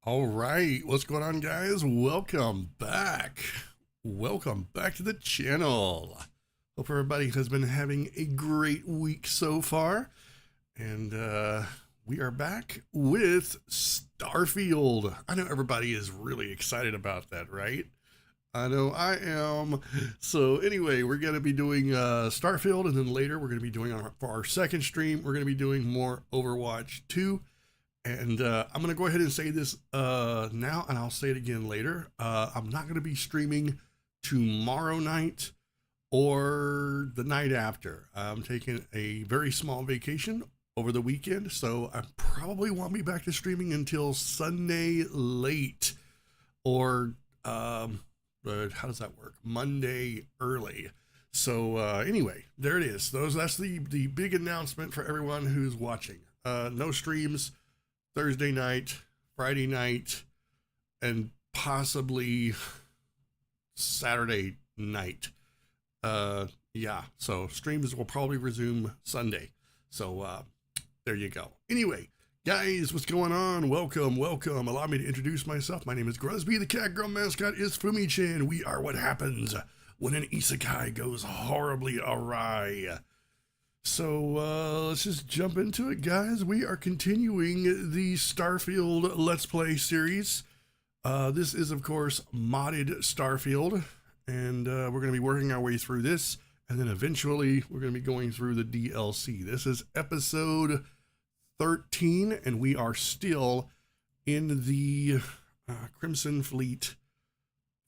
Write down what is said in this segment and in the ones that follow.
All right, what's going on, guys? Welcome back. Welcome back to the channel. Hope everybody has been having a great week so far. And we are back with Starfield. I know everybody is really excited about that, right? I know I am. So anyway, we're going to be doing Starfield, and then later we're going to be doing, for our second stream, we're going to be doing more Overwatch 2. And I'm going to go ahead and say this now, and I'll say it again later. I'm not going to be streaming tomorrow night or the night after. I'm taking a very small vacation over the weekend, so I probably won't be back to streaming until Sunday late, or how does that work? Monday early. So anyway, there it is. That's the big announcement for everyone who's watching. No streams Thursday night, Friday night, and possibly Saturday night. Yeah, so streams will probably resume Sunday. So there you go. Anyway, guys, what's going on? Welcome. Allow me to introduce myself. My name is Gruzbee. The Catgirl mascot is Fumi-chan. We are what happens when an isekai goes horribly awry. So let's just jump into it, guys. We are continuing the Starfield Let's Play series. This is, of course, modded Starfield, and we're going to be working our way through this, and then eventually we're going to be going through the DLC. This is episode 13, and we are still in the Crimson Fleet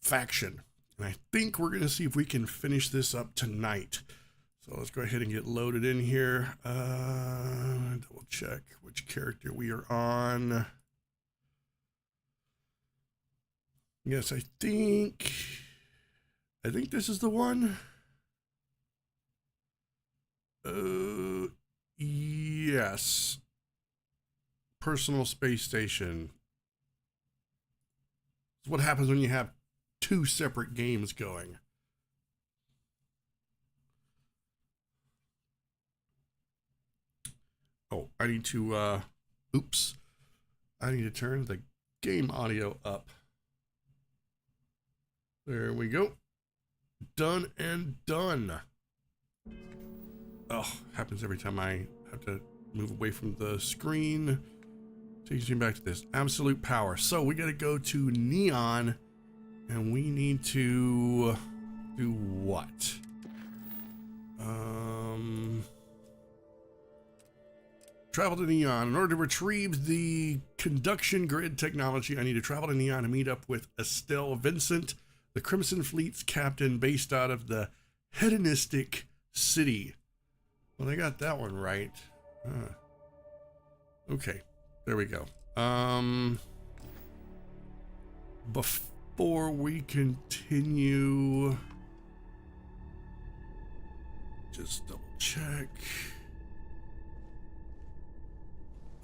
faction. And I think we're going to see if we can finish this up tonight. So let's go ahead and get loaded in here. Double check which character we are on. Yes, I think this is the one. Yes. Personal space station. It's what happens when you have two separate games going. Oh, I need to, oops. I need to turn the game audio up. There we go. Done and done. Oh, happens every time I have to move away from the screen. Takes me back to this. Absolute power. So we got to go to Neon, and we need to do what? Travel to Neon. In order to retrieve the conduction grid technology, I need to travel to Neon and meet up with Estelle Vincent, the Crimson Fleet's captain based out of the hedonistic city. Well, they got that one right. Okay, there we go. Before we continue, just double check.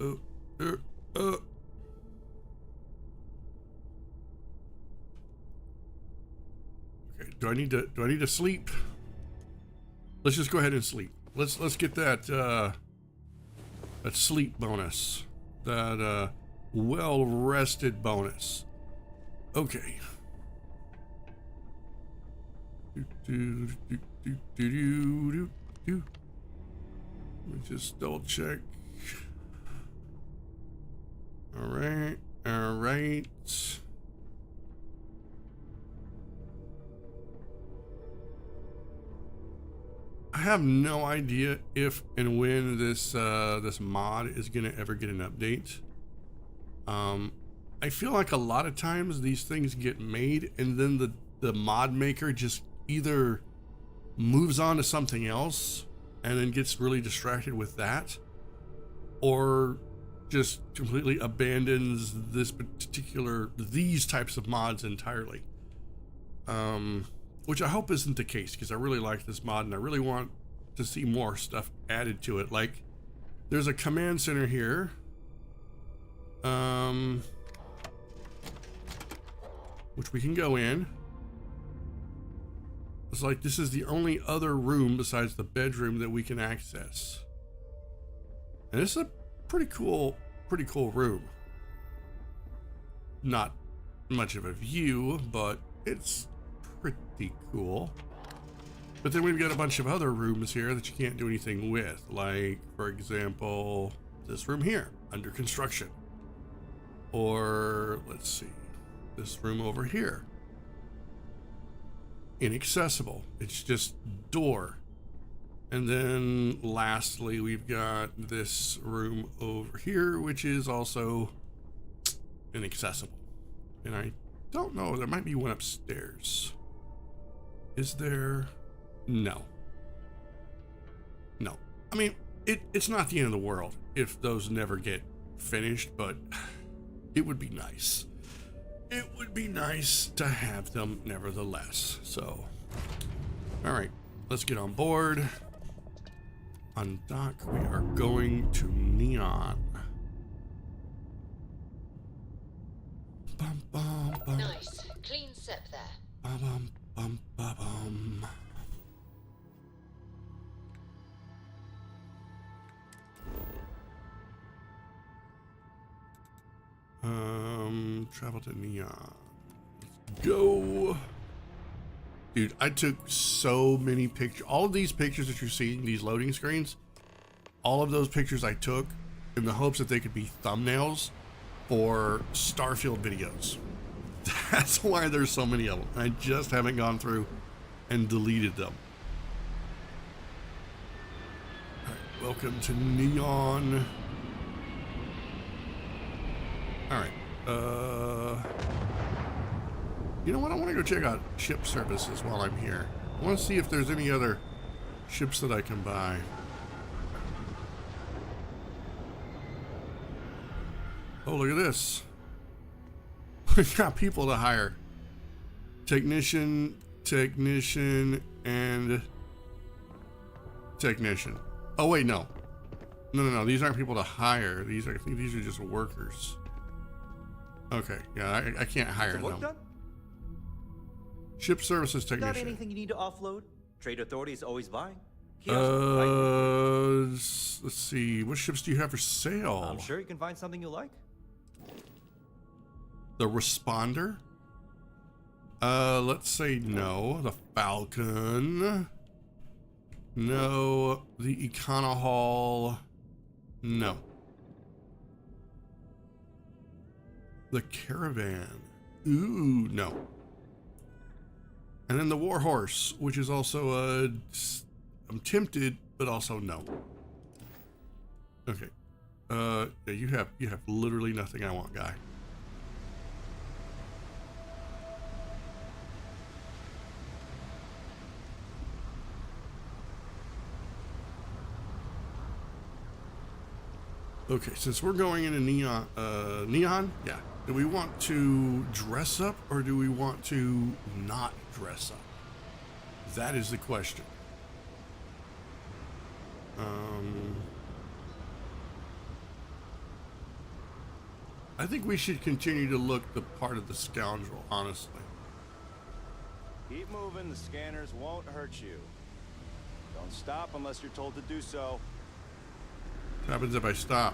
Okay, do I need to sleep? Let's just go ahead and sleep. Let's get that that sleep bonus, that well rested bonus. Okay. Let me just double check. All right. I have no idea if and when this this mod is gonna ever get an update. I feel like a lot of times these things get made and then the mod maker just either moves on to something else and then gets really distracted with that, or just completely abandons these types of mods entirely. Which I hope isn't the case, because I really like this mod and I really want to see more stuff added to it. Like, there's a command center here, which we can go in. It's like this is the only other room besides the bedroom that we can access, and it's a pretty cool room. not much of a view, but it's pretty cool. But then we've got a bunch of other rooms here that you can't do anything with. Like, for example, this room here, under construction. Or, let's see, this room over here. Inaccessible. It's just door. And then lastly, we've got this room over here, which is also inaccessible. And I don't know, there might be one upstairs. Is there? No. No. I mean, it's not the end of the world if those never get finished, but it would be nice. It would be nice to have them nevertheless. So, all right, let's get on board. On dock, we are going to Neon. Bum, bum, bum. Nice. Clean sip there. Bum, bum, bum, bum, bum. Travel to Neon. Let's go. Dude, I took so many pictures. All of these pictures that you're seeing, these loading screens, all of those pictures I took in the hopes that they could be thumbnails for Starfield videos. That's why there's so many of them. I just haven't gone through and deleted them. All right, welcome to Neon. All right. You know what? I want to go check out ship services while I'm here. I want to see if there's any other ships that I can buy. Oh, look at this. We've got people to hire. Technician, and technician. Oh, wait, no. No. These aren't people to hire. I think these are just workers. Okay, yeah, I can't hire them. Done? Ship services technician. Got anything you need to offload? Trade authority is always buying. Let's see. What ships do you have for sale? I'm sure you can find something you like. The Responder? Let's say no. The Falcon. No. The Econohaul. No. The Caravan. Ooh, no. And then the Warhorse, which is also a... I'm tempted, but also no. Okay. Yeah, you have literally nothing I want, guy. Okay, since we're going into Neon, yeah. Do we want to dress up or do we want to not dress up? That is the question. I think we should continue to look the part of the scoundrel, honestly. Keep moving, the scanners won't hurt you. Don't stop unless you're told to do so. What happens if I stop?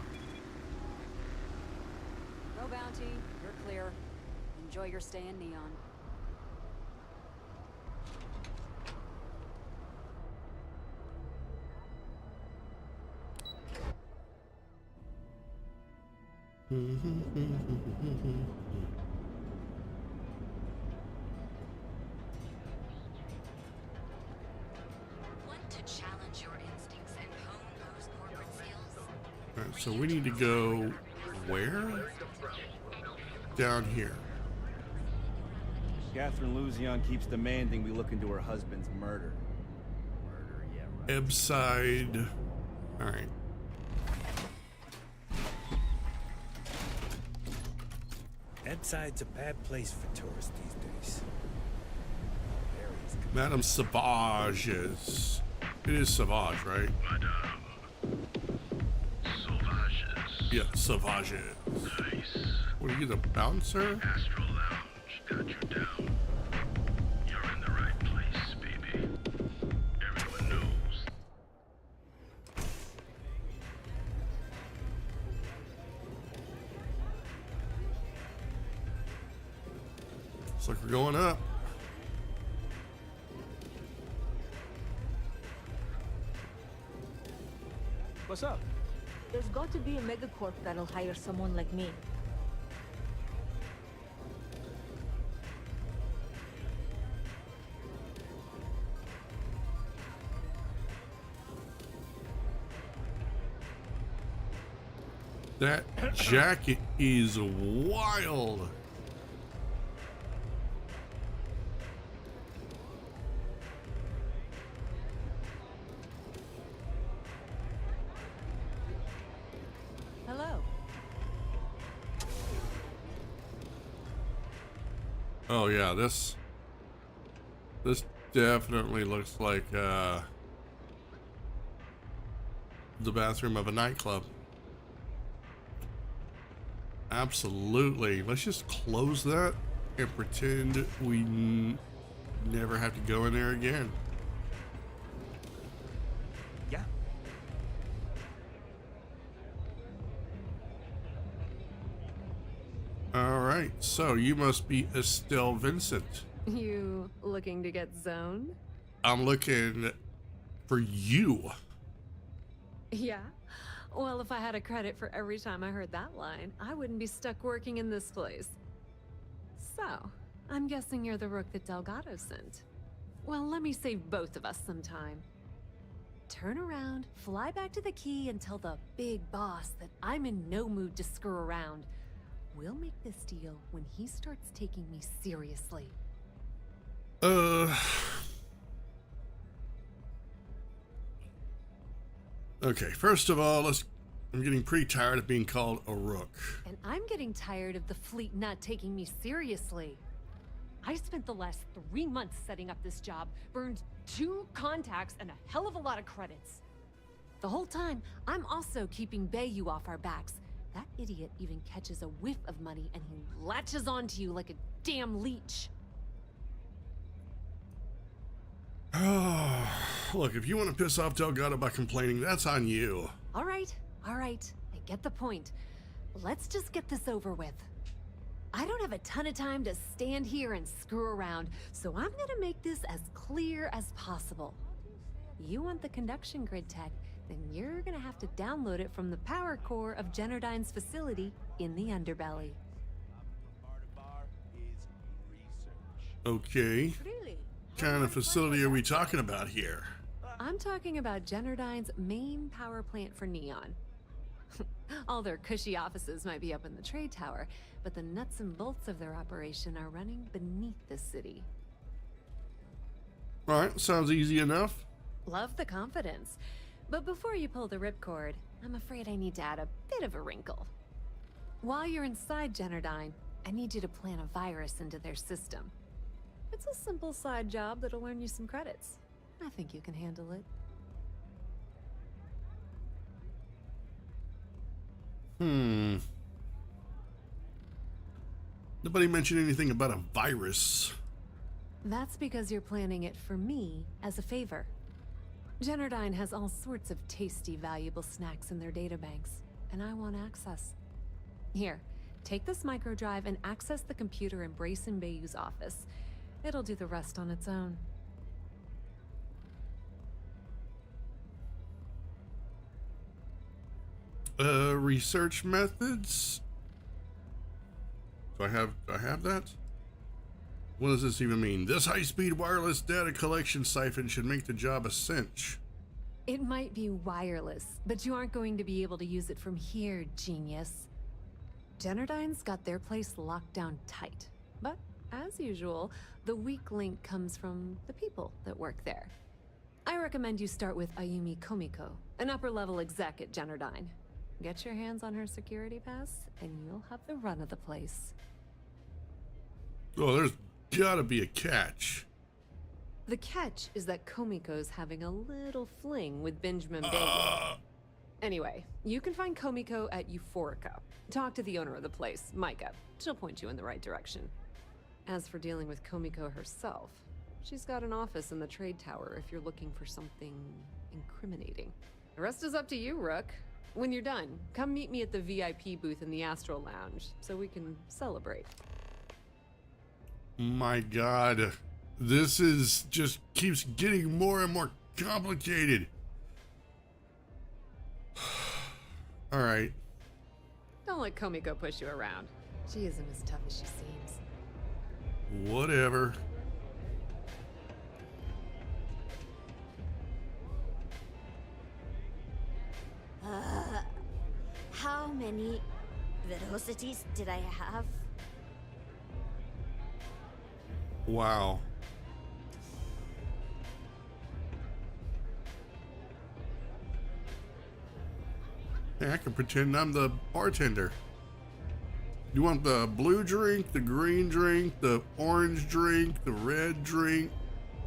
No bounty, you're clear. Enjoy your stay in Neon. Want to challenge your instincts and hone those corporate skills? All right, so we need to go where? Down here. Catherine Luzion keeps demanding we look into her husband's murder. Yeah, right. Ebside. All right. Ebside's a bad place for tourists these days. Madame Sauvages. It is Sauvage, right? Madame Sauvages. Yeah, Sauvages. Nice. What are you, the bouncer? Astral Lounge got you down. You're in the right place, baby. Everyone knows. Looks like we're going up. What's up? There's got to be a megacorp that'll hire someone like me. That jacket is wild. Hello. Oh yeah, this definitely looks like the bathroom of a nightclub. Absolutely. Let's just close that and pretend we never have to go in there again. Yeah. All right, so you must be Estelle Vincent. You looking to get zoned? I'm looking for you. Yeah. Well, if I had a credit for every time I heard that line, I wouldn't be stuck working in this place. So, I'm guessing you're the rook that Delgado sent. Well, let me save both of us some time. Turn around, fly back to the key, and tell the big boss that I'm in no mood to screw around. We'll make this deal when he starts taking me seriously. Okay, first of all, I'm getting pretty tired of being called a rook. And I'm getting tired of the fleet not taking me seriously. I spent the last 3 months setting up this job, burned 2 contacts and a hell of a lot of credits. The whole time, I'm also keeping Bayou off our backs. That idiot even catches a whiff of money and he latches onto you like a damn leech. Look, if you want to piss off Delgado by complaining, that's on you. All right. I get the point. Let's just get this over with. I don't have a ton of time to stand here and screw around, so I'm gonna make this as clear as possible. You want the conduction grid tech, then you're gonna have to download it from the power core of Generdyne's facility in the underbelly. Okay. Really? What kind of facility are we talking about here? I'm talking about Generdyne's main power plant for Neon. All their cushy offices might be up in the trade tower, but the nuts and bolts of their operation are running beneath the city. All right, sounds easy enough. Love the confidence. But before you pull the ripcord, I'm afraid I need to add a bit of a wrinkle. While you're inside Generdyne, I need you to plant a virus into their system. It's a simple side job that'll earn you some credits. I think you can handle it. Nobody mentioned anything about a virus. That's because you're planning it for me as a favor. Generdyne has all sorts of tasty, valuable snacks in their databanks, and I want access. Here, take this microdrive and access the computer in Brayson Bayou's office. It'll do the rest on its own. Research methods? Do I have that? What does this even mean? This high-speed wireless data collection siphon should make the job a cinch. It might be wireless, but you aren't going to be able to use it from here, genius. Generdyne's got their place locked down tight. But, as usual, the weak link comes from the people that work there. I recommend you start with Ayumi Komiko, an upper-level exec at Generdyne. Get your hands on her security pass, and you'll have the run of the place. Oh, there's gotta be a catch. The catch is that Komiko's having a little fling with Benjamin Bailey. Anyway, you can find Komiko at Euphorica. Talk to the owner of the place, Micah. She'll point you in the right direction. As for dealing with Komiko herself, she's got an office in the trade tower if you're looking for something incriminating. The rest is up to you, Rook. When you're done, come meet me at the VIP booth in the Astral Lounge so we can celebrate. My God. This is just keeps getting more and more complicated. All right. Don't let Komiko push you around. She isn't as tough as she seems. Whatever. How many velocities did I have? Wow. Hey, I can pretend I'm the bartender. You want the blue drink, the green drink, the orange drink, the red drink,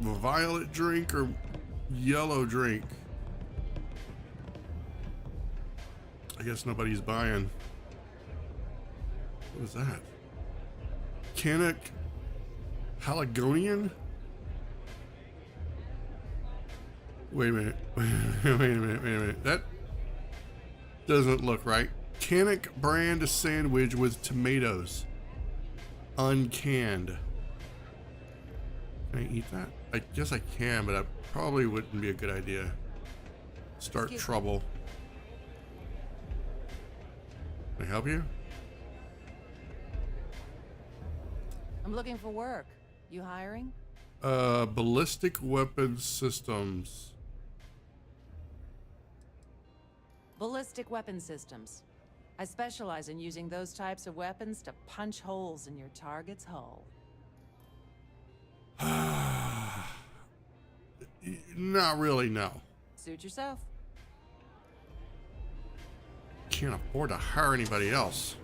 the violet drink, or yellow drink? I guess nobody's buying. What is that? Canuck Haligonian? Wait a minute. Wait a minute. That doesn't look right. Canuck brand sandwich with tomatoes. Uncanned. Can I eat that? I guess I can, but I probably wouldn't be a good idea. Start trouble. Can I help you? I'm looking for work. You hiring? Ballistic weapon systems. Ballistic weapon systems. I specialize in using those types of weapons to punch holes in your target's hull. Not really, no. Suit yourself. Can't afford to hire anybody else.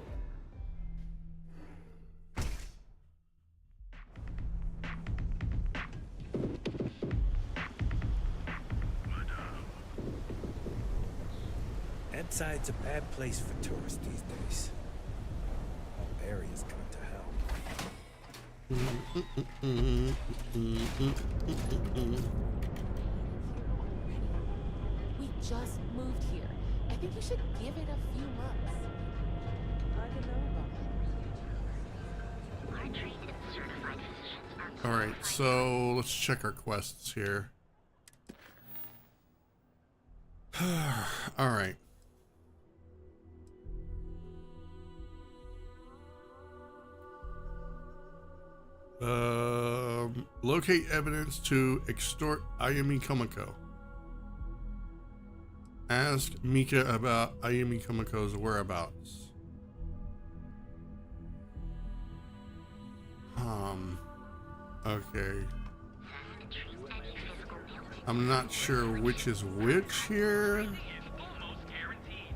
Inside's a bad place for tourists these days. Whole area's going to hell. We just moved here. I think you should give it a few months. I can know about Our trained and certified physicians are All right, so let's check our quests here. All right. Locate evidence to extort Ayumi Komiko. Ask Mika about Ayumi Komiko's whereabouts. Okay. I'm not sure which is which here. Almost guaranteed.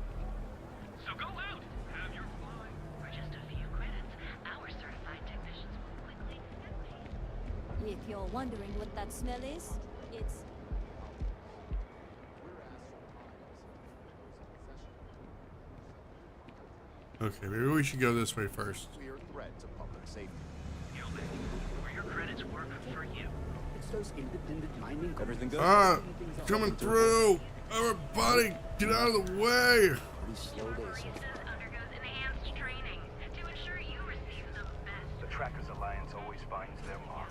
So go out, have your fun. For just a few credits, our certified technicians will quickly If you're wondering what that smell is, it's... Okay, maybe we should go this way first. Clear threat to public safety. Gilman, were your credits work for you? It's those independent mining Everything good? Coming through! Everybody, get out of the way! Pretty slow day so far. undergoes enhanced training to ensure you receive the best. The Trackers Alliance always finds their mark.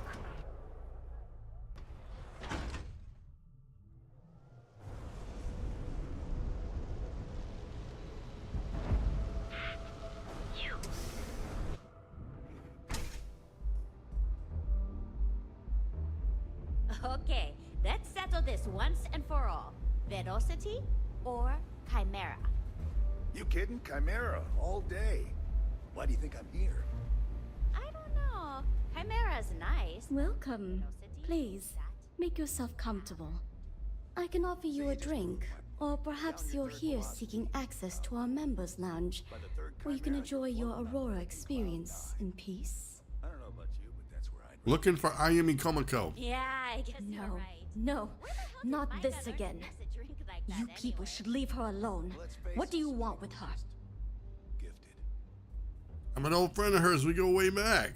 Okay, let's settle this once and for all. Velocity or Chimera? You kidding? Chimera, all day. Why do you think I'm here? I don't know. Chimera's nice. Welcome. Velocity, Please, make yourself comfortable. I can offer you a drink, or perhaps you're here seeking access to our members' lounge, where you can enjoy your Aurora experience in peace. I don't know about you, but that's where I'd Looking for Ayumi Komiko. Yeah, I guess you're No, right. no, not Find this others again. who mix a drink like that You people anyway. should leave her alone. What do you want with her? gifted. I'm an old friend of hers. We go way back.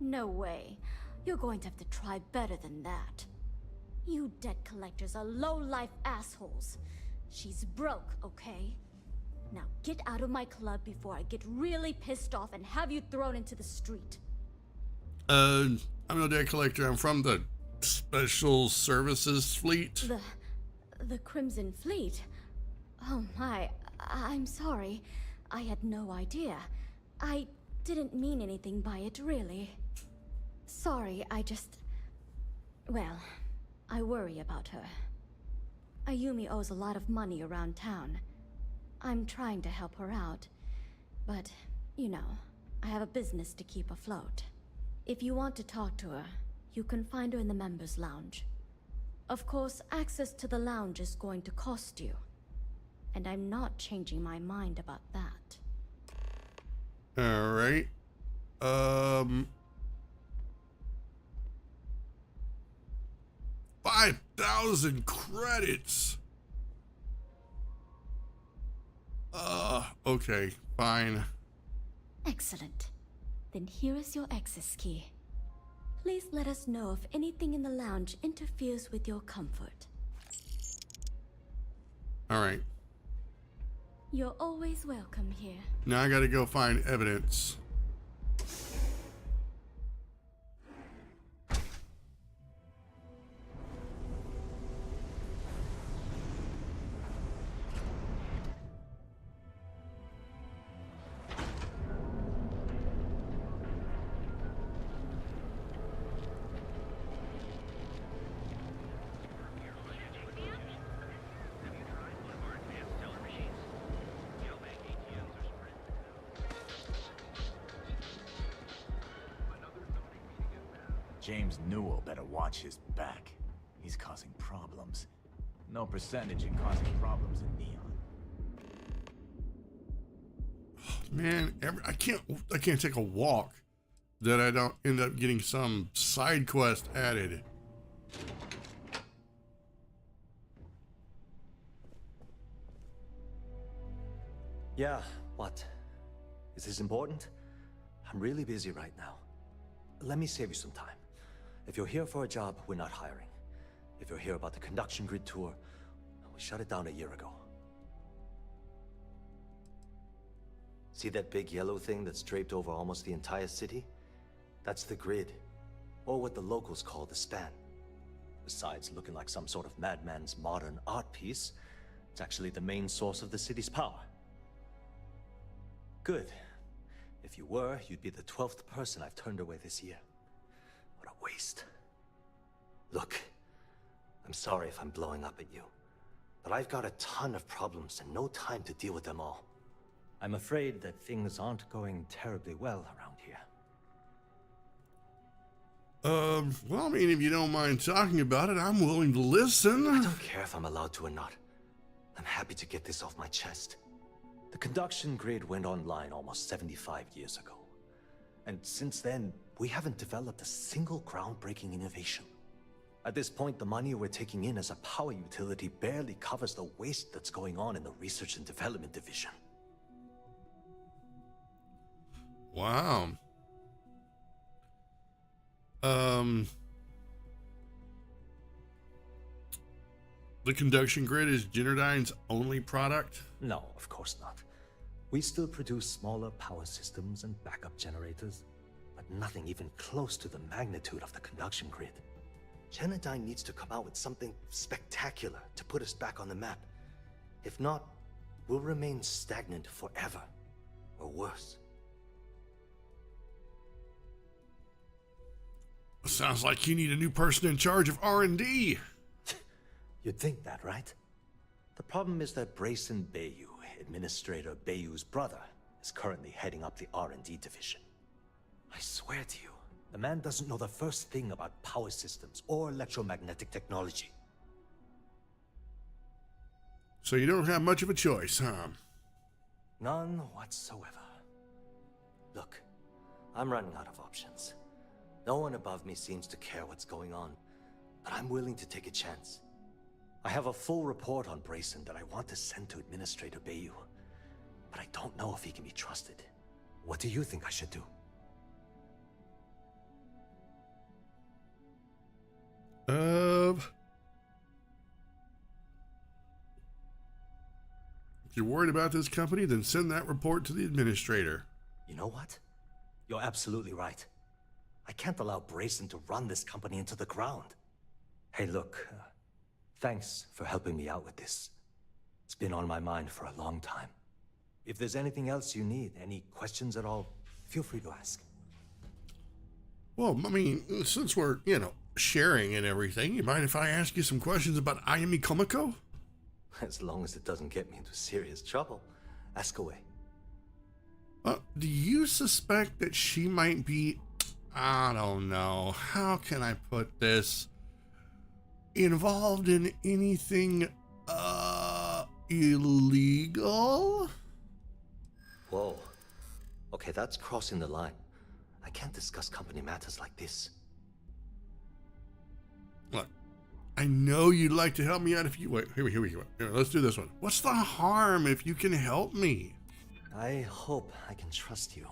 No way. You're going to have to try better than that. You debt collectors are low-life assholes. She's broke, okay? Now get out of my club before I get really pissed off and have you thrown into the street. I'm no debt collector. I'm from the Special Services Fleet. The Crimson Fleet? Oh my, I'm sorry. I had no idea. I didn't mean anything by it, really. Sorry, well, I worry about her. Ayumi owes a lot of money around town. I'm trying to help her out, but, you know, I have a business to keep afloat. If you want to talk to her, you can find her in the members' lounge. Of course, access to the lounge is going to cost you. And I'm not changing my mind about that. All right. 5,000 credits. Okay, fine. Excellent. Then here is your access key. Please let us know if anything in the lounge interferes with your comfort. All right. You're always welcome here. Now I gotta go find evidence. James Newell better watch his back. He's causing problems. No percentage in causing problems in Neon. Man, I can't take a walk that I don't end up getting some side quest added. Yeah, what? Is this important? I'm really busy right now. Let me save you some time. If you're here for a job, we're not hiring. If you're here about the conduction grid tour, we shut it down a year ago. See that big yellow thing that's draped over almost the entire city? That's the grid, or what the locals call the span. Besides looking like some sort of madman's modern art piece, it's actually the main source of the city's power. Good. If you were, you'd be the 12th person I've turned away this year. What a waste. Look, I'm sorry if I'm blowing up at you, but I've got a ton of problems and no time to deal with them all. I'm afraid that things aren't going terribly well around here. Well, I mean, if you don't mind talking about it, I'm willing to listen. I don't care if I'm allowed to or not. I'm happy to get this off my chest. The conduction grid went online almost 75 years ago. And since then, we haven't developed a single groundbreaking innovation. At this point, the money we're taking in as a power utility barely covers the waste that's going on in the research and development division. Wow. The conduction grid is Generdyne's only product? No, of course not. We still produce smaller power systems and backup generators, but nothing even close to the magnitude of the conduction grid. Generdyne needs to come out with something spectacular to put us back on the map. If not, we'll remain stagnant forever, or worse. Sounds like you need a new person in charge of R&D. You'd think that, right? The problem is that Brayson Bayou, Administrator Bayou's brother, is currently heading up the R&D division. I swear to you, the man doesn't know the first thing about power systems or electromagnetic technology. So you don't have much of a choice, huh? None whatsoever. Look, I'm running out of options. No one above me seems to care what's going on, but I'm willing to take a chance. I have a full report on Brayson that I want to send to Administrator Bayou, but I don't know if he can be trusted. What do you think I should do? If you're worried about this company, then send that report to the administrator. You know what? You're absolutely right. I can't allow Brazen to run this company into the ground. Hey, look, thanks for helping me out with this. It's been on my mind for a long time. If there's anything else you need, any questions at all, feel free to ask. Well, I mean, since we're, sharing and everything, you mind if I ask you some questions about Ayumi Komiko? As long as it doesn't get me into serious trouble, ask away. Do you suspect that she might be, I don't know, how can I put this, involved in anything, illegal? Whoa. Okay, that's crossing the line. I can't discuss company matters like this. Look, I know you'd like to help me out if you... Wait, here we go. Here, let's do this one. What's the harm if you can help me? I hope I can trust you.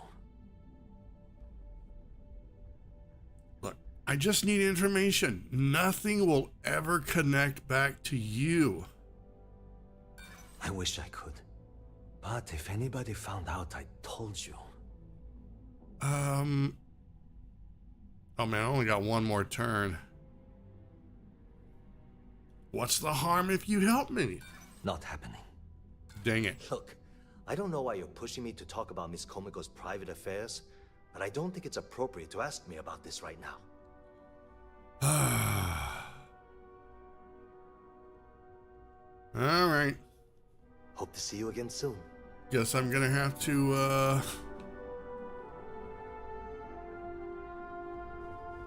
Look, I just need information. Nothing will ever connect back to you. I wish I could. But if anybody found out I told you... Oh man, I only got one more turn. What's the harm if you help me? Not happening. Dang it. Look, I don't know why you're pushing me to talk about Miss Komiko's private affairs, but I don't think it's appropriate to ask me about this right now. All right. Hope to see you again soon. Guess I'm gonna have to,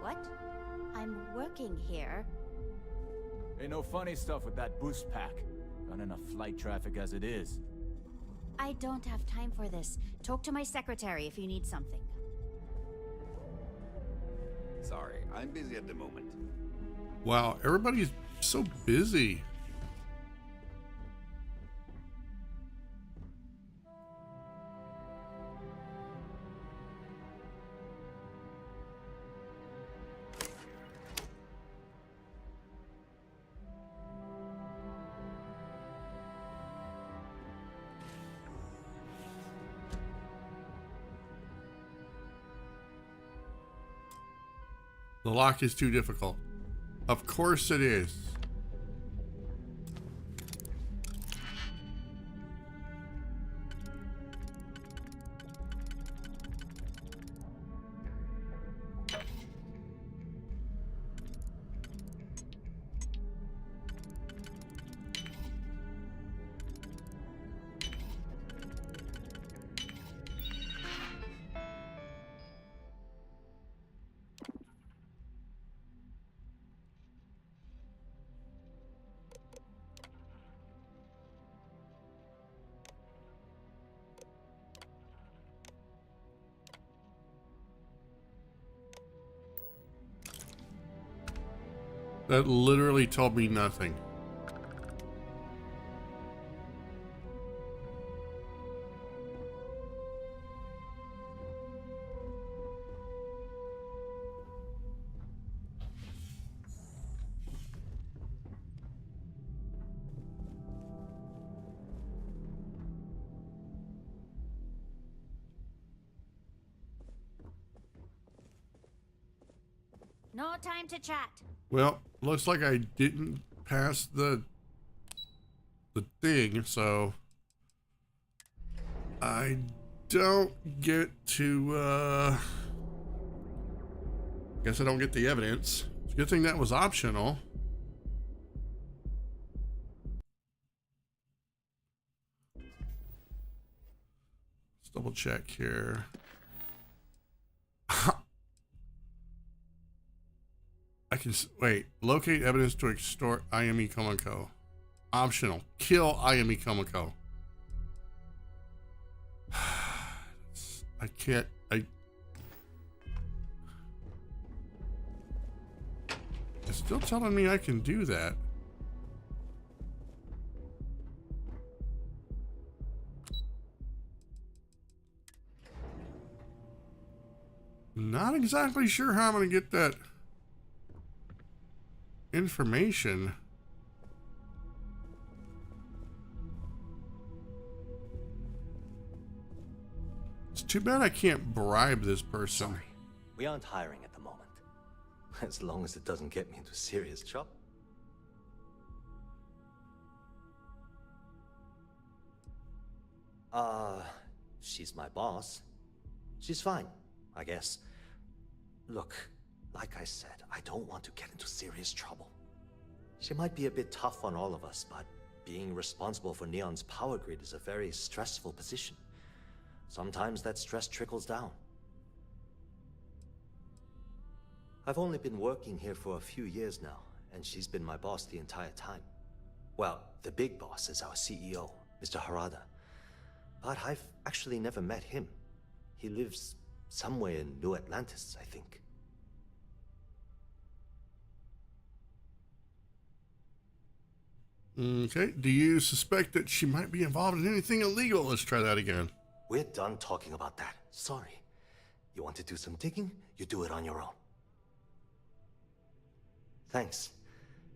What? I'm working here. Ain't no funny stuff with that boost pack. Got enough flight traffic as it is. I don't have time for this. Talk to my secretary if you need something. Sorry, I'm busy at the moment. Wow, everybody's so busy. The lock is too difficult. Of course it is. That literally told me nothing. No time to chat. Well, looks like I didn't pass the thing, so I don't get to, guess I don't get the evidence. It's a good thing that was optional. Let's double check here. I can wait. Locate evidence to extort Ayumi Komiko. Optional. Kill Ayumi Komiko. I can't. It's still telling me I can do that. Not exactly sure how I'm going to get that information. It's too bad I can't bribe this person. Sorry, we aren't hiring at the moment. As long as it doesn't get me into serious trouble. She's my boss. She's fine, I guess. Look, like I said, I don't want to get into serious trouble. She might be a bit tough on all of us, but being responsible for Neon's power grid is a very stressful position. Sometimes that stress trickles down. I've only been working here for a few years now, and she's been my boss the entire time. Well, the big boss is our CEO, Mr. Harada. But I've actually never met him. He lives somewhere in New Atlantis, I think. Okay, do you suspect that she might be involved in anything illegal? Let's try that again. We're done talking about that. Sorry. You want to do some digging? You do it on your own. Thanks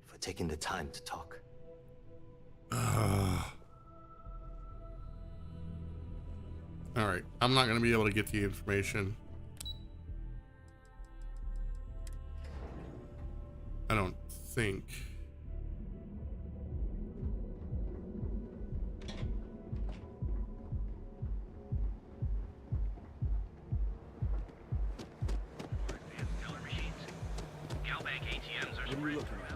for taking the time to talk. Alright, I'm not going to be able to get the information. I don't think. What are you looking at?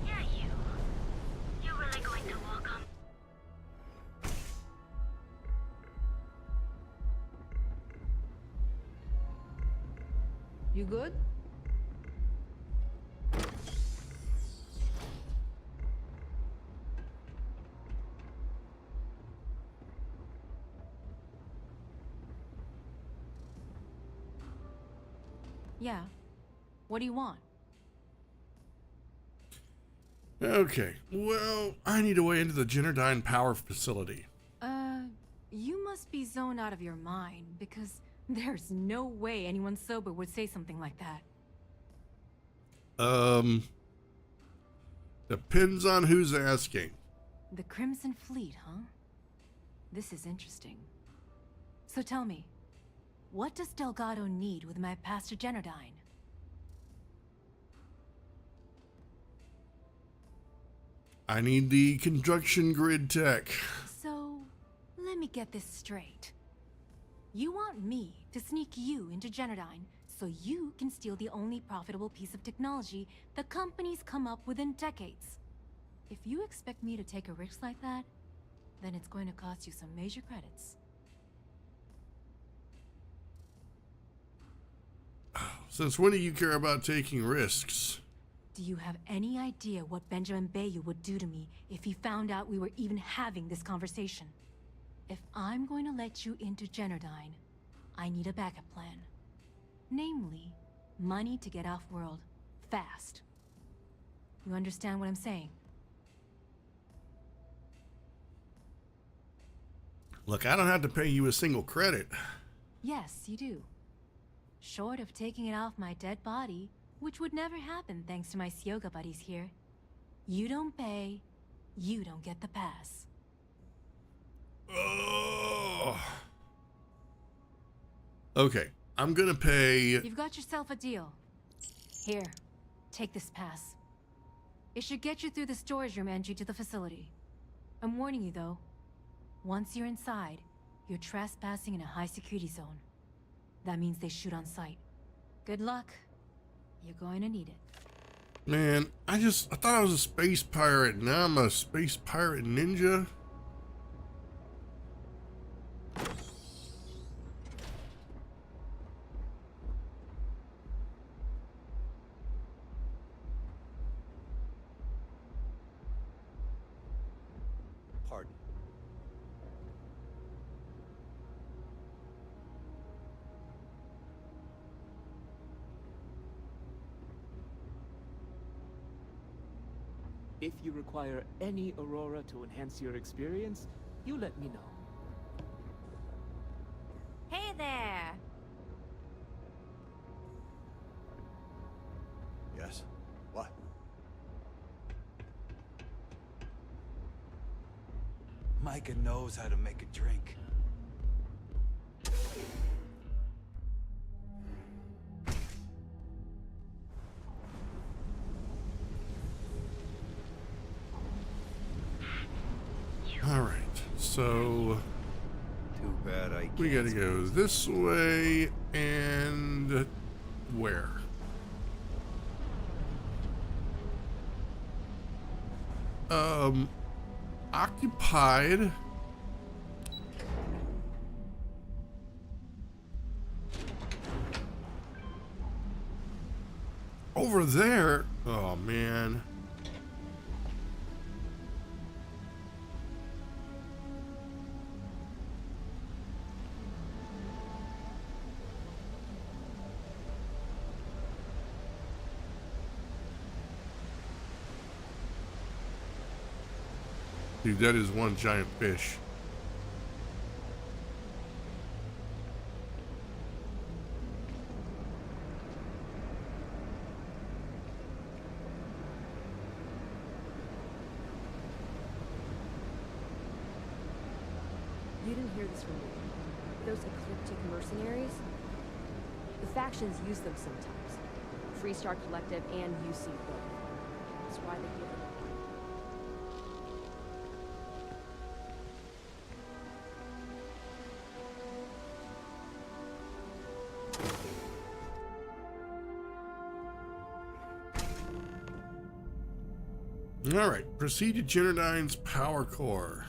Yeah, you. You're really going to welcome. You good? Yeah. What do you want? Okay, well, I need a way into the Generdyne power facility. You must be zoned out of your mind, because there's no way anyone sober would say something like that. Depends on who's asking. The Crimson Fleet, huh? This is interesting. So tell me, what does Delgado need with my Pastor Generdyne? I need the conjunction grid tech. So, let me get this straight. You want me to sneak you into Generdyne so you can steal the only profitable piece of technology the company's come up with in decades. If you expect me to take a risk like that, then it's going to cost you some major credits. Since when do you care about taking risks? Do you have any idea what Benjamin Bayou would do to me if he found out we were even having this conversation? If I'm going to let you into Generdyne, I need a backup plan. Namely, money to get off-world, fast. You understand what I'm saying? Look, I don't have to pay you a single credit. Yes, you do. Short of taking it off my dead body, which would never happen thanks to my Syoga buddies here. You don't pay, you don't get the pass. Okay, I'm gonna pay. You've got yourself a deal. Here, take this pass. It should get you through the storage room entry to the facility. I'm warning you though, once you're inside, you're trespassing in a high security zone. That means they shoot on sight. Good luck. You're going to need it. Man, I thought I was a space pirate. Now I'm a space pirate ninja. Pardon. If you require any Aurora to enhance your experience, you let me know. Hey there! Yes? What? Micah knows how to make a drink. All right, so Too bad I we gotta go this way and where? Occupied. Over there. Oh man. Dude, that is one giant fish. You didn't hear this from me. Those ecliptic mercenaries? The factions use them sometimes. Freestar Collective and UC both. That's why they give it. All right, proceed to Generdyne's power core.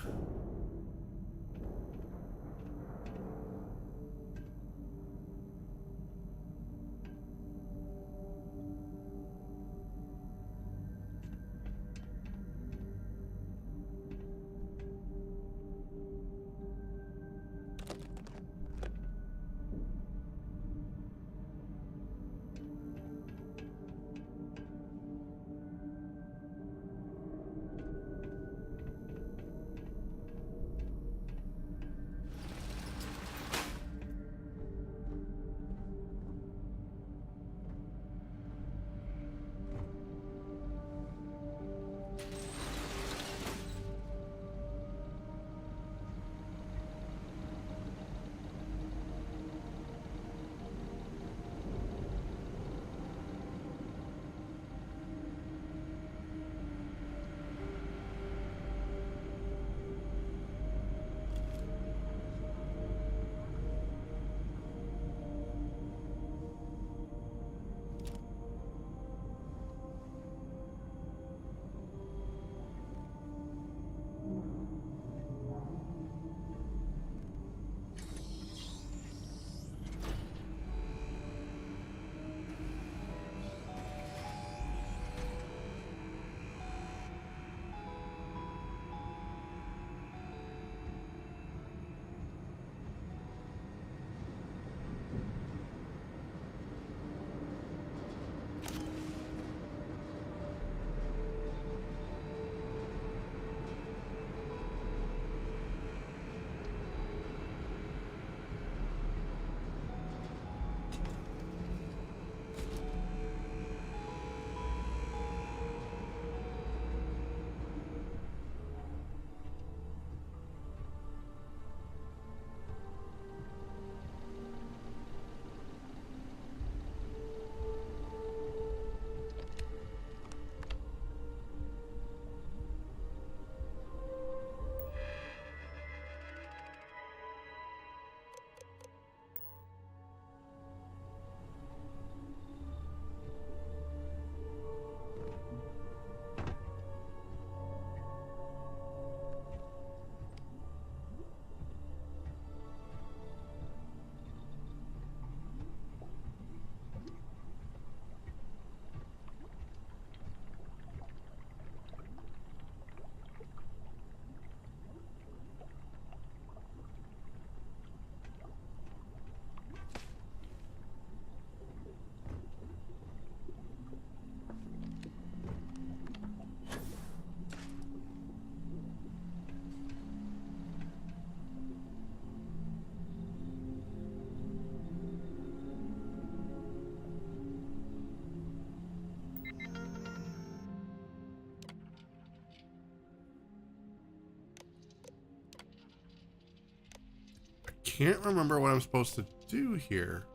can't remember what I'm supposed to do here.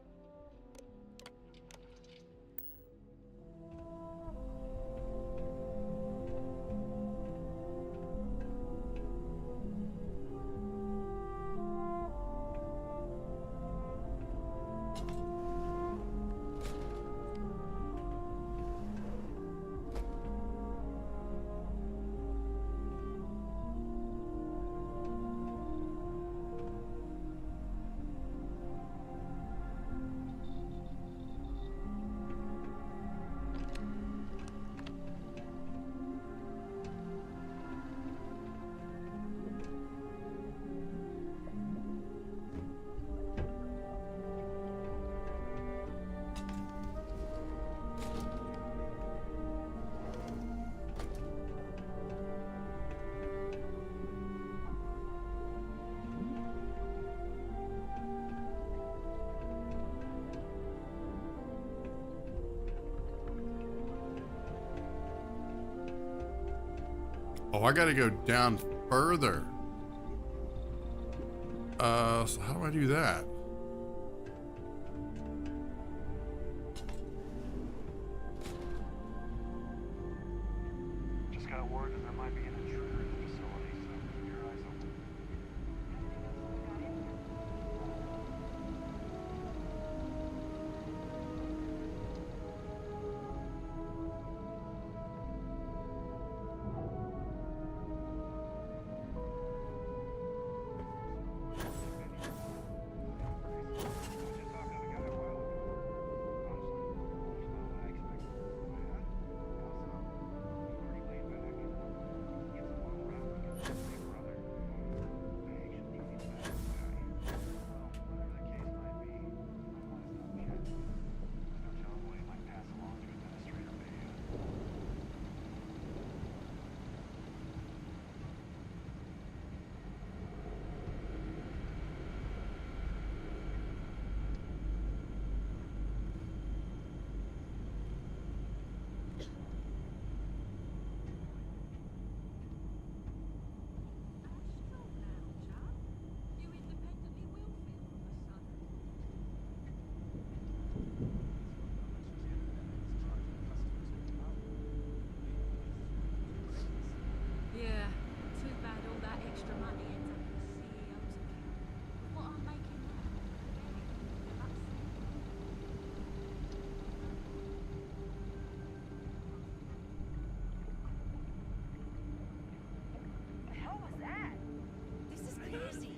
Oh, I gotta go down further. So how do I do that? Just got word that there might be an intruder in the facility, so keep your eyes open. Yeah, too bad all that extra money ends up in the CEO's account. What I'm making now, The hell was that? This is crazy.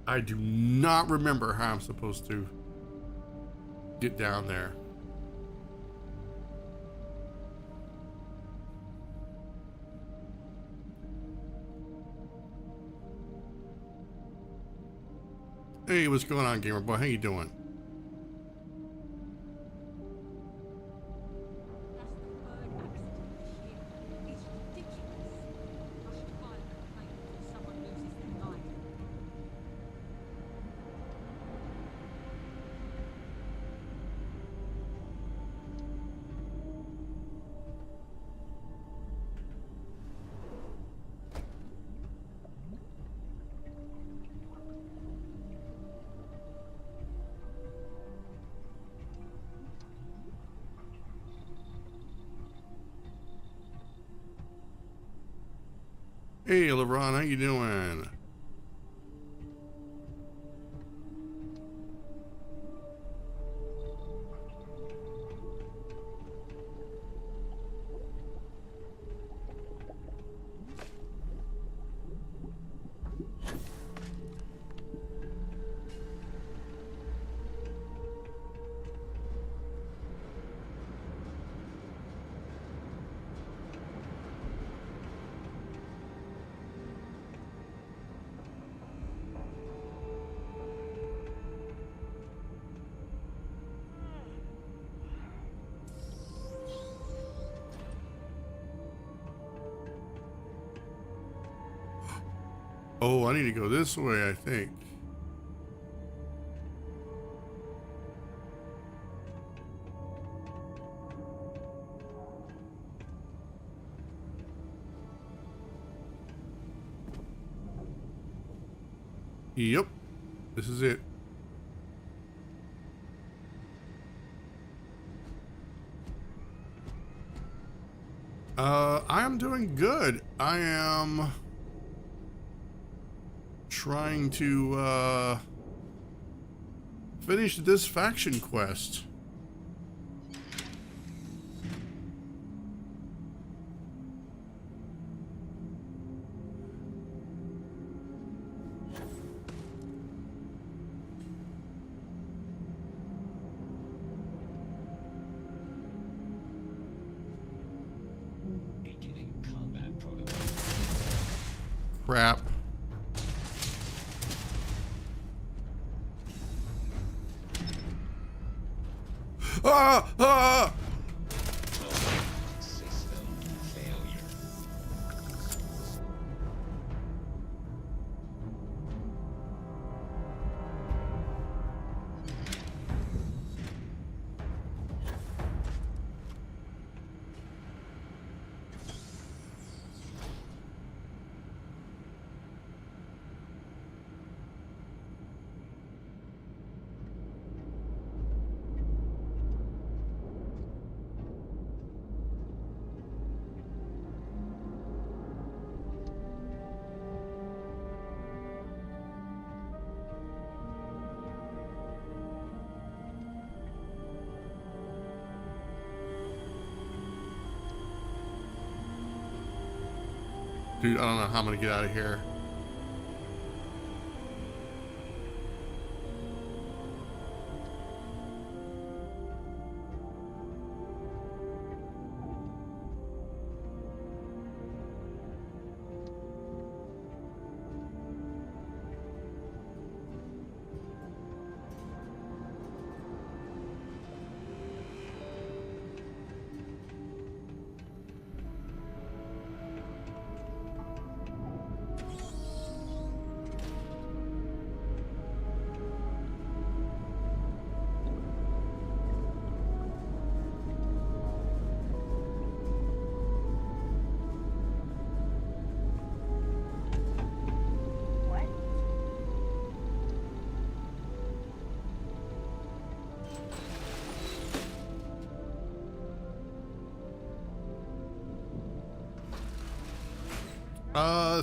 I do not remember how I'm supposed to get down there. Hey, what's going on, gamer boy? How you doing? Hey, LeBron, how you doing? Oh, I need to go this way, I think. Yep. This is it. I am doing good. I am trying to finish this faction quest. Crap. Ah! Ah! Dude, I don't know how I'm gonna get out of here.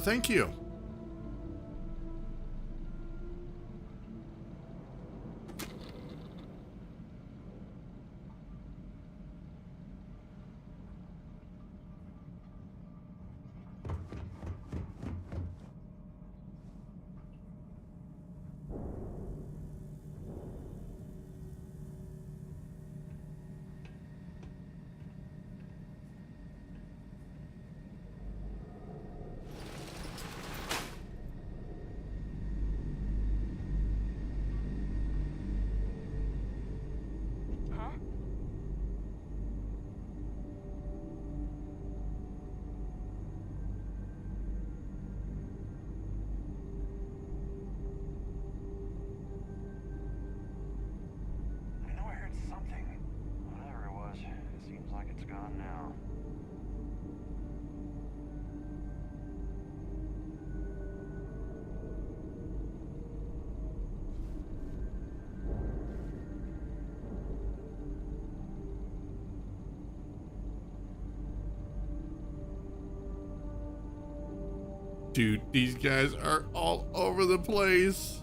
Thank you. Dude, these guys are all over the place.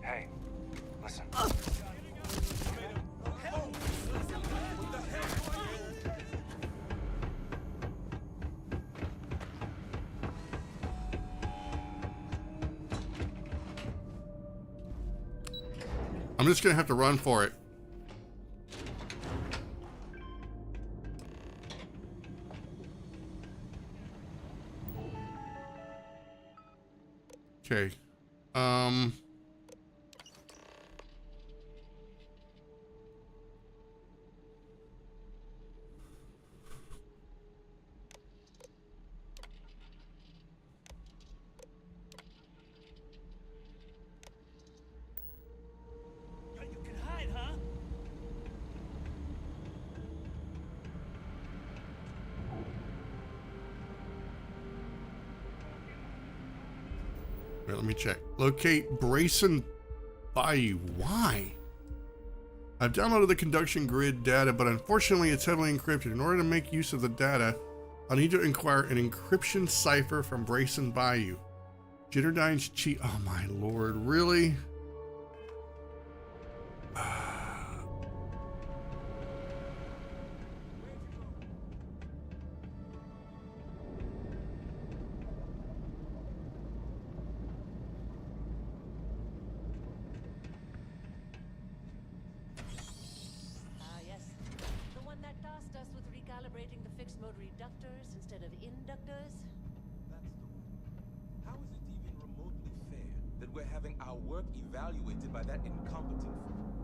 Hey, listen. I'm just gonna have to run for it. Okay. Wait, let me check. Locate Brayson Bayou. Why? I've downloaded the conduction grid data, but unfortunately it's heavily encrypted. In order to make use of the data, I'll need to inquire an encryption cipher from Brayson Bayou. Jitterdine's cheat. Oh my lord, really? Yes. The one that tasked us with recalibrating the fixed mode reductors instead of inductors? That's the one. How is it even remotely fair that we're having our work evaluated by that incompetent fool?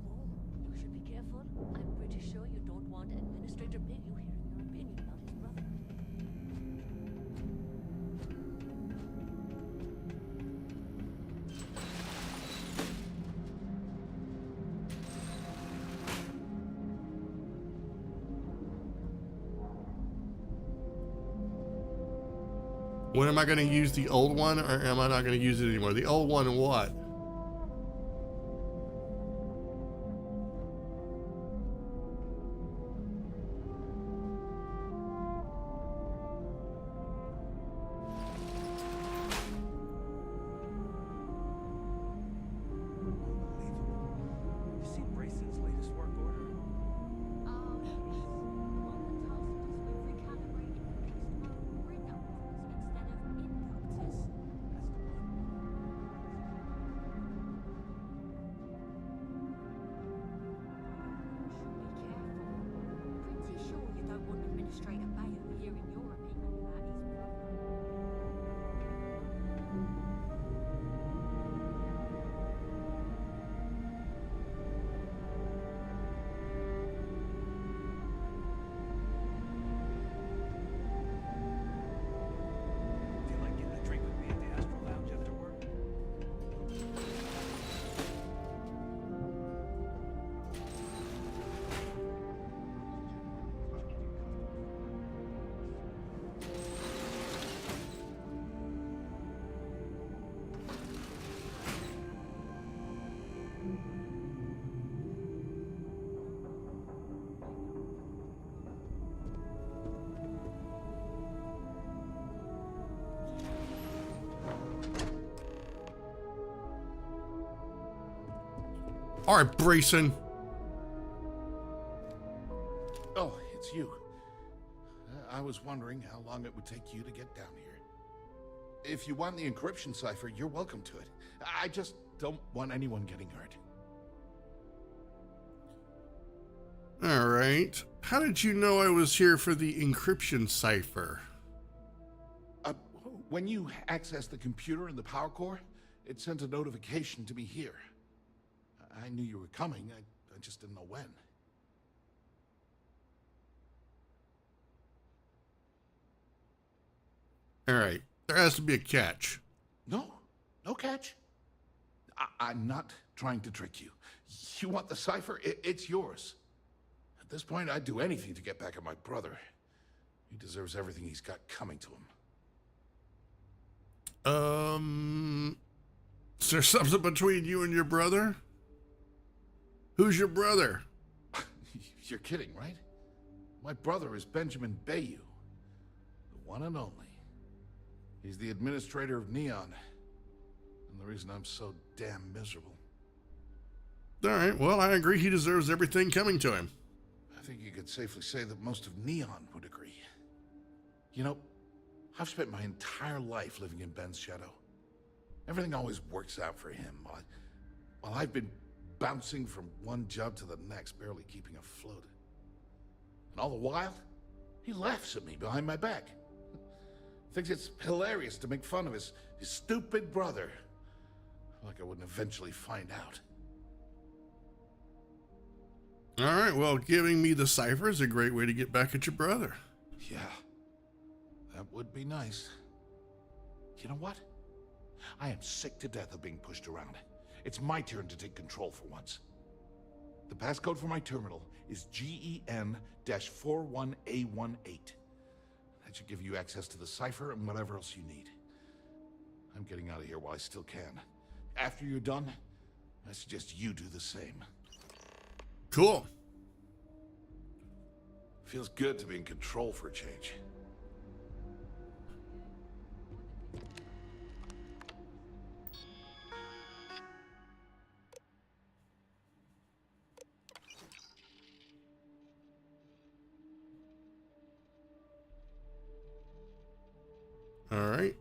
Whoa, you should be careful. I'm pretty sure you don't want Administrator Bayu hearing your opinion about his brother. When am I going to use the old one, or am I not going to use it anymore? The old one and what? You seen Brayson's latest work order? Oh, yes. The one that tasked us with recalibrating the fixed mode reductors instead of inductors. Pretty sure you don't want Administrator Bayu hearing your opinion about his brother. Feel like getting a drink with me at the Astral Lounge after work? All right, Brayson. Oh, it's you. I was wondering how long it would take you to get down here. If you want the encryption cipher, you're welcome to it. I just don't want anyone getting hurt. All right. How did you know I was here for the encryption cipher? When you accessed the computer in the power core, it sent a notification to me here. I knew you were coming, I just didn't know when. All right. There has to be a catch. No catch. I'm not trying to trick you. You want the cipher? It's yours. At this point, I'd do anything to get back at my brother. He deserves everything he's got coming to him. Is there something between you and your brother? Who's your brother? You're kidding, right? My brother is Benjamin Bayou, the one and only. He's the administrator of Neon, and the reason I'm so damn miserable. All right, well, I agree he deserves everything coming to him. I think you could safely say that most of Neon would agree. You know, I've spent my entire life living in Ben's shadow. Everything always works out for him, while I've been bouncing from one job to the next, barely keeping afloat. And all the while, he laughs at me behind my back. Thinks it's hilarious to make fun of his stupid brother. Like I wouldn't eventually find out. All right, well, giving me the cipher is a great way to get back at your brother. Yeah, that would be nice. You know what? I am sick to death of being pushed around. It's my turn to take control for once. The passcode for my terminal is GEN-41A18. That should give you access to the cipher and whatever else you need. I'm getting out of here while I still can. After you're done, I suggest you do the same. Cool. Feels good to be in control for a change. All right.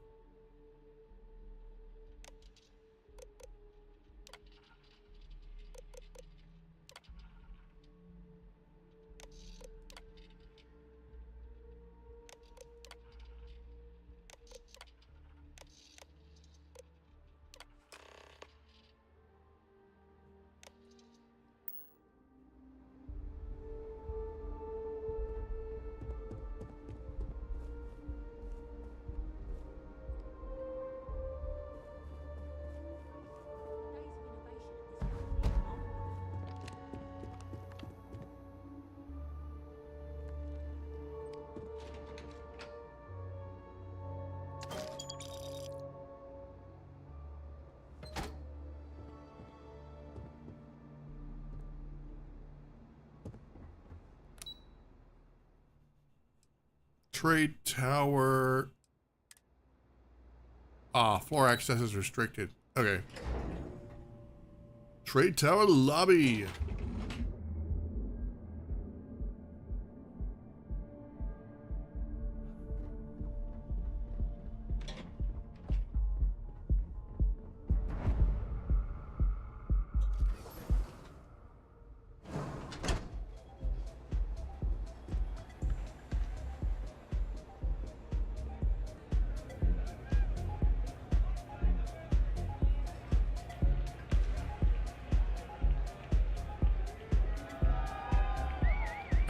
Trade tower. Floor access is restricted. Okay. Trade tower lobby.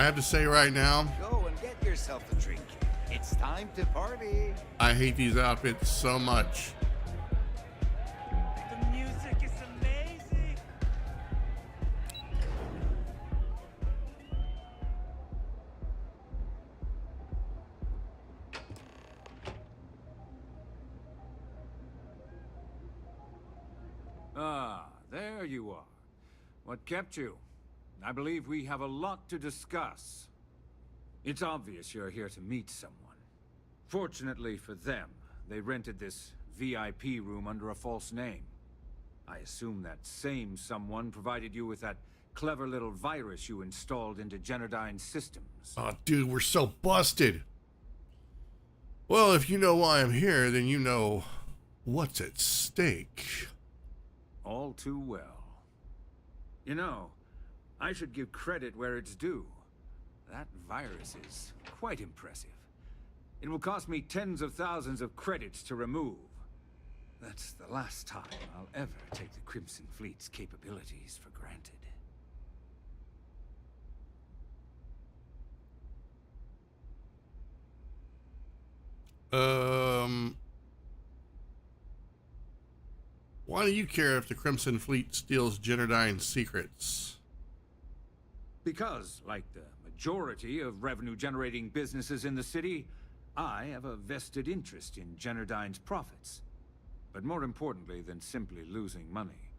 I have to say right now, Go and get yourself a drink. It's time to party. I hate these outfits so much. The music is amazing. Ah, there you are. What kept you? I believe we have a lot to discuss. It's obvious you're here to meet someone. Fortunately for them, they rented this VIP room under a false name. I assume that same someone provided you with that clever little virus you installed into Generdyne's systems. Oh, dude, we're so busted. Well, if you know why I'm here, then you know what's at stake. All too well. You know, I should give credit where it's due. That virus is quite impressive. It will cost me tens of thousands of credits to remove. That's the last time I'll ever take the Crimson Fleet's capabilities for granted. Why do you care if the Crimson Fleet steals Generdyne's secrets? Because, like the majority of revenue-generating businesses in the city, I have a vested interest in Generdyne's profits. But more importantly than simply losing money,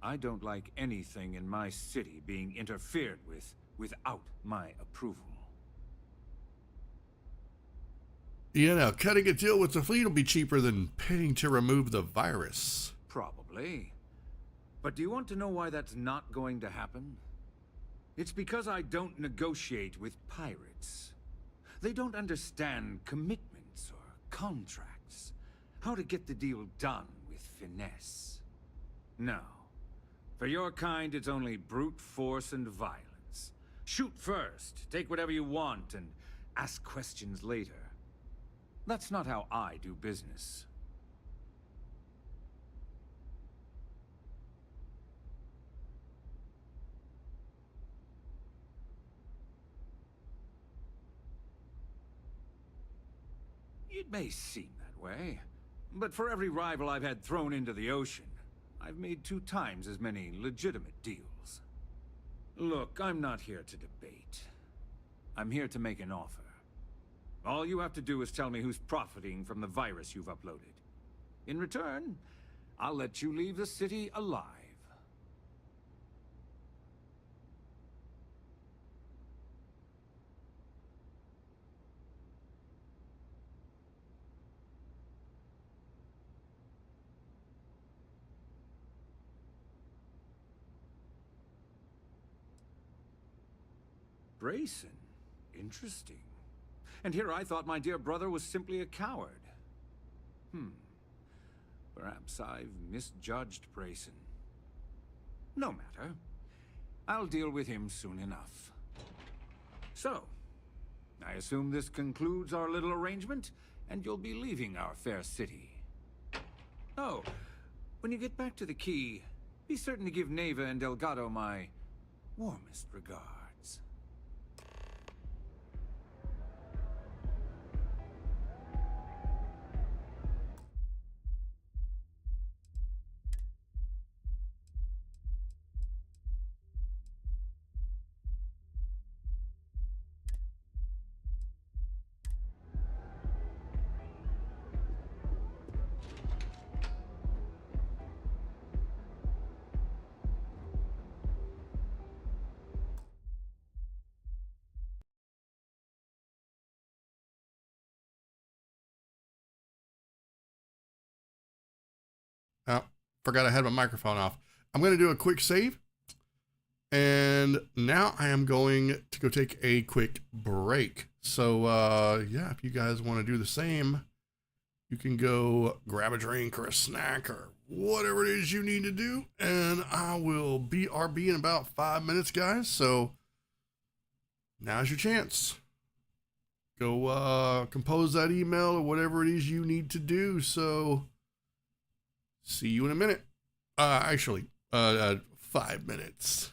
I don't like anything in my city being interfered with without my approval. Yeah, now cutting a deal with the fleet will be cheaper than paying to remove the virus. Probably. But do you want to know why that's not going to happen? It's because I don't negotiate with pirates. They don't understand commitments or contracts. How to get the deal done with finesse. No. For your kind, it's only brute force and violence. Shoot first, take whatever you want, and ask questions later. That's not how I do business. It may seem that way, but for every rival I've had thrown into the ocean, I've made 2 times as many legitimate deals. Look, I'm not here to debate. I'm here to make an offer. All you have to do is tell me who's profiting from the virus you've uploaded. In return, I'll let you leave the city alive. Grayson? Interesting. And here I thought my dear brother was simply a coward. Perhaps I've misjudged Grayson. No matter. I'll deal with him soon enough. So, I assume this concludes our little arrangement, and you'll be leaving our fair city. Oh, when you get back to the key, be certain to give Neva and Delgado my warmest regards. Oh, forgot I had my microphone off. I'm going to do a quick save. And now I am going to go take a quick break. So, yeah, if you guys want to do the same, you can go grab a drink or a snack or whatever it is you need to do. And I will be RB in about 5 minutes, guys. So now's your chance. Go compose that email or whatever it is you need to do. So see you in a minute. Actually, 5 minutes.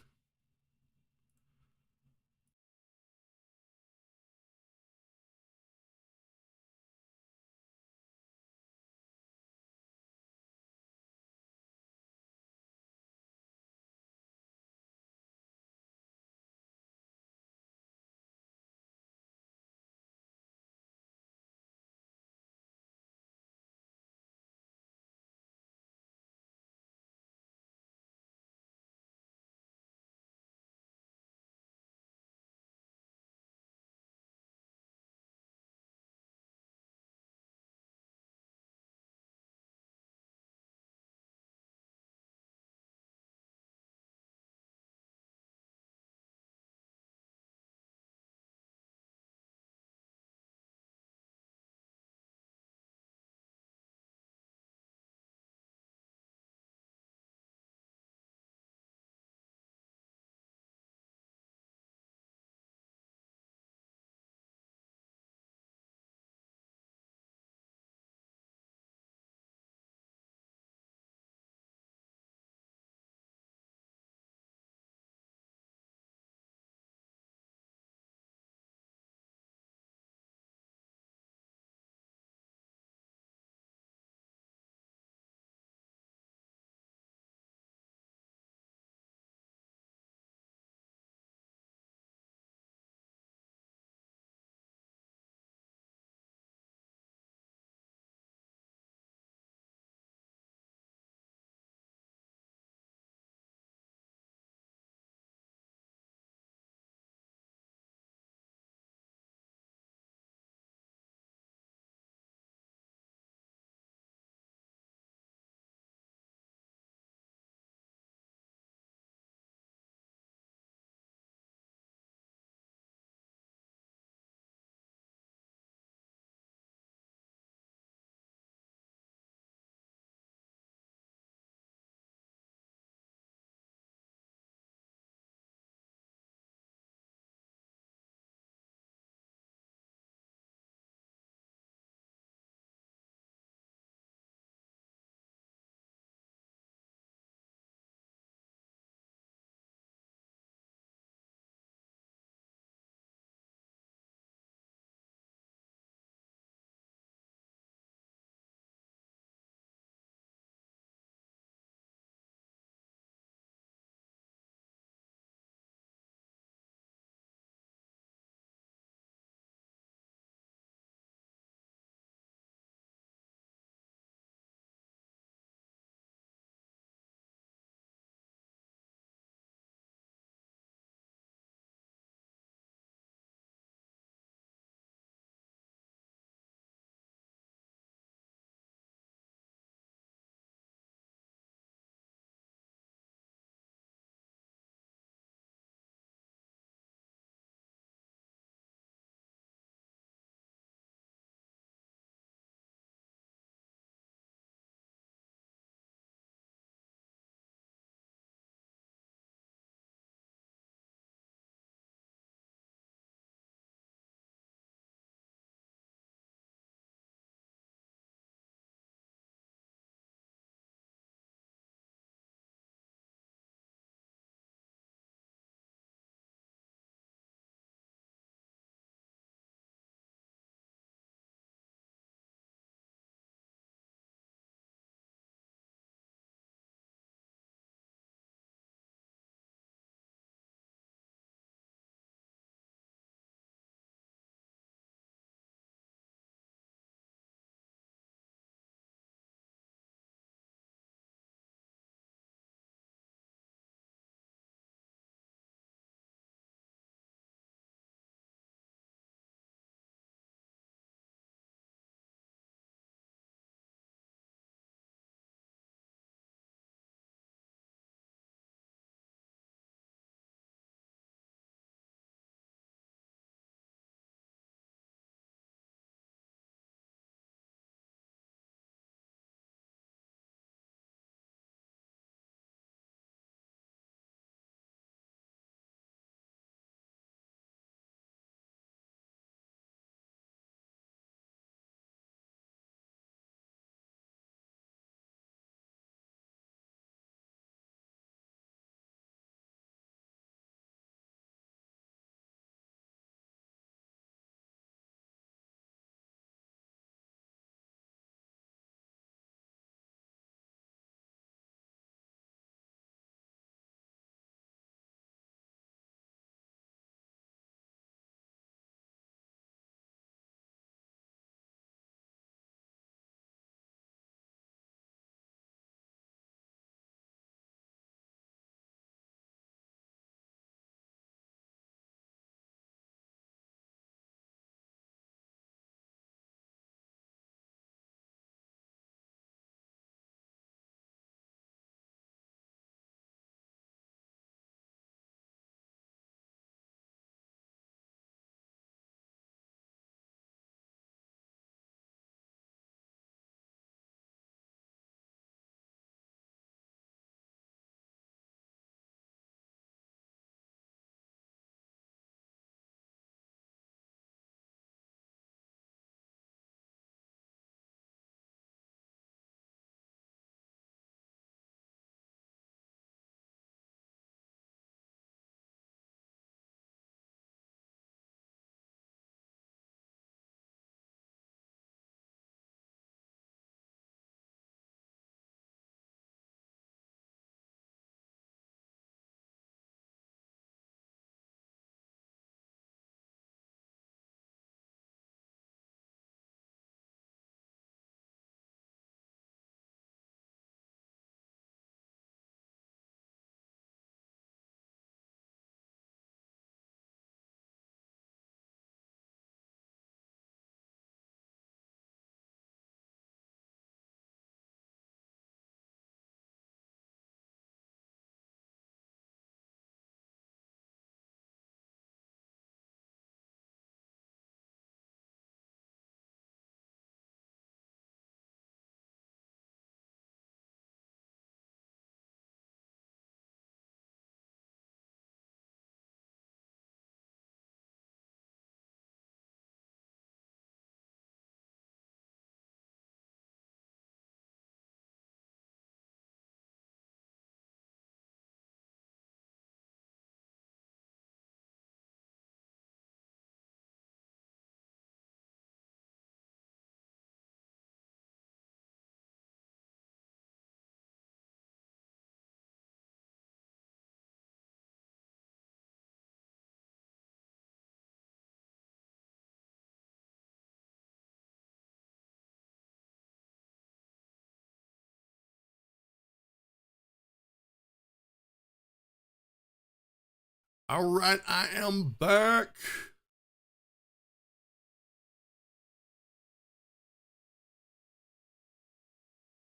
All right, I am back.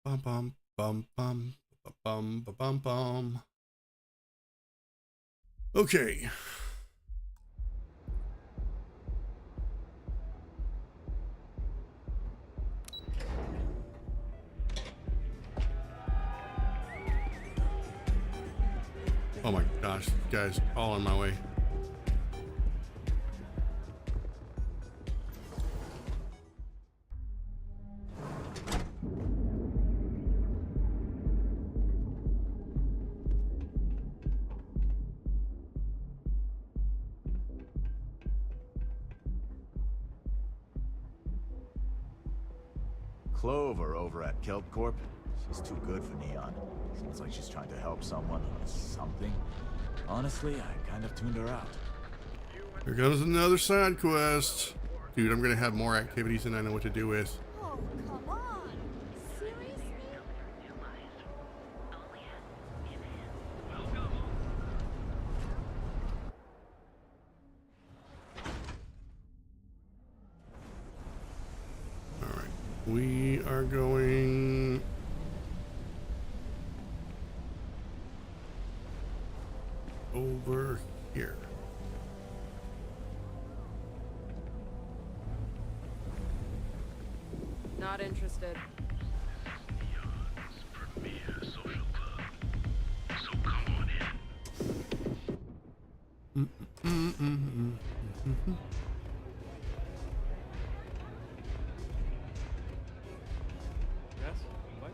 Bum bum bum bum bum bum bum bum. Okay. Oh my gosh, guys, all in my way. Clover over at Kelp Corp. She's too good for Neon. Seems like she's trying to help someone or something. Honestly, I kind of tuned her out. Here goes another side quest. Dude, I'm gonna have more activities than I know what to do with. Oh, come on. Seriously? All right, we are going over here. Not interested. Yes? What?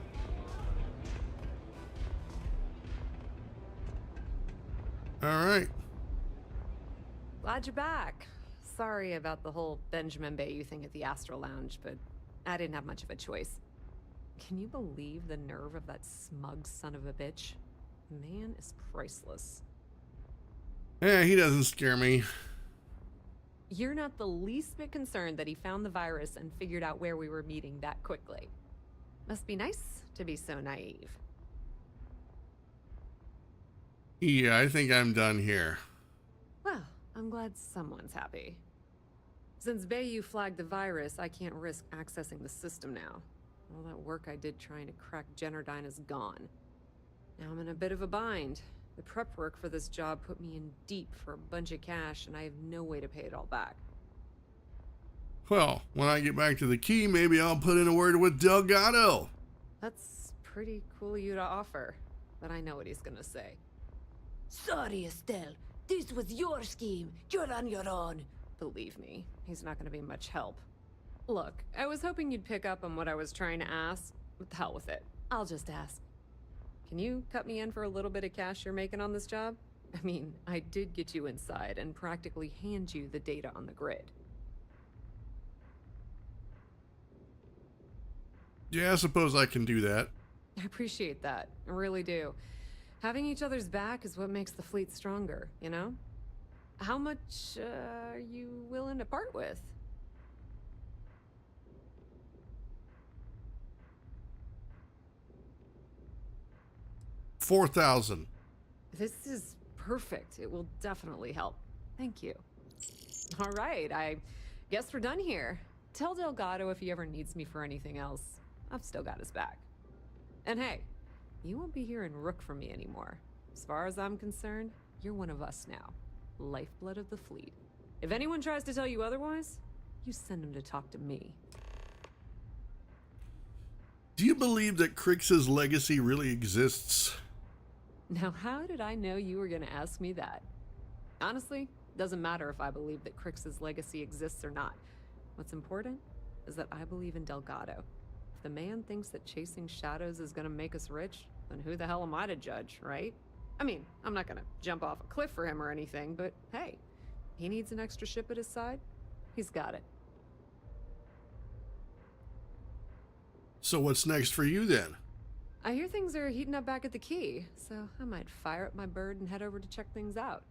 All right. Glad you're back. Sorry about the whole Benjamin Bayou thing at the Astral Lounge, but I didn't have much of a choice. Can you believe the nerve of that smug son of a bitch? The man is priceless. Yeah, he doesn't scare me. You're not the least bit concerned that he found the virus and figured out where we were meeting that quickly. Must be nice to be so naive. Yeah, I think I'm done here. Well, I'm glad someone's happy. Since Bayou flagged the virus, I can't risk accessing the system now. All that work I did trying to crack Generdyne is gone. Now I'm in a bit of a bind. The prep work for this job put me in deep for a bunch of cash, and I have no way to pay it all back. Well, when I get back to the key, maybe I'll put in a word with Delgado. That's pretty cool of you to offer, but I know what he's gonna say. Sorry, Estelle. This was your scheme. You're on your own. Believe me, he's not gonna be much help. Look, I was hoping you'd pick up on what I was trying to ask. What the hell with it? I'll just ask. Can you cut me in for a little bit of cash you're making on this job? I mean, I did get you inside and practically hand you the data on the grid. Yeah, I suppose I can do that. I appreciate that. I really do. Having each other's back is what makes the fleet stronger, you know? How much are you willing to part with? $4,000. This is perfect. It will definitely help. Thank you. All right, I guess we're done here. Tell Delgado if he ever needs me for anything else. I've still got his back. And hey, you won't be hearing Rook from me anymore. As far as I'm concerned, you're one of us now. Lifeblood of the fleet. If anyone tries to tell you otherwise, you send them to talk to me. Do you believe that Crix's legacy really exists? Now, how did I know you were going to ask me that? Honestly, doesn't matter if I believe that Crix's legacy exists or not. What's important is that I believe in Delgado. If the man thinks that chasing shadows is going to make us rich, then who the hell am I to judge, right? I mean, I'm not going to jump off a cliff for him or anything, but hey, he needs an extra ship at his side. He's got it. So what's next for you then? I hear things are heating up back at the Key, so I might fire up my bird and head over to check things out.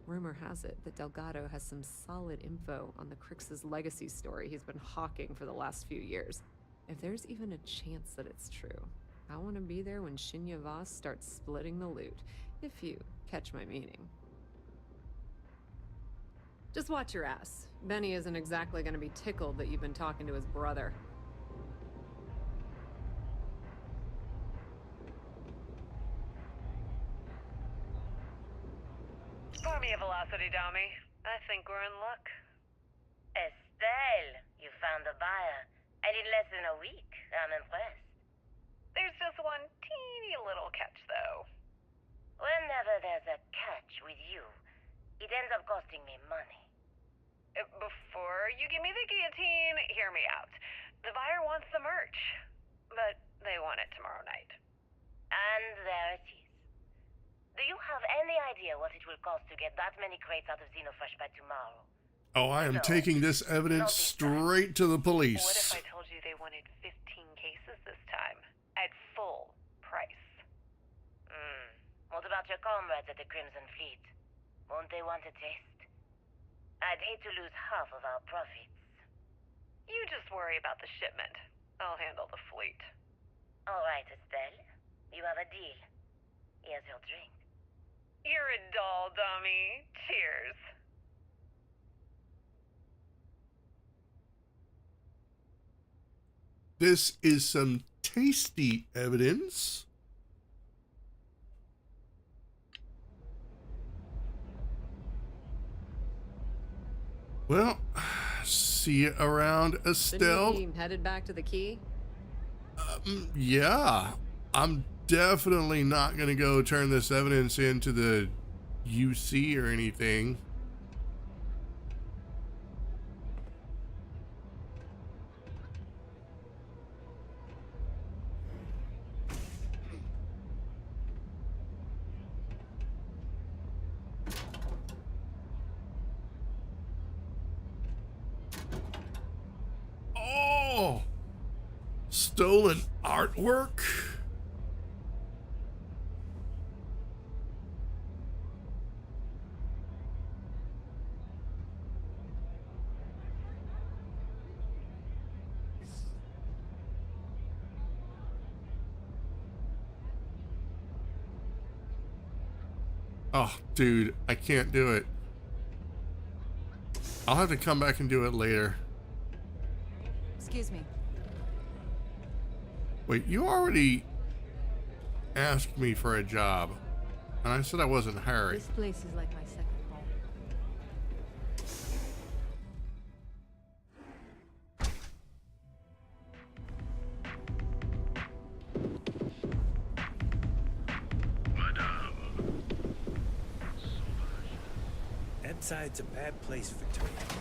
Rumor has it that Delgado has some solid info on the Crix's legacy story he's been hawking for the last few years. If there's even a chance that it's true, I want to be there when Shinya Voss starts splitting the loot, if you catch my meaning. Just watch your ass. Benny isn't exactly gonna be tickled that you've been talking to his brother. Pour me a velocity, dummy. I think we're in luck. Estelle, you found a buyer. And in less than a week. I'm impressed. There's just one teeny little catch, though. Whenever there's a catch with you, it ends up costing me money. Before you give me the guillotine, hear me out. The buyer wants the merch, but they want it tomorrow night. And there it is. Do you have any idea what it will cost to get that many crates out of Xenofresh by tomorrow? Oh, I am taking this evidence straight to the police. What if I told you they wanted 15 cases this time, at full price? What about your comrades at the Crimson Fleet? Won't they want a taste? I'd hate to lose half of our profits. You just worry about the shipment. I'll handle the fleet. All right, Estelle. You have a deal. Here's your drink. You're a doll, dummy. Cheers. This is some tasty evidence. Well, see you around, Estelle. Shouldn't you be headed back to the key? Yeah, I'm definitely not going to go turn this evidence into the UC or anything. Oh, stolen artwork. Oh, dude, I can't do it. I'll have to come back and do it later. Excuse me. Wait, you already asked me for a job, and I said I wasn't hiring. This place is like my second home. Inside's a bad place for tourists.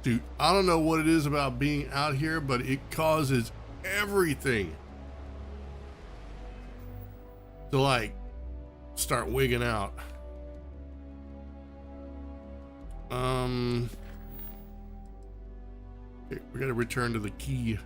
Dude, I don't know what it is about being out here, but it causes everything to like start wigging out. Okay, we gotta return to the key.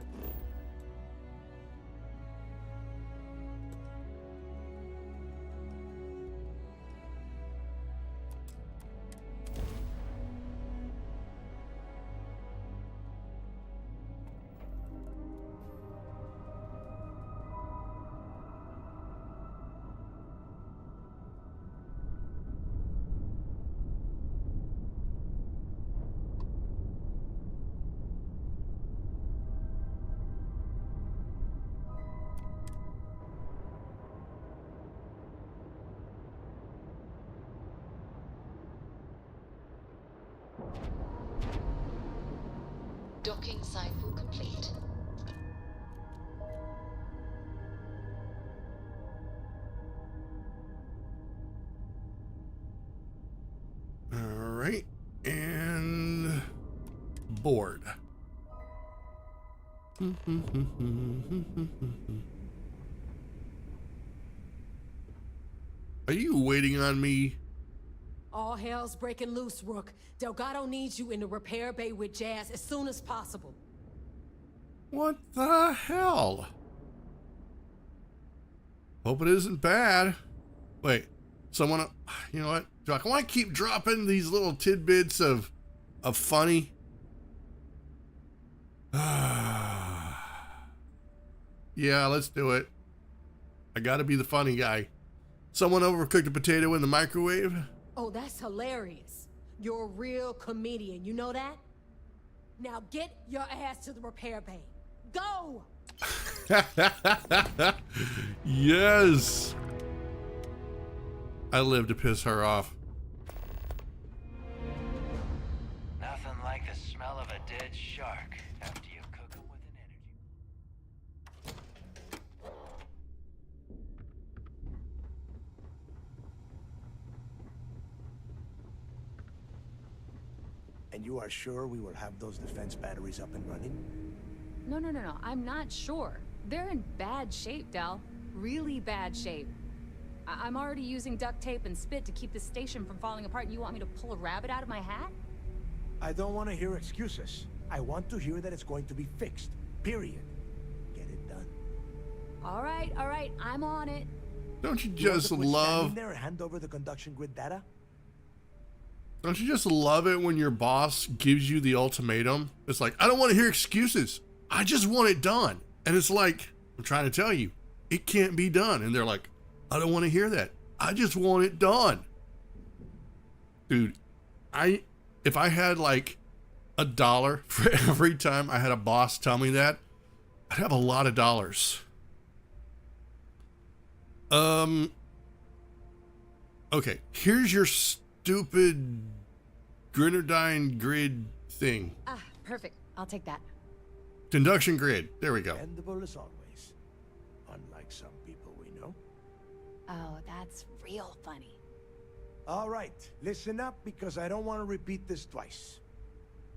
Docking cycle complete. All right, and board. Are you waiting on me? All hell's breaking loose, Rook. Delgado needs you in the repair bay with Jazz as soon as possible. What the hell? Hope it isn't bad. Wait, someone, you know what? Do I want to keep dropping these little tidbits of funny? Yeah, let's do it. I gotta be the funny guy. Someone overcooked a potato in the microwave? Oh, that's hilarious. You're a real comedian, you know that? Now get your ass to the repair bay. Go! Yes! I live to piss her off. Nothing like the smell of a dead shark after you cook them with an energy. And you are sure we will have those defense batteries up and running? No. I'm not sure. They're in bad shape, Del. Really bad shape. I'm already using duct tape and spit to keep the station from falling apart, and you want me to pull a rabbit out of my hat? I don't want to hear excuses. I want to hear that it's going to be fixed. Period. Get it done. All right. I'm on it. Don't you just love... there and hand over the conduction grid data? Don't you just love it when your boss gives you the ultimatum? It's like, I don't want to hear excuses. I just want it done. And it's like, I'm trying to tell you, it can't be done. And they're like, I don't want to hear that. I just want it done. Dude, if I had like $1 for every time I had a boss tell me that, I'd have a lot of dollars. Okay, here's your stupid Grenadine grid thing. Ah, perfect. I'll take that. Conduction grid. There we go. Dependable as always. Unlike some people we know. Oh, that's real funny. All right, listen up because I don't want to repeat this twice.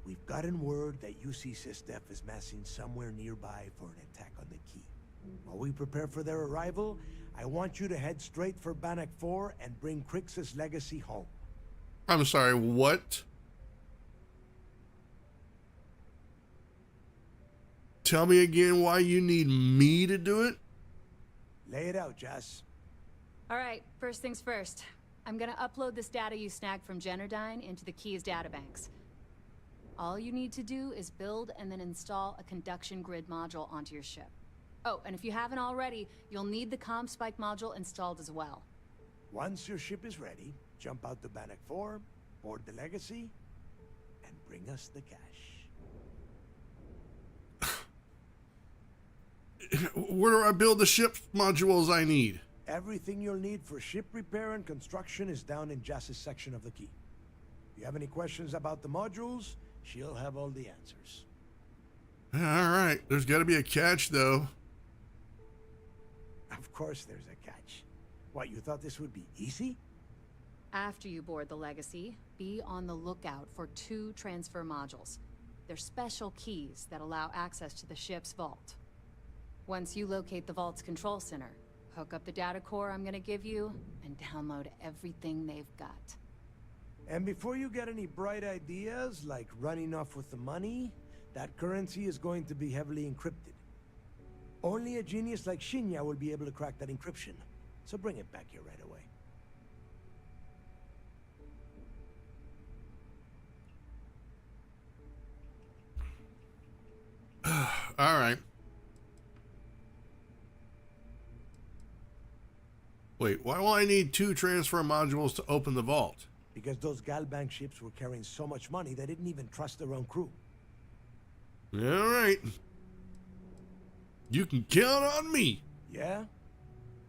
We've gotten word that UC Systef is massing somewhere nearby for an attack on the key. While we prepare for their arrival, I want you to head straight for Bannock 4 and bring Crix's legacy home. I'm sorry, what? Tell me again why you need me to do it? Lay it out, Jess. All right, first things first. I'm gonna upload this data you snagged from Generdyne into the Keys databanks. All you need to do is build and then install a conduction grid module onto your ship. Oh, and if you haven't already, you'll need the comm spike module installed as well. Once your ship is ready, jump out to Bannock 4, board the legacy, and bring us the cash. Where do I build the ship modules I need? Everything you'll need for ship repair and construction is down in Jass's section of the key. If you have any questions about the modules, she'll have all the answers. All right, there's got to be a catch, though. Of course there's a catch. What, you thought this would be easy? After you board the Legacy, be on the lookout for 2 transfer modules. They're special keys that allow access to the ship's vault. Once you locate the vault's control center, hook up the data core I'm gonna give you, and download everything they've got. And before you get any bright ideas, like running off with the money, that currency is going to be heavily encrypted. Only a genius like Shinya will be able to crack that encryption. So bring it back here right away. All right. Wait, why will I need 2 transfer modules to open the vault? Because those Galbank ships were carrying so much money they didn't even trust their own crew. All right. You can count on me. Yeah?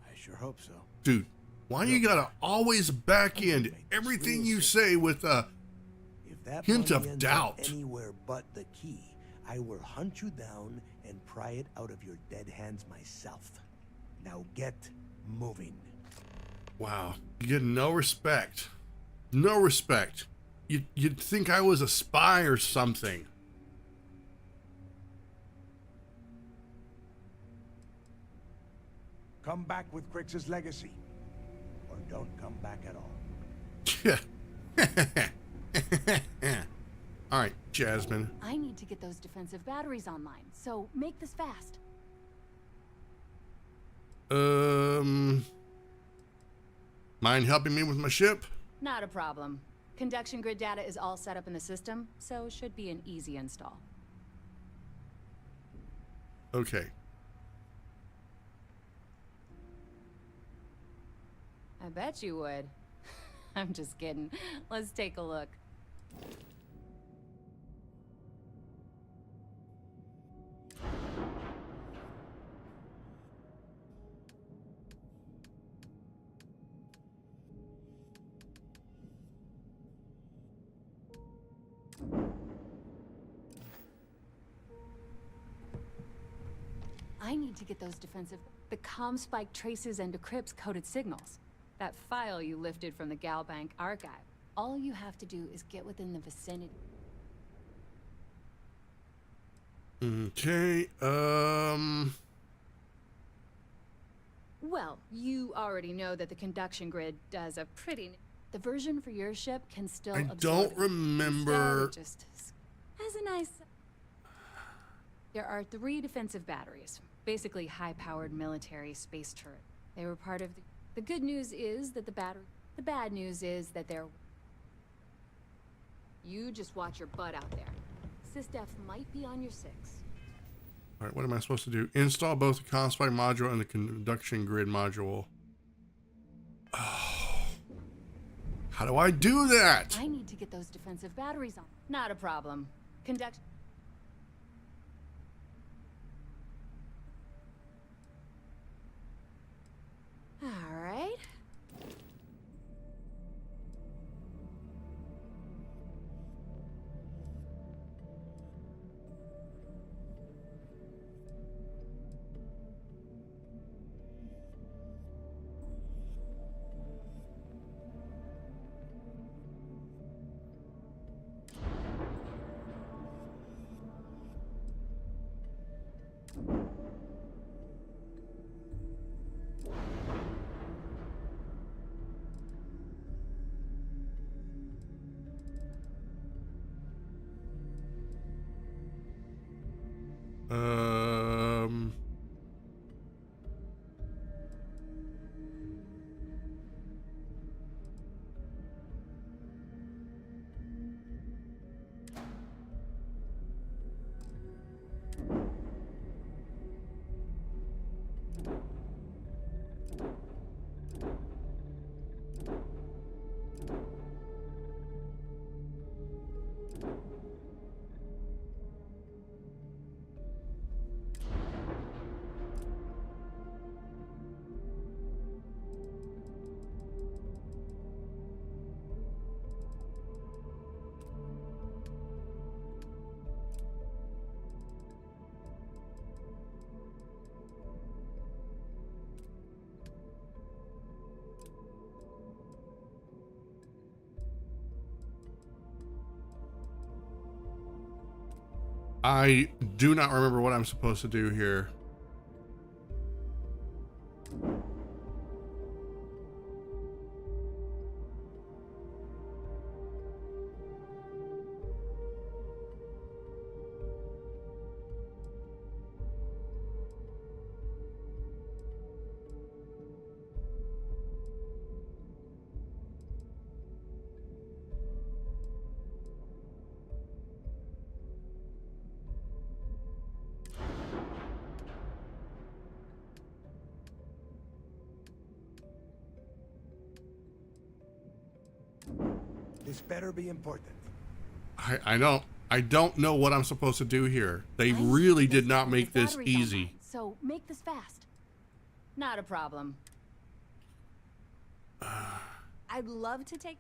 I sure hope so. Dude, why you gotta always back end everything you say with a hint of doubt? Anywhere but the key, I will hunt you down and pry it out of your dead hands myself. Now get moving. Wow, you get no respect. No respect. You'd think I was a spy or something. come back with Crix's legacy, or don't come back at all. All right, Jasmine. I need to get those defensive batteries online, so make this fast. Mind helping me with my ship? Not a problem. Conduction grid data is all set up in the system, so should be an easy install. Okay. I bet you would. I'm just kidding. Let's take a look. I need to get those defensive... The comm spike traces and decrypts coded signals. That file you lifted from the Galbank archive. All you have to do is get within the vicinity. Okay, Well, you already know that the conduction grid does a pretty... The version for your ship can still I absorb don't it. remember. Instead, it just has a nice... There are 3 defensive batteries. Basically high-powered military space turret. They were part of the good news is that the bad news is that they're... You just watch your butt out there. SysDef might be on your 6. All right, what am I supposed to do? Install both the Conspire module and the conduction grid module. Oh. How do I do that? I need to get those defensive batteries on. Not a problem. Conduct... All right. I do not remember what I'm supposed to do here. This better be important. I don't know what I'm supposed to do here. They really did not make this easy. So make this fast. Not a problem. I'd love to take...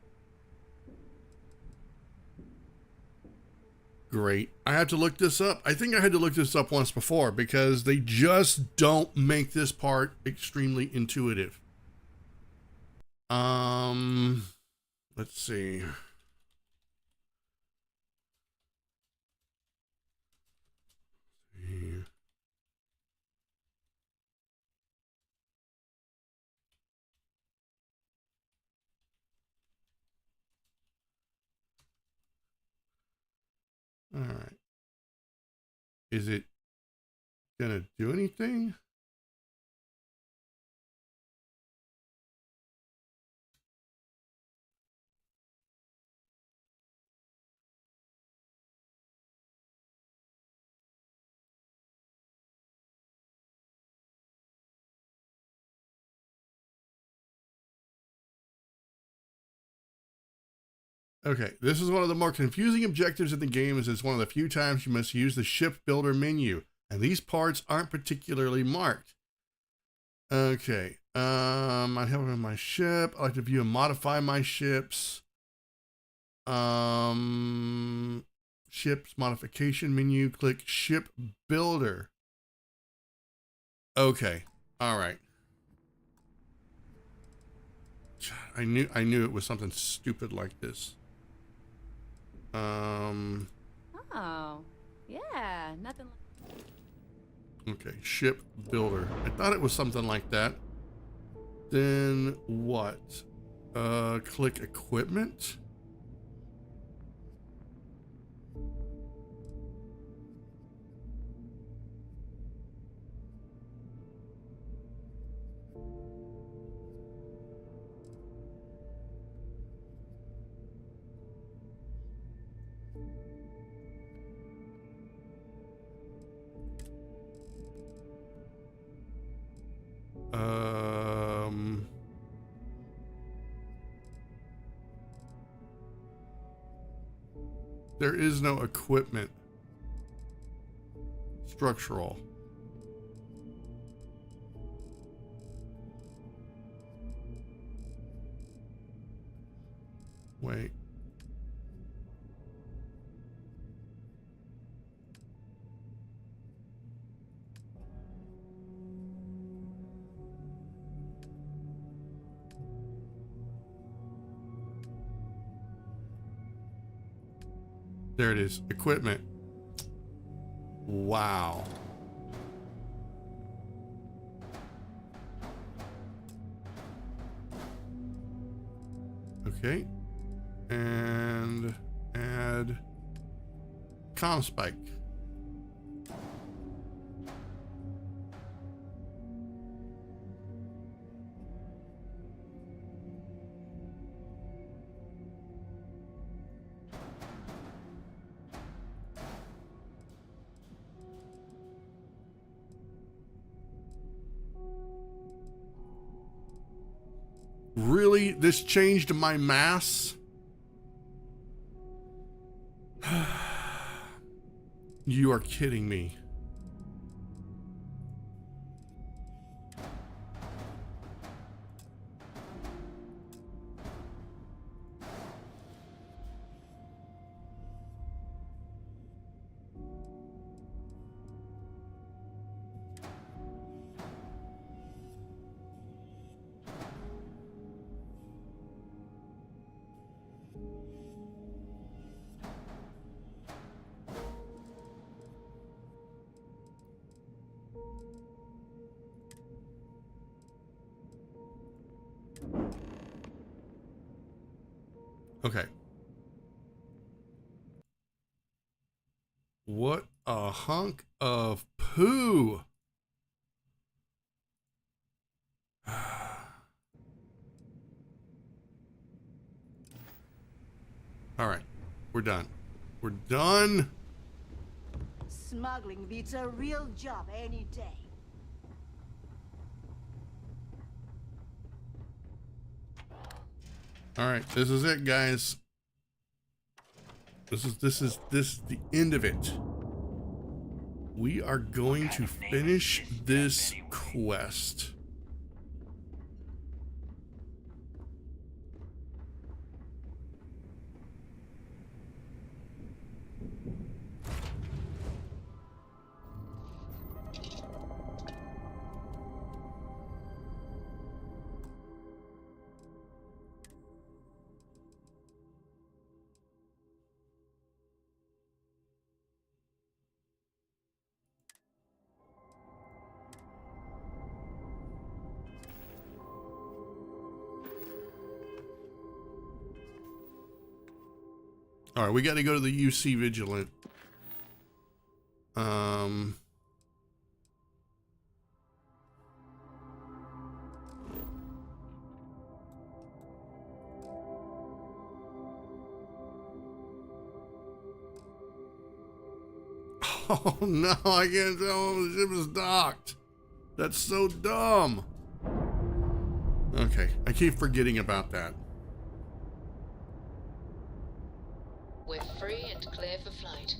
Great. I have to look this up. I think I had to look this up once before because they just don't make this part extremely intuitive. Let's see. All right. Is it gonna do anything? Okay, this is one of the more confusing objectives in the game, as it's one of the few times you must use the ship builder menu, and these parts aren't particularly marked. Okay, I have it on my ship. I like to view and modify my ships. Ships modification menu, click ship builder. Okay, all right. I knew it was something stupid like this. Oh, yeah, nothing. Okay, ship builder. I thought it was something like that. Then what? Click equipment. There is no equipment. Structural. Wait. There it is. Equipment. Wow. Okay. And add comm spike. Really? This changed my mass? You are kidding me. Okay. What a hunk of poo. All right. We're done. We're done. Smuggling beats a real job any day. All right. This is it, guys. This is the end of it. We are going to finish this quest. All right, we got to go to the UC Vigilant Oh no, I can't tell when the ship is docked. That's so dumb. Okay, I keep forgetting about that. We're free and clear for flight.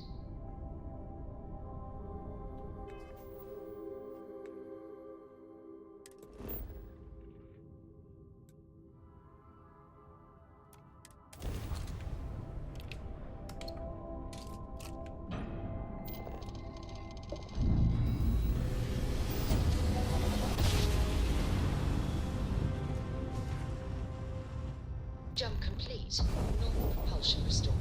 Jump complete. Normal propulsion restored.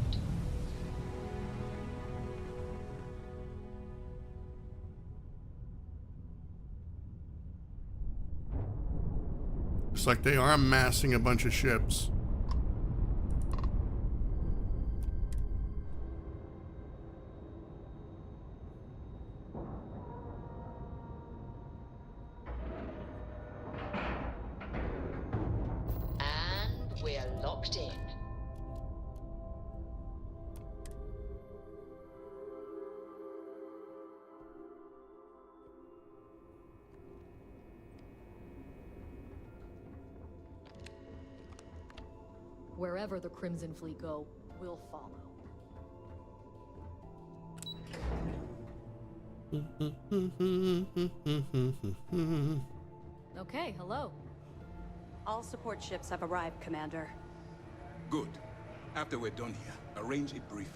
Looks like they are amassing a bunch of ships. And we're locked in. Wherever the Crimson Fleet go, we'll follow. Okay, hello. All support ships have arrived, Commander. Good. After we're done here, arrange a briefing.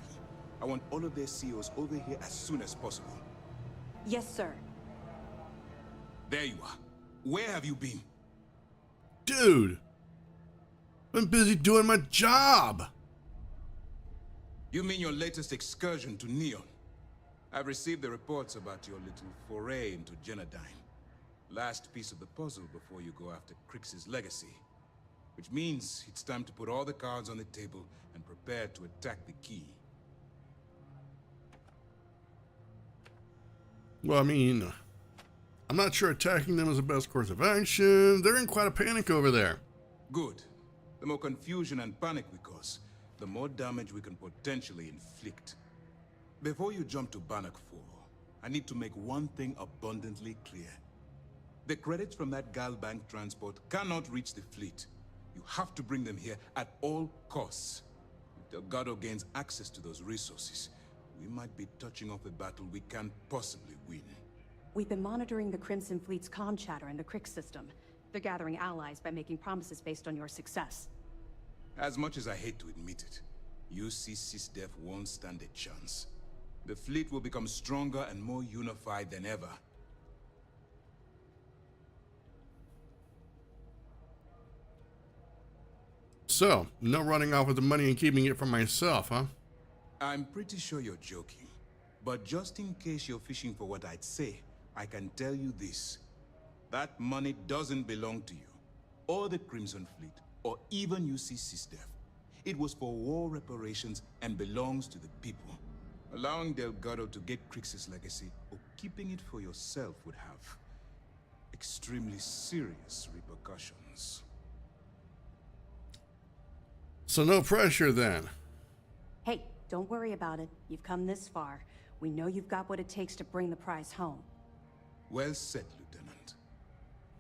I want all of their CEOs over here as soon as possible. Yes, sir. There you are. Where have you been? Dude, I'm busy doing my job. You mean your latest excursion to Neon? I've received the reports about your little foray into Genodyne. Last piece of the puzzle before you go after Crix's legacy. Which means it's time to put all the cards on the table and prepare to attack the key. Well, I mean, I'm not sure attacking them is the best course of action. They're in quite a panic over there. Good. The more confusion and panic we cause, the more damage we can potentially inflict. Before you jump to Bannock 4, I need to make one thing abundantly clear. The credits from that Galbank transport cannot reach the fleet. You have to bring them here at all costs. If Delgado gains access to those resources, we might be touching off a battle we can't possibly win. We've been monitoring the Crimson Fleet's comm chatter in the Crix system. They're gathering allies by making promises based on your success. As much as I hate to admit it, UC SysDef won't stand a chance. The fleet will become stronger and more unified than ever. So, no running off with the money and keeping it for myself, huh? I'm pretty sure you're joking. But just in case you're fishing for what I'd say, I can tell you this. That money doesn't belong to you, or the Crimson Fleet, or even UC SysDef. It was for war reparations and belongs to the people. Allowing Delgado to get Crix's legacy, or keeping it for yourself would have extremely serious repercussions. So no pressure then. Hey, don't worry about it. You've come this far. We know you've got what it takes to bring the prize home. Well said, Lieutenant.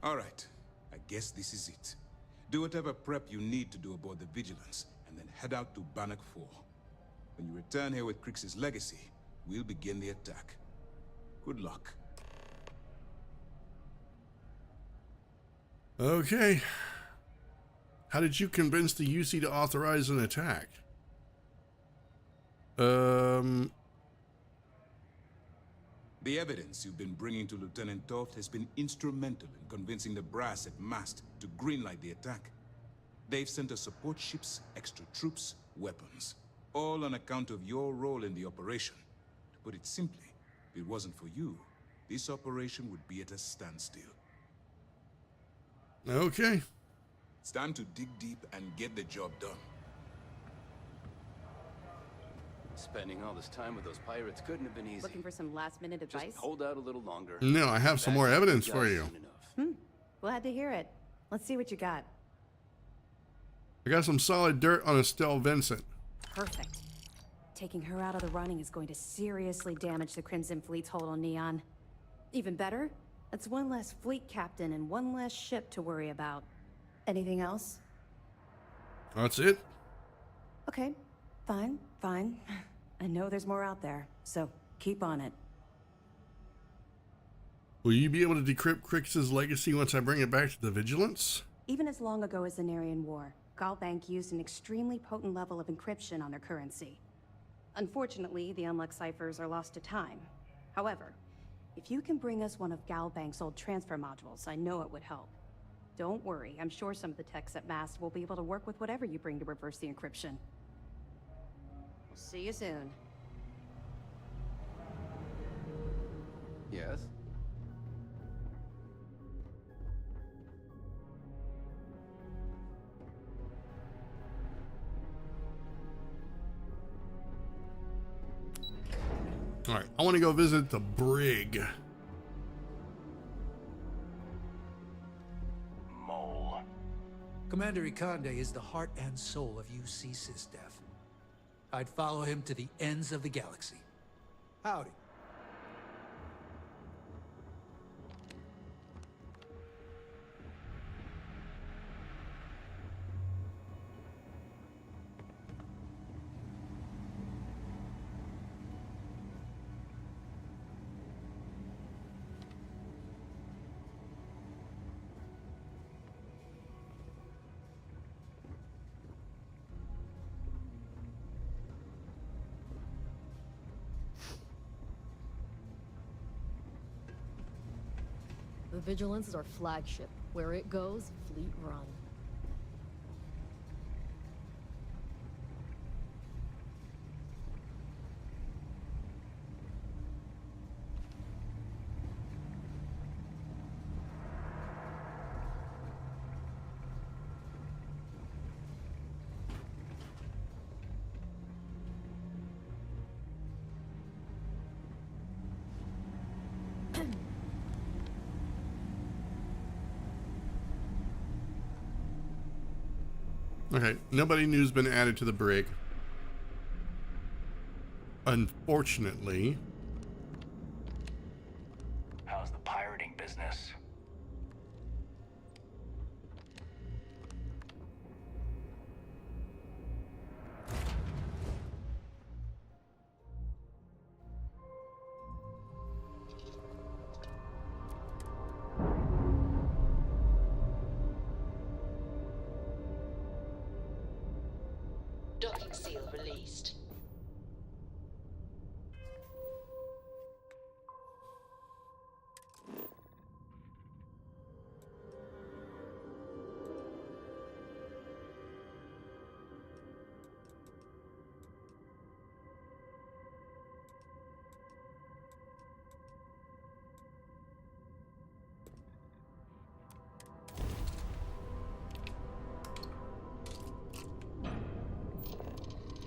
All right, I guess this is it. Do whatever prep you need to do aboard the Vigilance, and then head out to Bannock 4. When you return here with Crix's legacy, we'll begin the attack. Good luck. Okay. How did you convince the UC to authorize an attack? The evidence you've been bringing to Lieutenant Toft has been instrumental in convincing the brass at Mast to greenlight the attack. They've sent us support ships, extra troops, weapons. All on account of your role in the operation. To put it simply, if it wasn't for you, this operation would be at a standstill. Okay. It's time to dig deep and get the job done. Spending all this time with those pirates couldn't have been easy. Looking for some last-minute advice? Just hold out a little longer. No, I have some Back more to evidence you for guys you. soon enough. Glad to hear it. Let's see what you got. I got some solid dirt on Estelle Vincent. Perfect. Taking her out of the running is going to seriously damage the Crimson Fleet's hold on Neon. Even better, that's one less fleet captain and one less ship to worry about. Anything else? That's it. Okay, fine. I know there's more out there, so keep on it. Will you be able to decrypt Crix's legacy once I bring it back to the Vigilance? Even as long ago as the Narian War, Galbank used an extremely potent level of encryption on their currency. Unfortunately, the unlocked ciphers are lost to time. However, if you can bring us one of Galbank's old transfer modules, I know it would help. Don't worry, I'm sure some of the techs at MAST will be able to work with whatever you bring to reverse the encryption. We'll see you soon. Yes? All right, I want to go visit the brig. Mole. Commander Ikande is the heart and soul of UC SysDef. I'd follow him to the ends of the galaxy. Howdy. The Vigilance is our flagship. Where it goes, fleet run. Okay, nobody new's been added to the brig. Unfortunately. How's the pirating business? Docking seal released.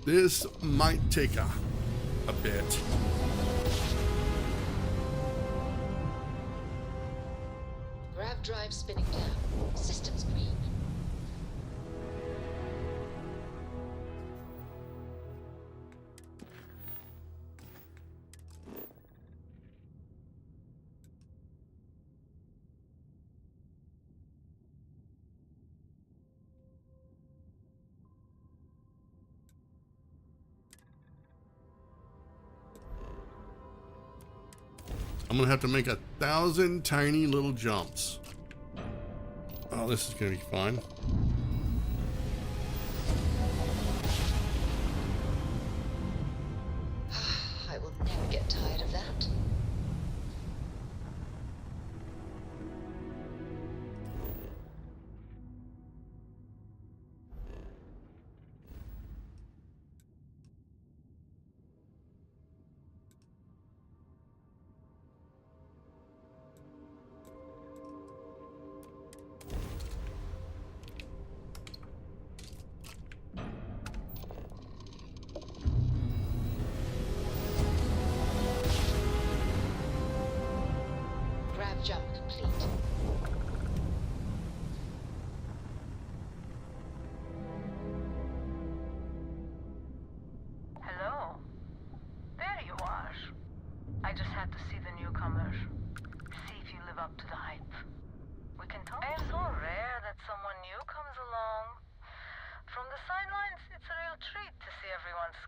This might take a bit. Grav drive spinning down. Systems green. I'm gonna have to make 1,000 tiny little jumps. Oh, this is gonna be fun. I will never get tired of that.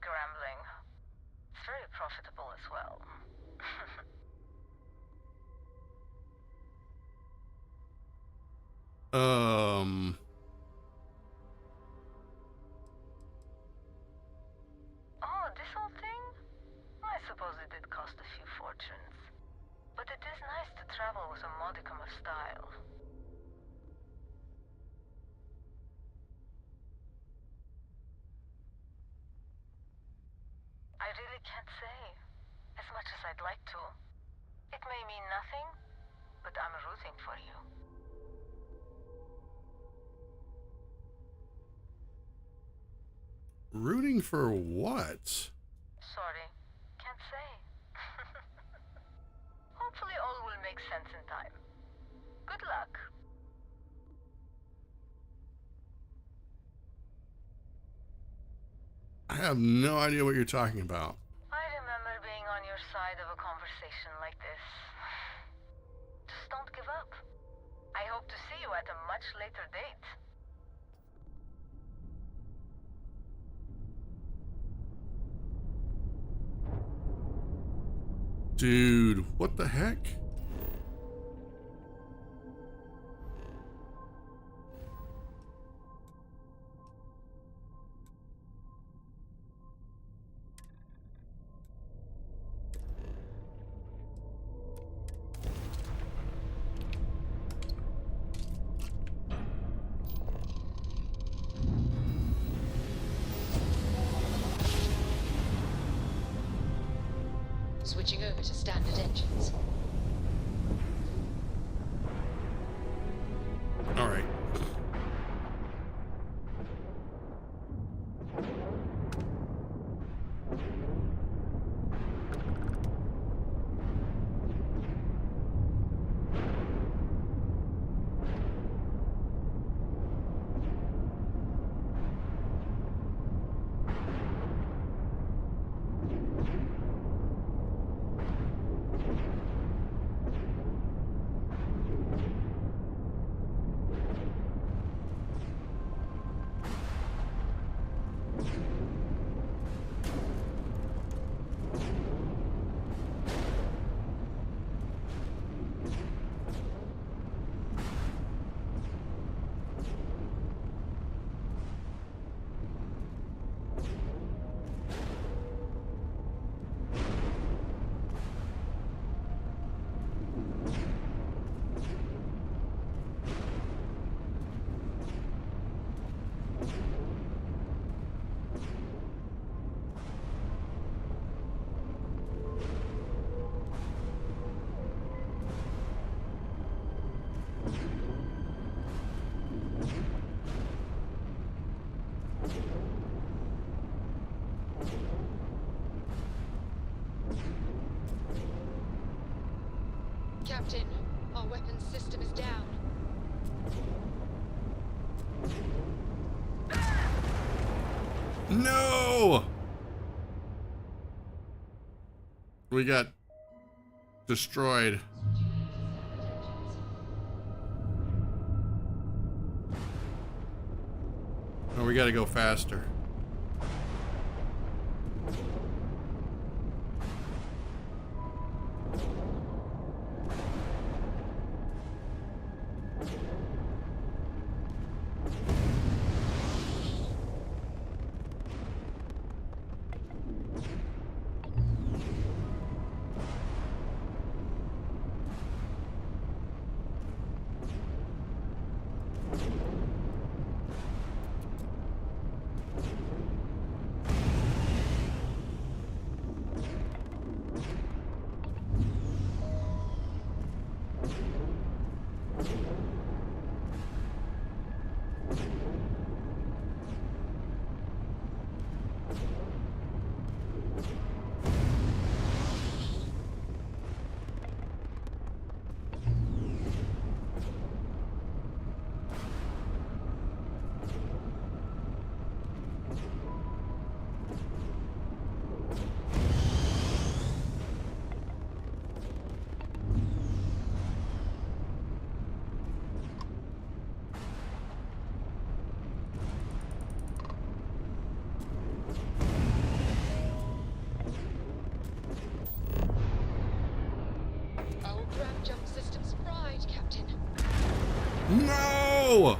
scrambling. It's very profitable as well. Oh, this whole thing? I suppose it did cost a few fortunes. But it is nice to travel with a modicum of style. I really can't say. As much as I'd like to. It may mean nothing, but I'm rooting for you. Rooting for what? Sorry, can't say. Hopefully all will make sense in time. Good luck. I have no idea what you're talking about. I remember being on your side of a conversation like this. Just don't give up. I hope to see you at a much later date. Dude, what the heck? Switching over to standard engines. All right. Captain, our weapons system is down. No! We got destroyed. Oh, we gotta go faster. No!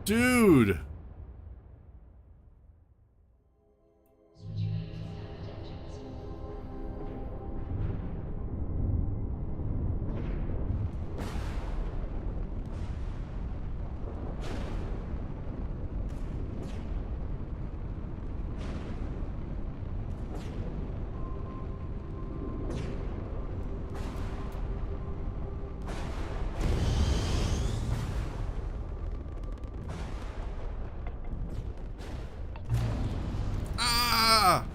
Dude! Ah!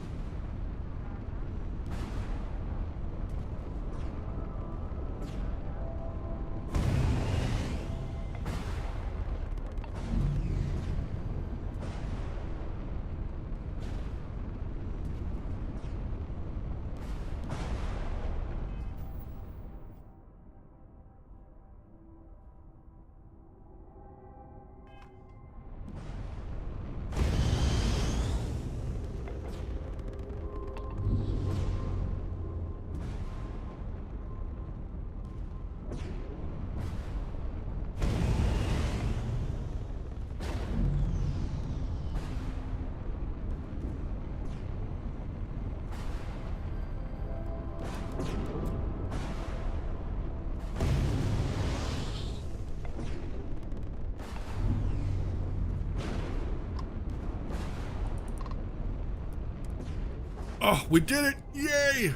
Oh, we did it! Yay!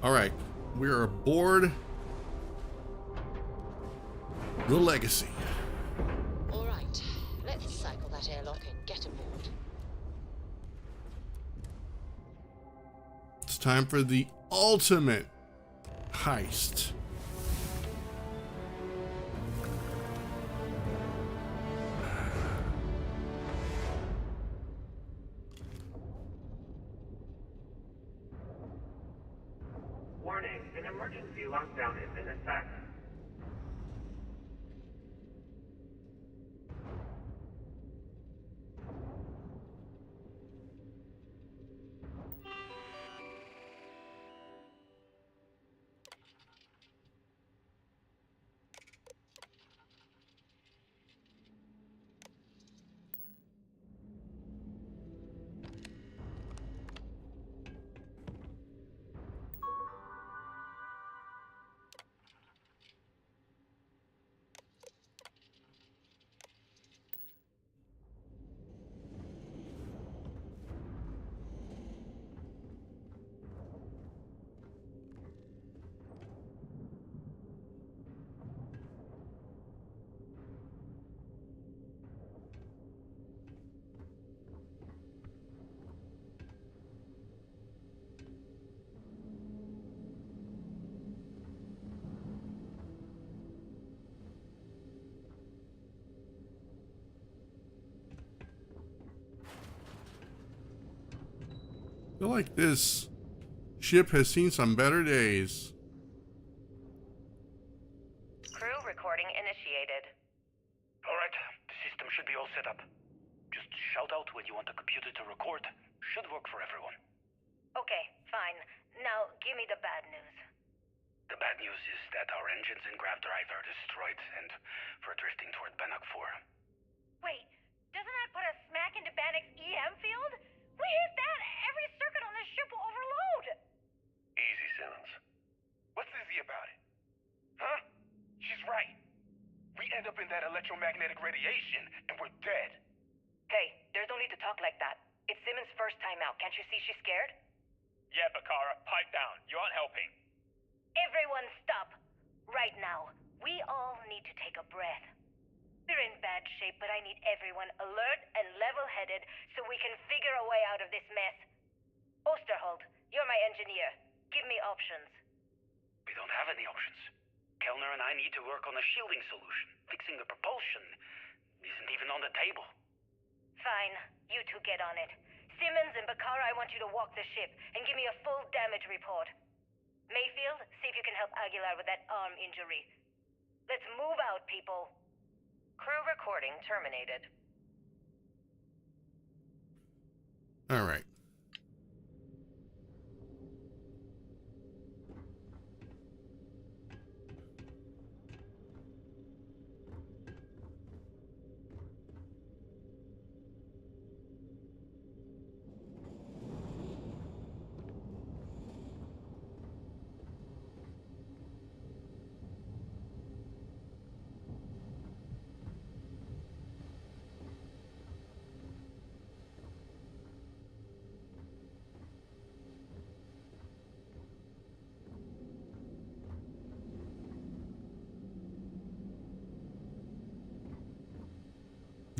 All right, we are aboard the Legacy. All right, let's cycle that airlock and get aboard. It's time for the ultimate heist. Warning, an emergency lockdown is in effect. I feel like this ship has seen some better days. Crew recording initiated. Alright, the system should be all set up. Just shout out when you want the computer to record. Should work for everyone. Okay, fine. Now, give me the bad news. The bad news is that our engines and grav drive are destroyed, and we're drifting toward Bannock 4. Wait, doesn't that put us smack into Bannock's EM field? We hit that, every circuit on this ship will overload! Easy, Simmons. What's easy about it? Huh? She's right. We end up in that electromagnetic radiation, and we're dead. Hey, there's no need to talk like that. It's Simmons' first time out. Can't you see she's scared? Yeah, Bakara, pipe down. You aren't helping. Everyone stop. Right now, we all need to take a breath. We're in bad shape, but I need everyone alert and level-headed so we can figure a way out of this mess. Osterholt, you're my engineer. Give me options. We don't have any options. Kellner and I need to work on a shielding solution. Fixing the propulsion isn't even on the table. Fine, you two get on it. Simmons and Bakara, I want you to walk the ship and give me a full damage report. Mayfield, see if you can help Aguilar with that arm injury. Let's move out, people. Crew recording terminated. All right.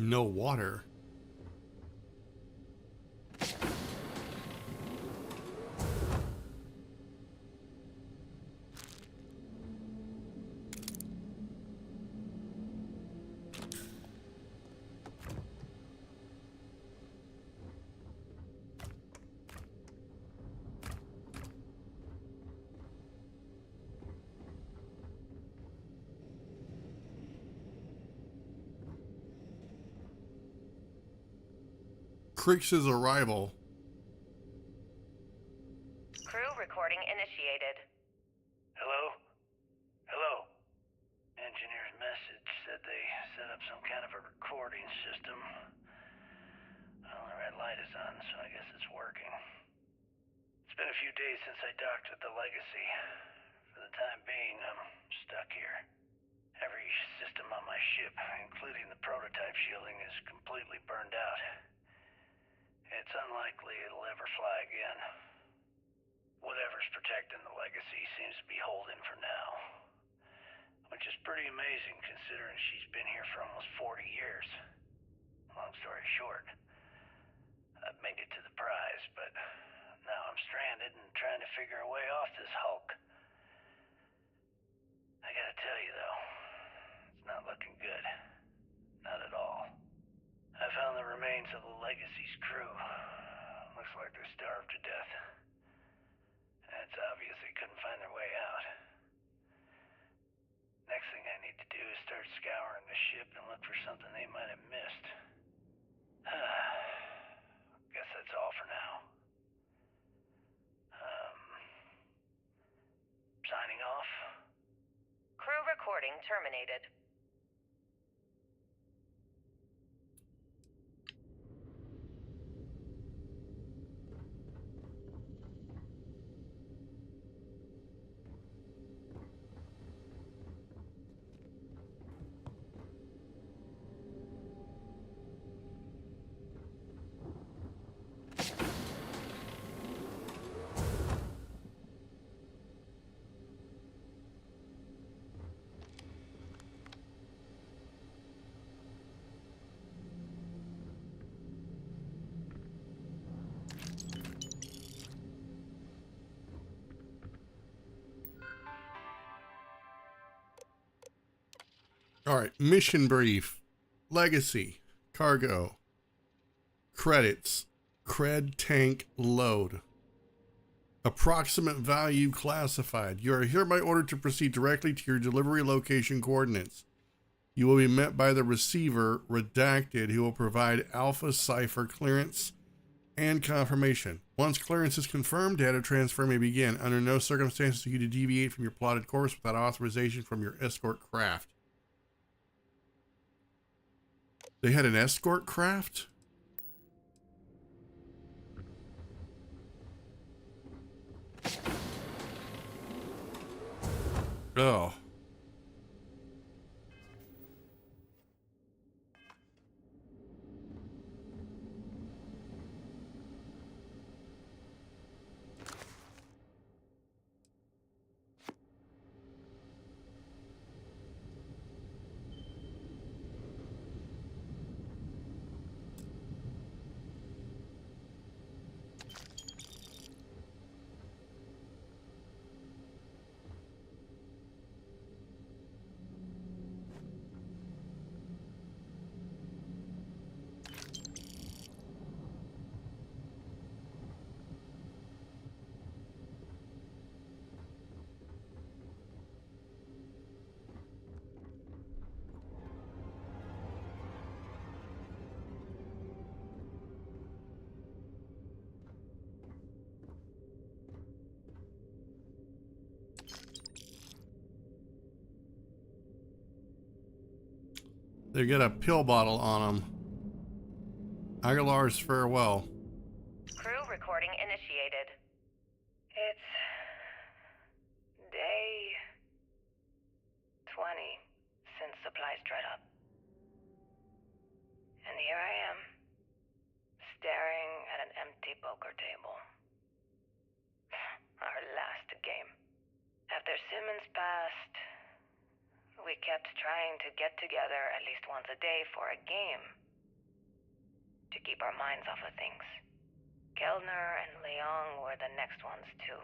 No water. Crix's arrival. Crew recording initiated. Hello? Hello? Engineer's message said they set up some kind of a recording system. Well, the red light is on, so I guess it's working. It's been a few days since I docked with the Legacy. For the time being, I'm stuck here. Every system on my ship, including the prototype shielding, is completely burned out. It's unlikely it'll ever fly again. Whatever's protecting the Legacy seems to be holding for now. Which is pretty amazing considering she's been here for almost 40 years. Long story short, I've made it to the prize, but now I'm stranded and trying to figure a way off this hulk. I gotta tell you though, it's not looking good. Not at all. I found the remains of the Legacy's crew. Looks like they're starved to death. And it's obvious they couldn't find their way out. Next thing I need to do is start scouring the ship and look for something they might have missed. Guess that's all for now. Signing off. Crew recording terminated. All right, mission brief. Legacy, cargo, credits, cred tank load. Approximate value classified. You are hereby ordered to proceed directly to your delivery location coordinates. You will be met by the receiver, redacted, who will provide alpha cipher clearance and confirmation. Once clearance is confirmed, data transfer may begin. Under no circumstances are you to deviate from your plotted course without authorization from your escort craft. They had an escort craft? Oh. They get a pill bottle on them. Aguilar's farewell. Crew recording initiated. It's day 20 since supplies dried up. And here I am, staring at an empty poker table. Our last game. After Simmons passed, we kept trying to get together at least once a day for a game. keep our minds off of things. Kellner and Leong were the next ones to,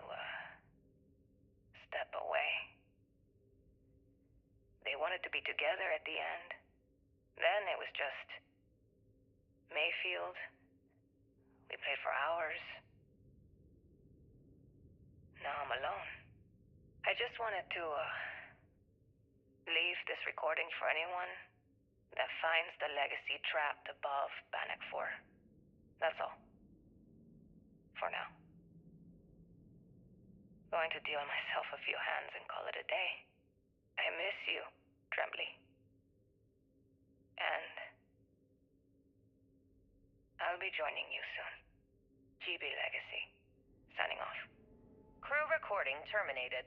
step away. They wanted to be together at the end. Then it was just Mayfield. We played for hours. Now I'm alone. I just wanted to, leave this recording for anyone that finds the legacy trapped above Bannock 4. That's all. For now. Going to deal myself a few hands and call it a day. I miss you, Trembly. And I'll be joining you soon. GB Legacy. Signing off. Crew recording terminated.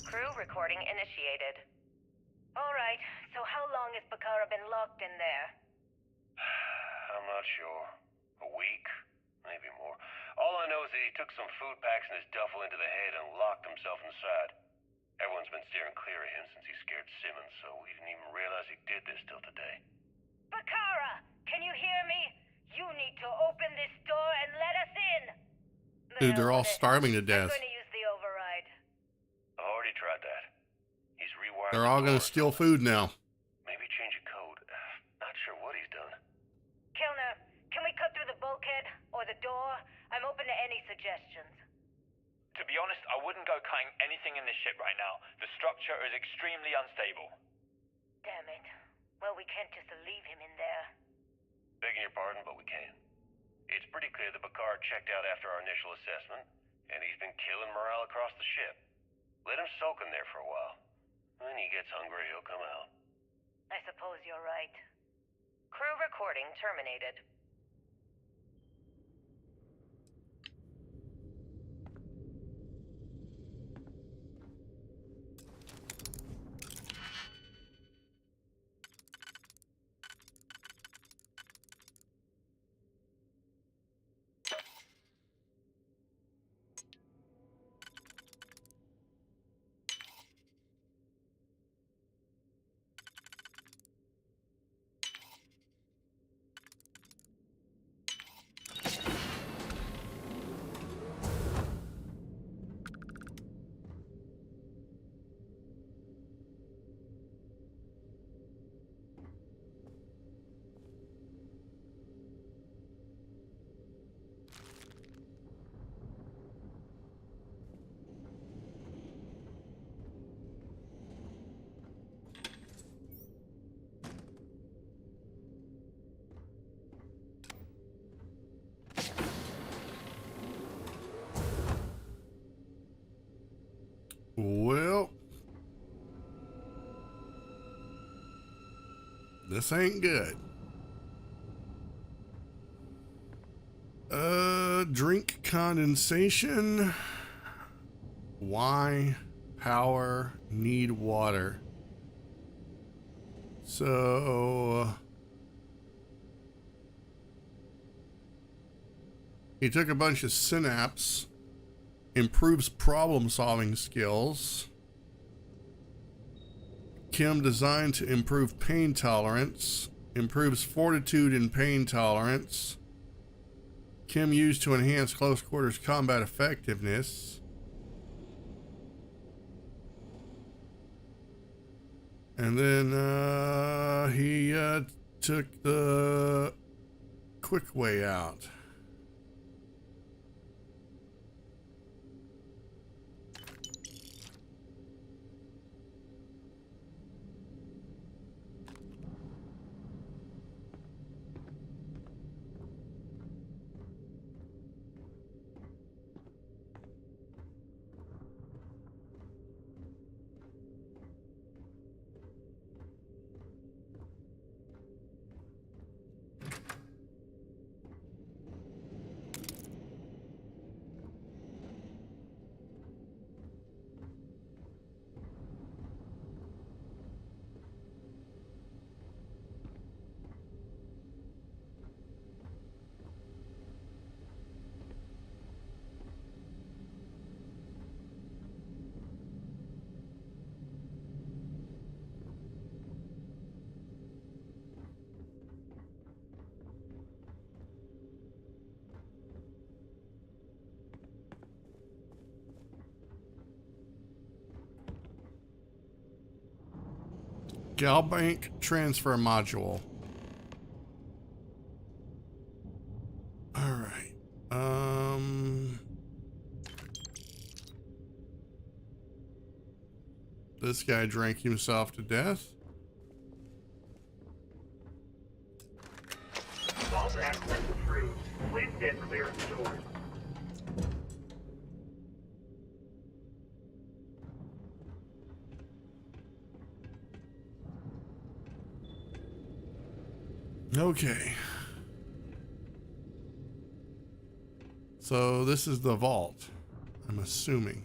Crew recording initiated. Alright, so how long has Bakara been locked in there? I'm not sure. A week? Maybe more. All I know is that he took some food packs and his duffel into the head and locked himself inside. Everyone's been steering clear of him since he scared Simmons, so we didn't even realize he did this till today. Bakara, can you hear me? You need to open this door and let us in. Dude, they're all starving to death. I'm going to use the override. I've already tried that. He's rewired. They're all gonna steal food now. Maybe change a code. Not sure what he's done. Kellner, can we cut through the bulkhead or the door? I'm open to any suggestions. To be honest, I wouldn't go cutting anything in this ship right now. The structure is extremely unstable. Damn it. Well, we can't just leave him in there. Begging your pardon, but we can. It's pretty clear that Bakar checked out after our initial assessment, and he's been killing morale across the ship. Let him soak in there for a while. When he gets hungry, he'll come out. I suppose you're right. Crew recording terminated. Well, this ain't good. Drink condensation. Why? Power. Need water. So he took a bunch of synapse. Improves problem-solving skills. Chem designed to improve pain tolerance. Improves fortitude and pain tolerance. Chem used to enhance close quarters combat effectiveness. And then he took the quick way out. Galbank transfer module. All right. This guy drank himself to death. Vault access approved. Please get clear of the doors. Okay. So this is the vault, I'm assuming.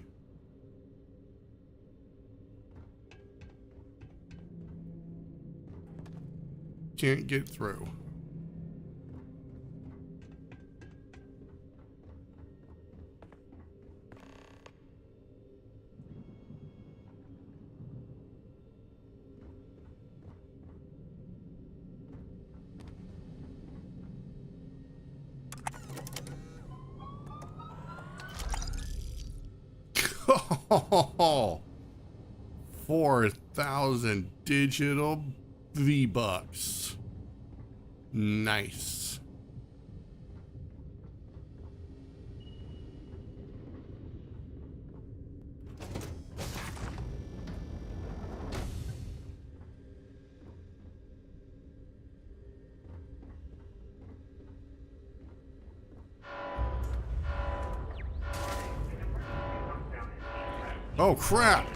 Can't get through. Oh, 4,000 digital V-Bucks. Nice. Oh, crap.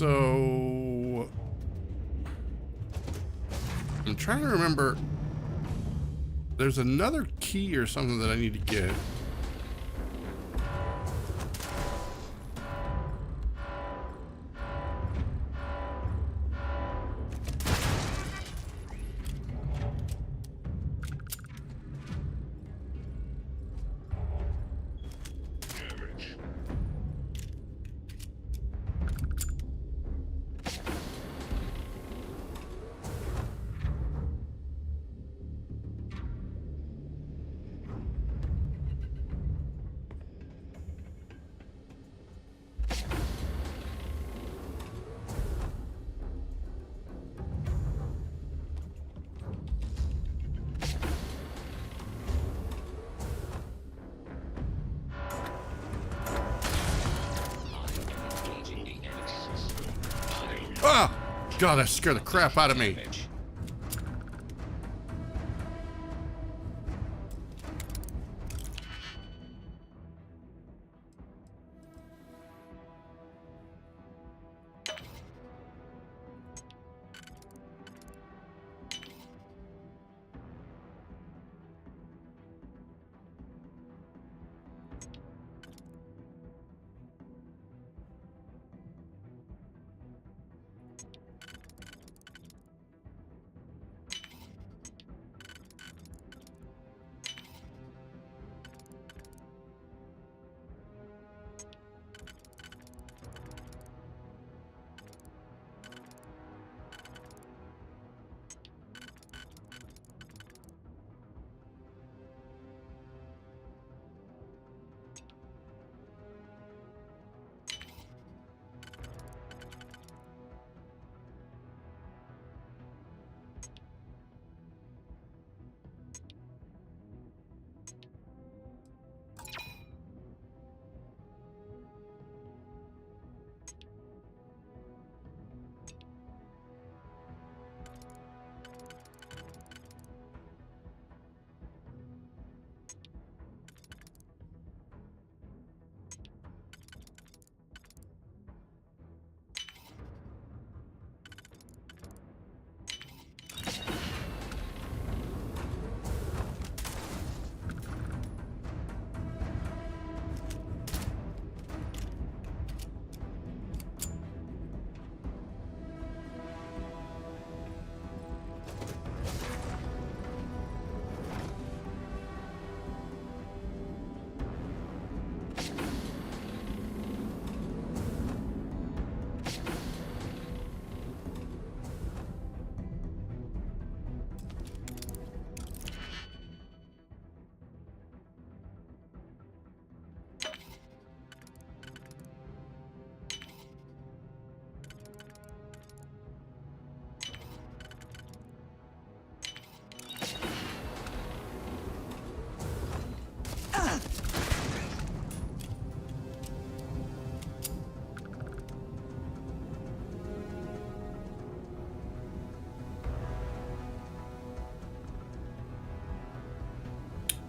So I'm trying to remember. There's another key or something that I need to get. God, that scared the crap out of me.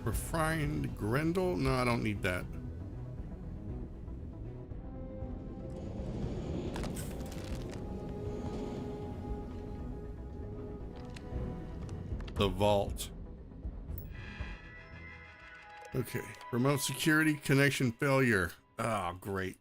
Refined Grendel? No, I don't need that. The vault. Okay. Remote security connection failure. Oh, great.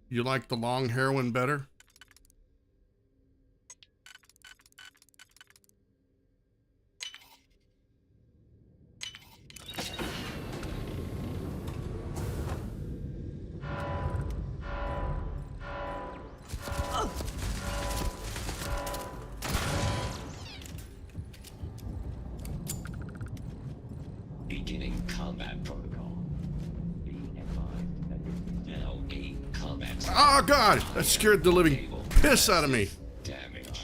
You like the long heroin better? Beginning combat protocol. Now a combat. Oh God, that scared the living piss out of me. Damage.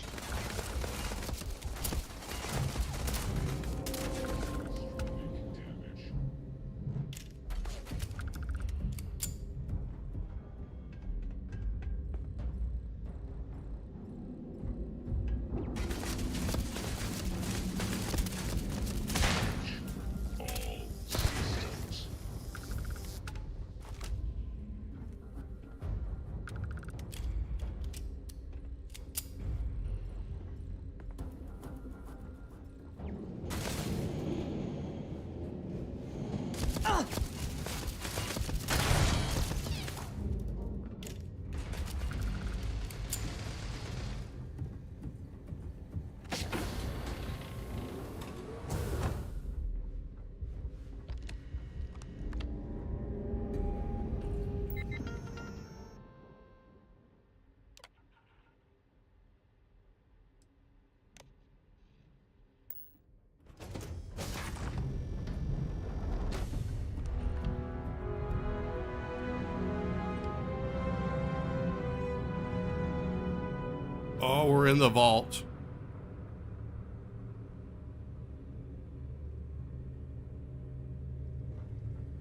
Oh, we're in the vault.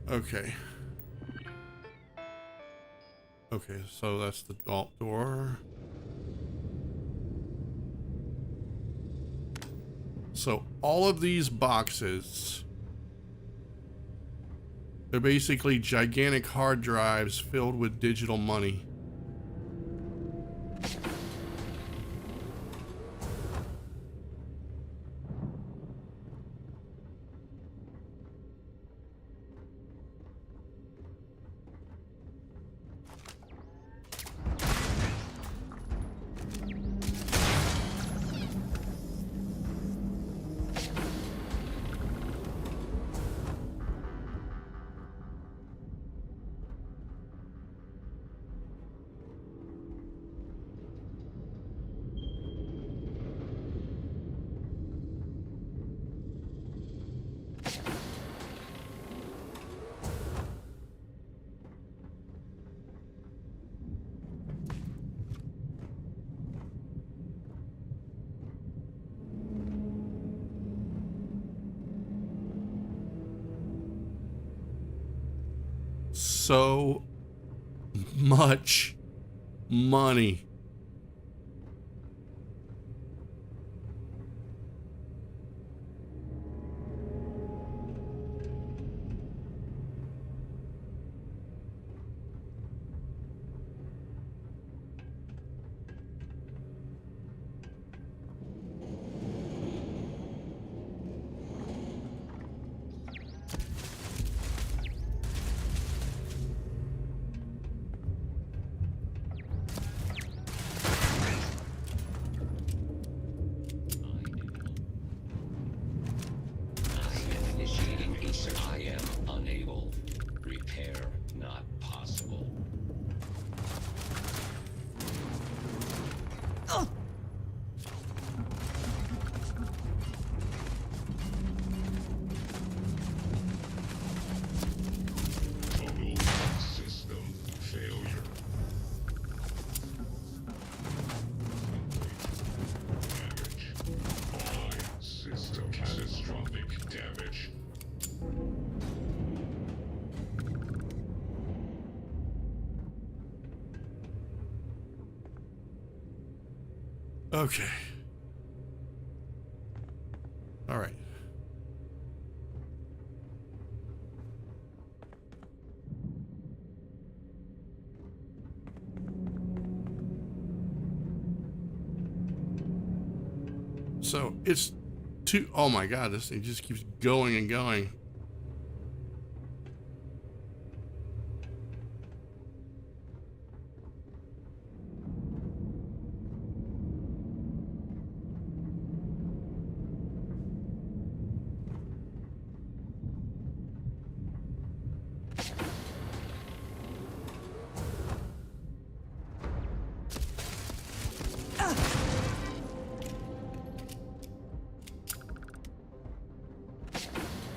Okay. Okay, so that's the vault door. So all of these boxes, they're basically gigantic hard drives filled with digital money. So much money. I am unable. Repair not possible. Total system failure. Damage. All system catastrophic damage. Okay. All right. So it's too, oh my God, this thing just keeps going and going.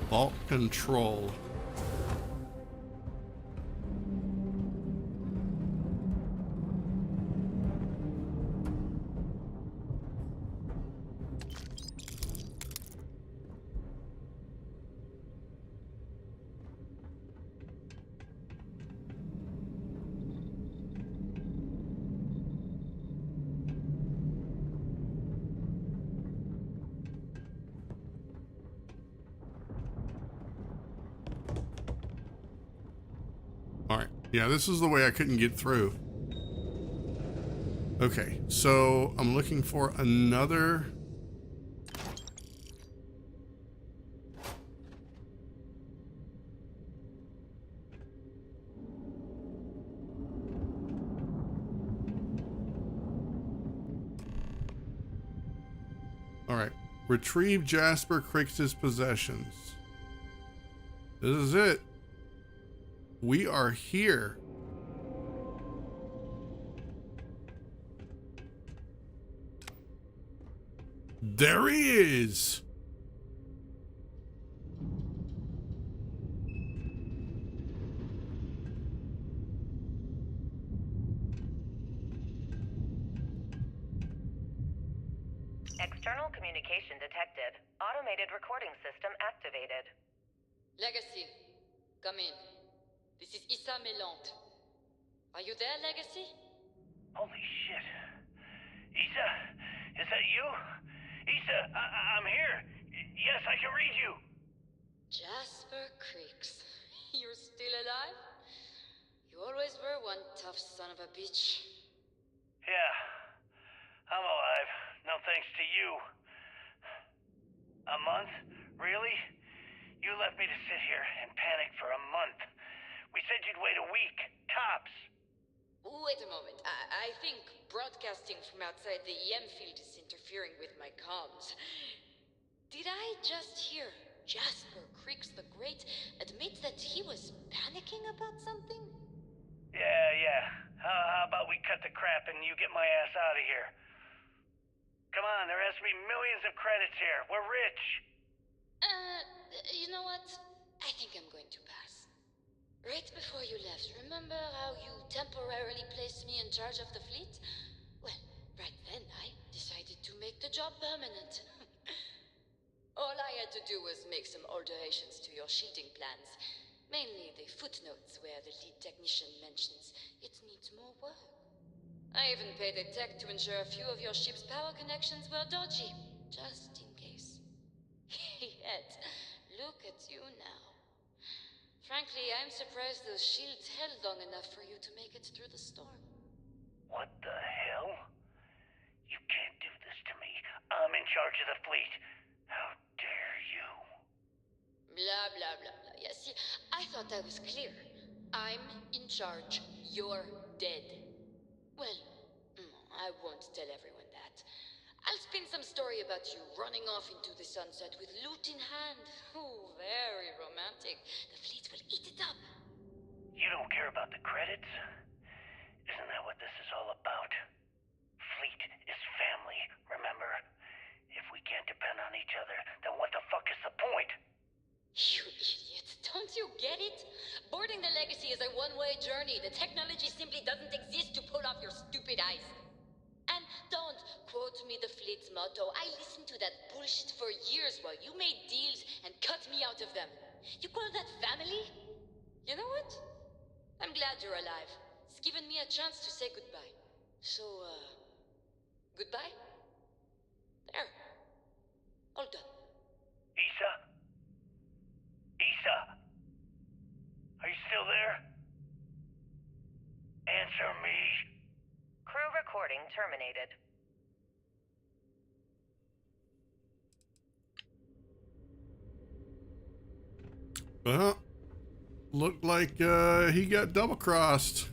Vault control. All right. Yeah, this is the way I couldn't get through. Okay, so I'm looking for another. All right. Retrieve Jasper Crix's possessions. This is it. We are here. There he is. External communication detected. Automated recording system activated. Legacy, come in. This is Issa Melant. Are you there, Legacy? Holy shit. Issa, is that you? Issa, I'm here. Yes, I can read you. Jasper Creeks. You're still alive? You always were one tough son of a bitch. Yeah, I'm alive. No thanks to you. A month? Really? You left me to sit here and panic for a month. We said you'd wait a week, tops. Wait a moment. I think broadcasting from outside the EM field is interfering with my comms. Did I just hear Jasper Creeks the Great admit that he was panicking about something? Yeah. How about we cut the crap and you get my ass out of here? Come on, there has to be millions of credits here. We're rich. You know what? I think I'm going to pass. Right before you left, remember how you temporarily placed me in charge of the fleet? Well, right then I decided to make the job permanent. All I had to do was make some alterations to your shielding plans. Mainly the footnotes where the lead technician mentions it needs more work. I even paid a tech to ensure a few of your ship's power connections were dodgy, just in case. Yet, look at you now. Frankly, I'm surprised those shields held long enough for you to make it through the storm. What the hell? You can't do this to me. I'm in charge of the fleet. How dare you? Blah, blah, blah, blah. Yeah, see, I thought I was clear. I'm in charge. You're dead. Well, I won't tell everyone that. I'll spin some story about you running off into the sunset with loot in hand. Oh, very romantic. The fleet will eat it up. You don't care about the credits? Isn't that what this is all about? Fleet is family, remember? If we can't depend on each other, then what the fuck is the point? You idiot. Don't you get it? Boarding the Legacy is a one-way journey. The technology simply doesn't exist to pull off your stupid eyes. And don't quote me the fleet's motto. I listened to that bullshit for years while you made deals and cut me out of them. You call that family? You know what? I'm glad you're alive. It's given me a chance to say goodbye. So, goodbye? There. All done. Issa? Issa? Are you still there? Answer me. Crew recording terminated. Well, looked like he got double-crossed.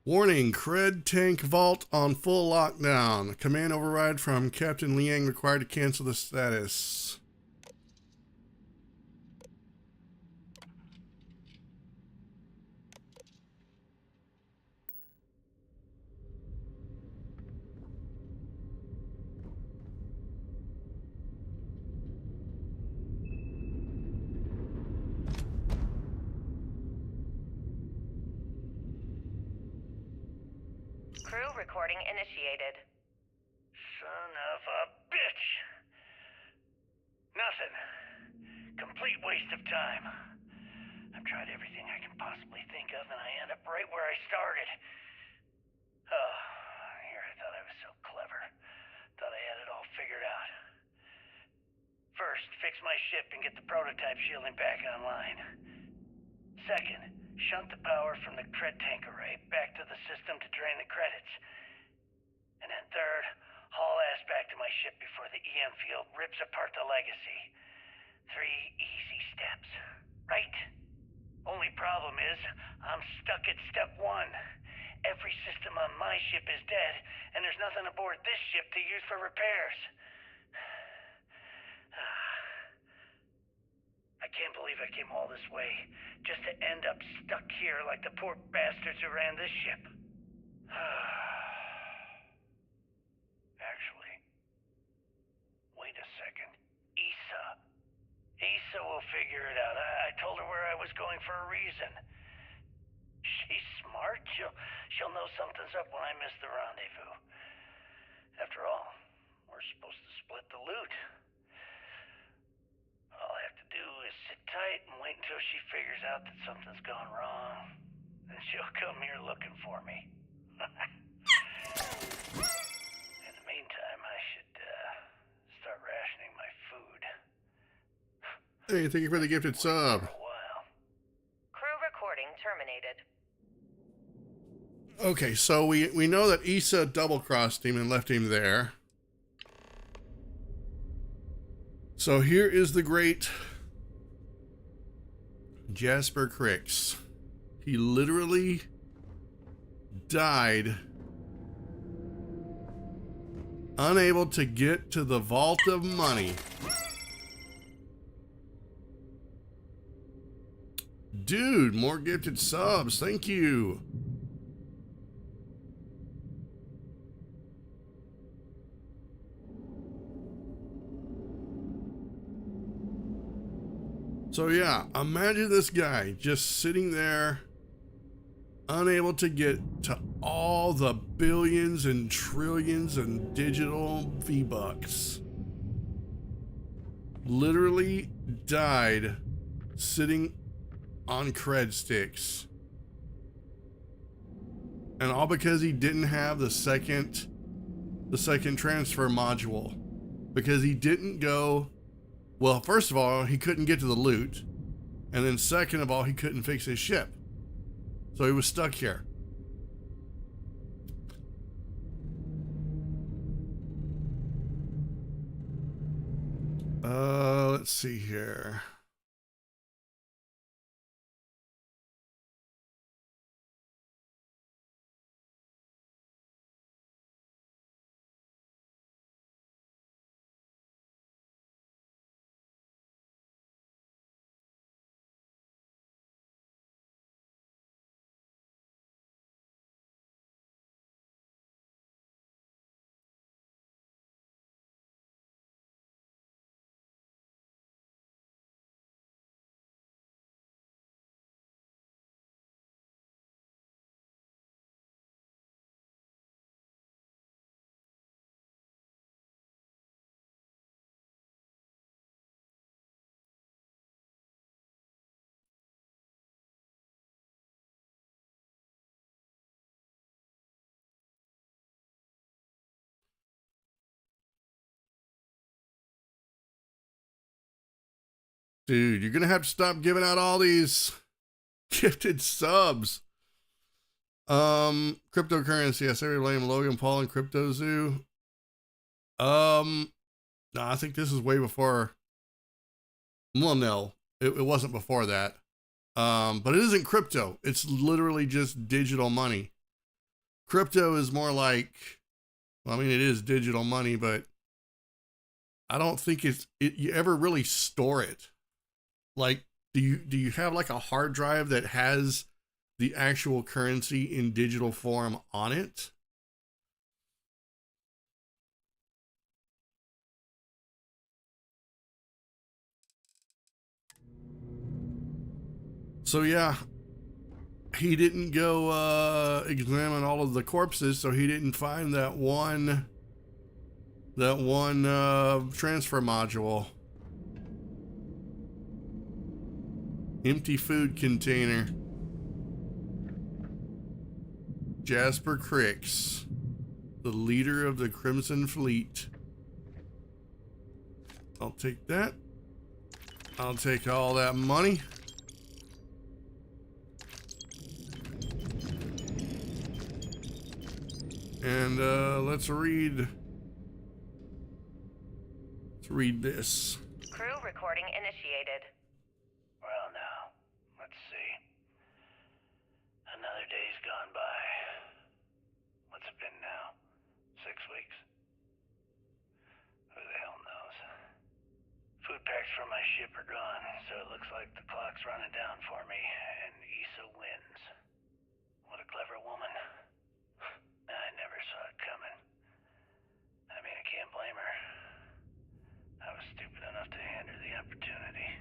Warning, Cred tank vault on full lockdown. Command override from Captain Liang required to cancel the status. Crew recording initiated. Son of a bitch! Nothing. Complete waste of time. I've tried everything I can possibly think of, and I end up right where I started. Oh, here I thought I was so clever. Thought I had it all figured out. First, fix my ship and get the prototype shielding back online. Second, shunt the power from the Cred tank array back to the system to drain the credits. And then third, haul ass back to my ship before the EM field rips apart the Legacy. 3 easy steps, right? Only problem is, I'm stuck at step 1. Every system on my ship is dead, and there's nothing aboard this ship to use for repairs. I can't believe I came all this way, just to end up stuck here like the poor bastards who ran this ship. Actually, wait a second. Issa will figure it out. I told her where I was going for a reason. She's she'll know something's up when I miss the rendezvous. After all, we're supposed to split the loot. All I have to do is sit tight and wait until she figures out that something's gone wrong. Then she'll come here looking for me. In the meantime, I should start rationing my food. Hey, thank you for the gifted sub. Crew recording terminated. Okay, so we know that Issa double-crossed him and left him there. So here is the great Jasper Cricks. He literally died unable to get to the vault of money. Dude, more gifted subs. Thank you. So yeah, imagine this guy just sitting there, unable to get to all the billions and trillions and digital V-Bucks. Literally died sitting on cred sticks. And all because he didn't have the second transfer module. Because he didn't go. Well, first of all, he couldn't get to the loot. And then second of all, he couldn't fix his ship. So he was stuck here. Let's see here. Dude, you're gonna have to stop giving out all these gifted subs. Cryptocurrency. I say we blame Logan Paul and Crypto Zoo. No, I think this is way before. Well, no, it wasn't before that. But it isn't crypto. It's literally just digital money. Crypto is more like, well, I mean, it is digital money, but I don't think you ever really store it. Like, do you have like a hard drive that has the actual currency in digital form on it? So yeah, he didn't go examine all of the corpses, so he didn't find that one transfer module. Empty food container. Jasper Cricks, the leader of the Crimson Fleet. I'll take that. I'll take all that money. And let's read this. Crew recording initiated. Well, now, let's see. Another day's gone by. What's it been now? 6 weeks? Who the hell knows? Food packs from my ship are gone, so it looks like the clock's running down for me, and Issa wins. What a clever woman. I never saw it coming. I mean, I can't blame her. I was stupid enough to hand her the opportunity.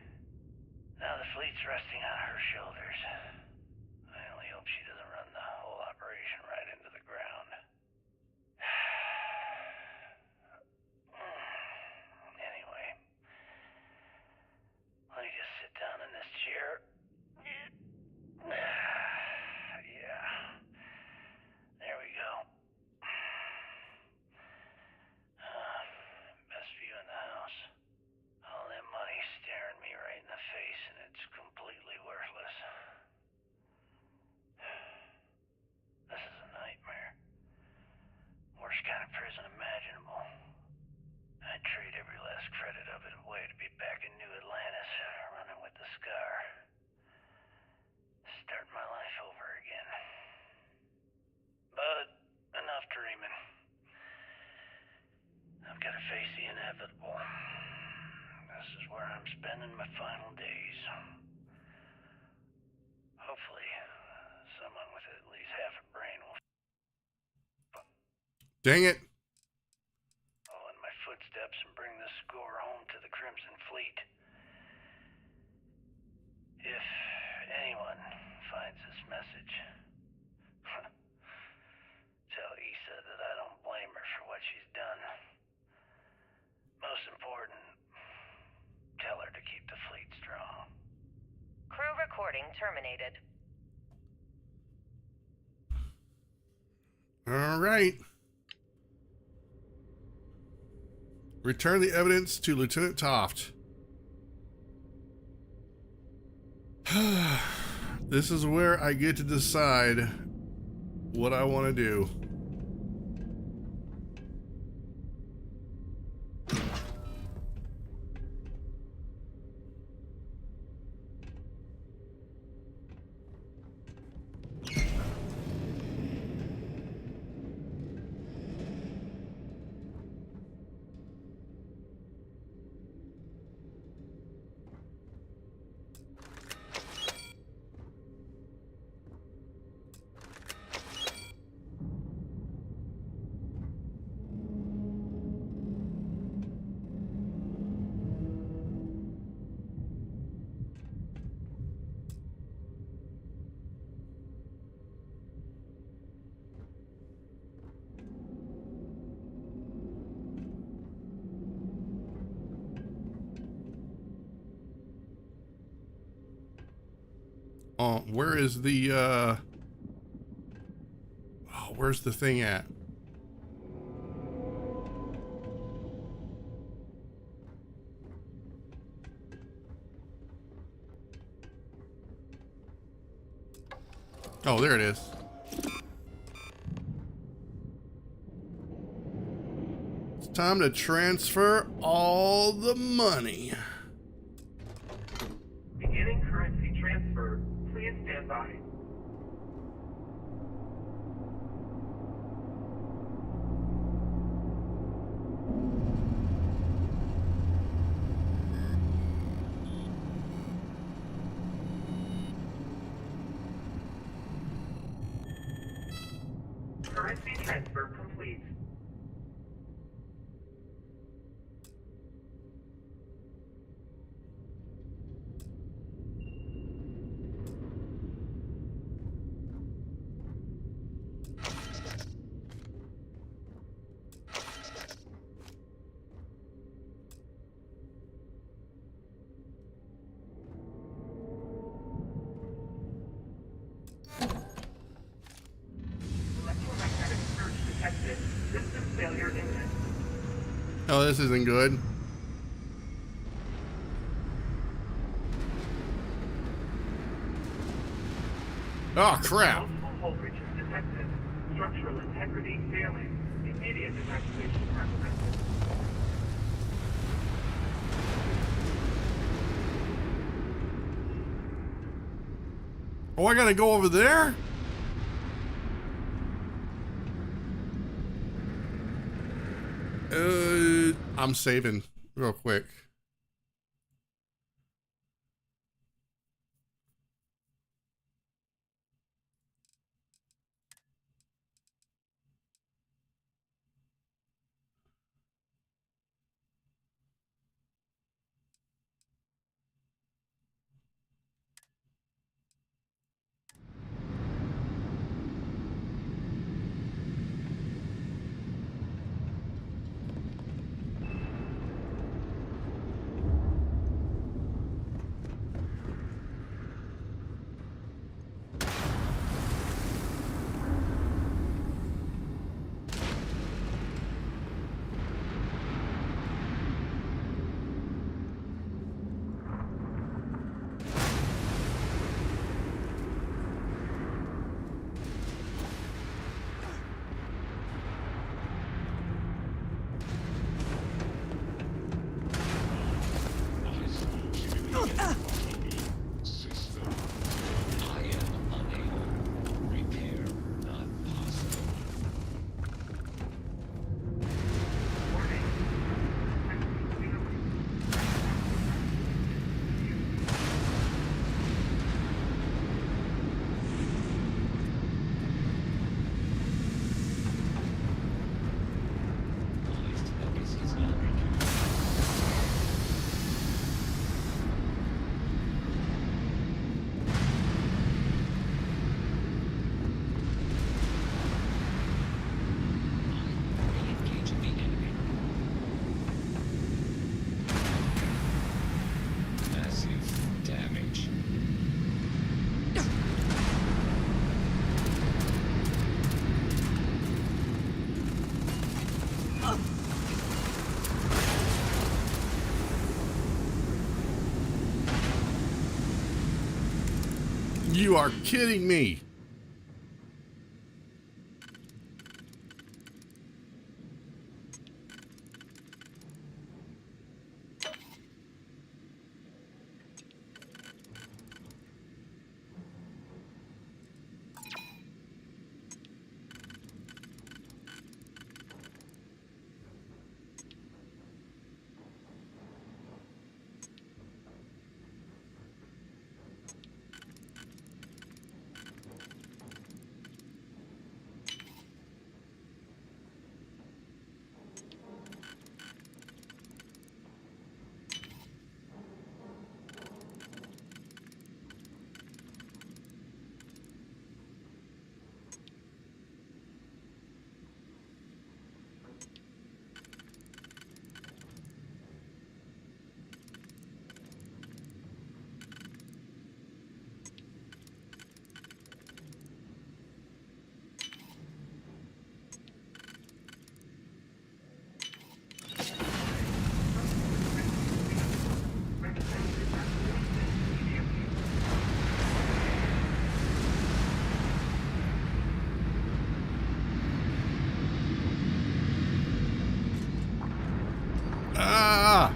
in my final days. Hopefully, someone with at least half a brain will Dang it. follow in my footsteps and bring the score home to the Crimson Fleet. If anyone finds this message, tell Issa that I don't blame her for what she's done. Most important, tell her to keep the fleet strong. Crew recording terminated. All right. Return the evidence to Lieutenant Toft. This is where I get to decide what I want to do. Where is the, where's the thing at? Oh, there it is. It's time to transfer all the money. Beginning currency transfer. Please stand by. Currency transfer complete. Electromagnetic surge detected. System failure imminent. Oh, this isn't good. Oh, crap. Multiple hull breaches detected. Structural integrity failing. Immediate evacuation recommended. Oh, I gotta go over there? I'm saving real quick. You are kidding me. Ah!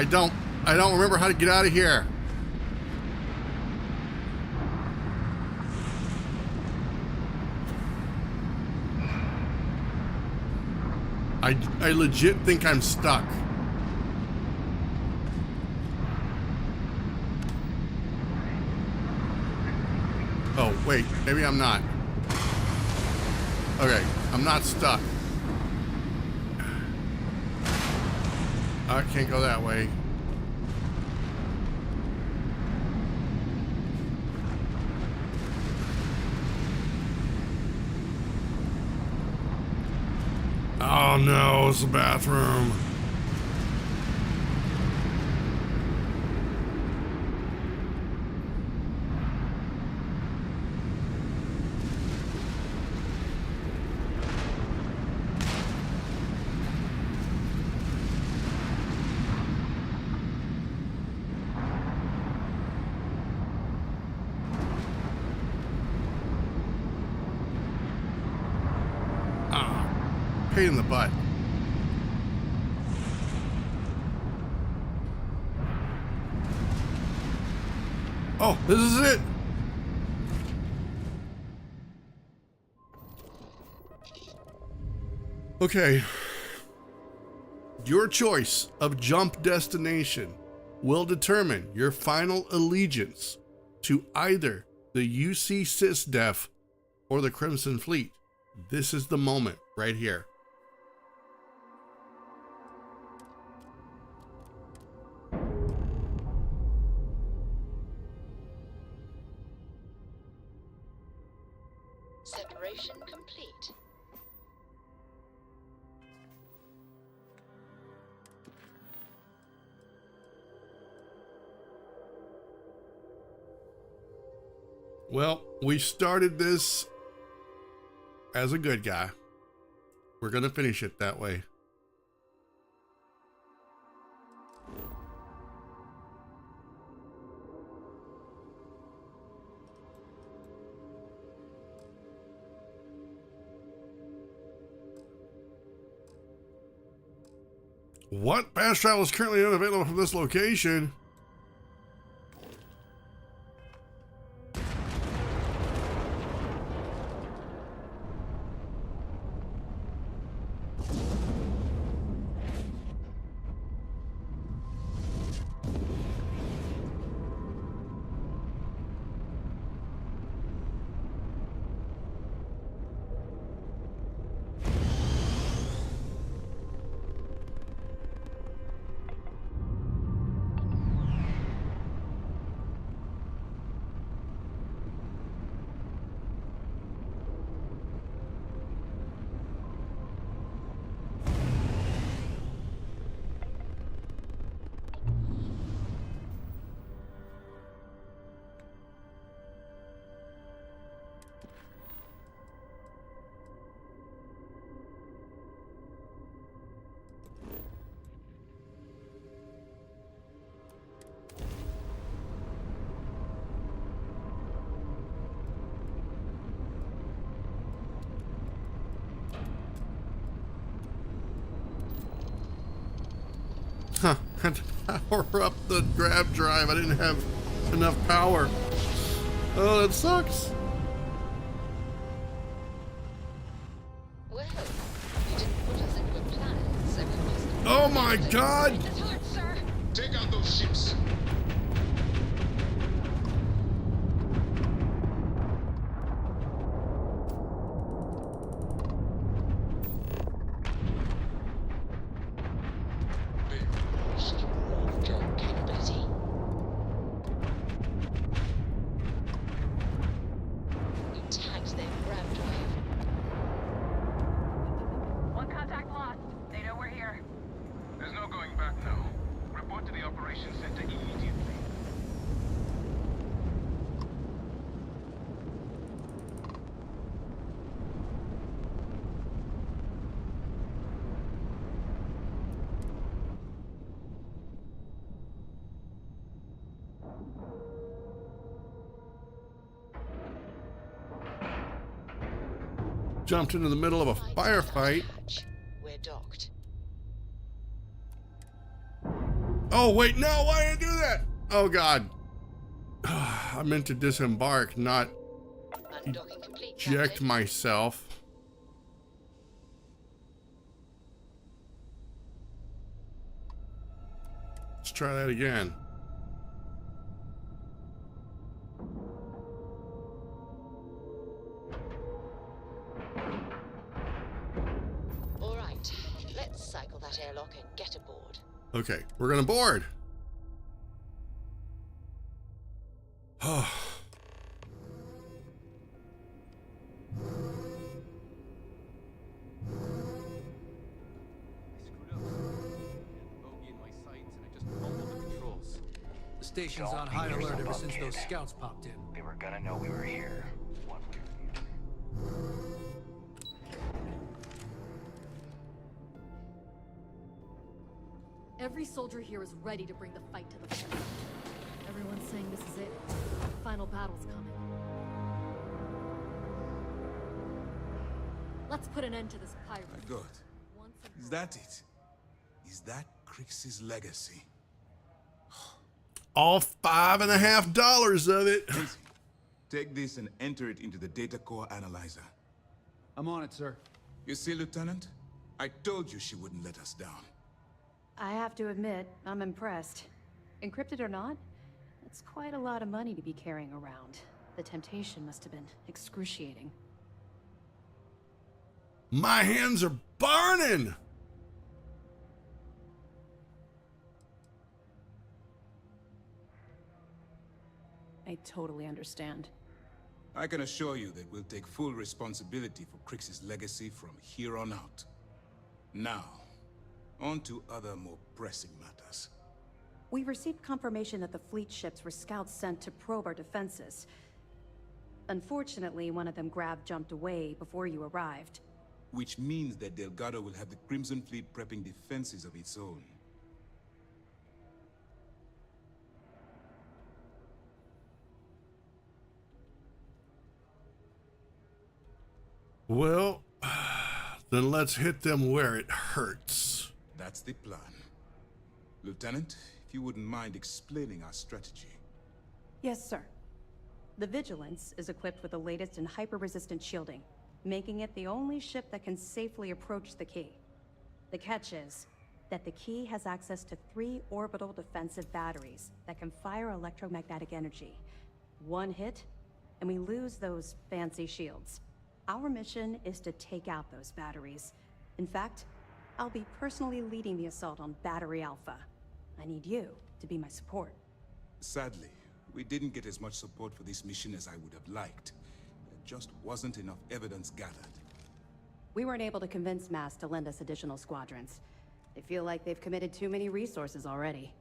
I don't remember how to get out of here. I legit think I'm stuck. Oh, wait, maybe I'm not. Okay, I'm not stuck. I can't go that way. Oh no, it's the bathroom. Pain in the butt. Oh, this is it. Okay. Your choice of jump destination will determine your final allegiance to either the UC SysDef or the Crimson Fleet. This is the moment right here. Separation complete. Well, we started this as a good guy. We're gonna finish it that way. What? Fast travel is currently unavailable from this location. Huh, had to power up the grab drive. I didn't have enough power. Oh, that sucks. Well, you didn't put us into a plan, so we must... Oh my God! Take out those ships. Jumped into the middle of a firefight. We're docked. Oh wait, no, why did I do that? Oh God. I meant to disembark, not eject myself. Let's try that again. All right, let's cycle that airlock and get aboard. Okay, we're gonna board. Oh. The station's on high alert ever since those scouts popped in. They were gonna know we were here. One way or the other. Every soldier here is ready to bring the fight to the front. Everyone's saying this is it. The final battle's coming. Let's put an end to this pirate. Good. Is that it? Is that Crix's legacy? All $5.50 of it. Take this and enter it into the data core analyzer. I'm on it, sir. You see, Lieutenant? I told you she wouldn't let us down. I have to admit, I'm impressed. Encrypted or not, it's quite a lot of money to be carrying around. The temptation must have been excruciating. My hands are burning. I totally understand. I can assure you that we'll take full responsibility for Crix's legacy from here on out. Now, on to other more pressing matters. We received confirmation that the fleet ships were scouts sent to probe our defenses. Unfortunately, one of them jumped away before you arrived. Which means that Delgado will have the Crimson Fleet prepping defenses of its own. Well, then let's hit them where it hurts. That's the plan. Lieutenant, if you wouldn't mind explaining our strategy. Yes, sir. The Vigilance is equipped with the latest in hyper-resistant shielding, making it the only ship that can safely approach the key. The catch is that the key has access to 3 orbital defensive batteries that can fire electromagnetic energy. One hit, and we lose those fancy shields. Our mission is to take out those batteries. In fact, I'll be personally leading the assault on Battery Alpha. I need you to be my support. Sadly, we didn't get as much support for this mission as I would have liked. There just wasn't enough evidence gathered. We weren't able to convince MAS to lend us additional squadrons. They feel like they've committed too many resources already.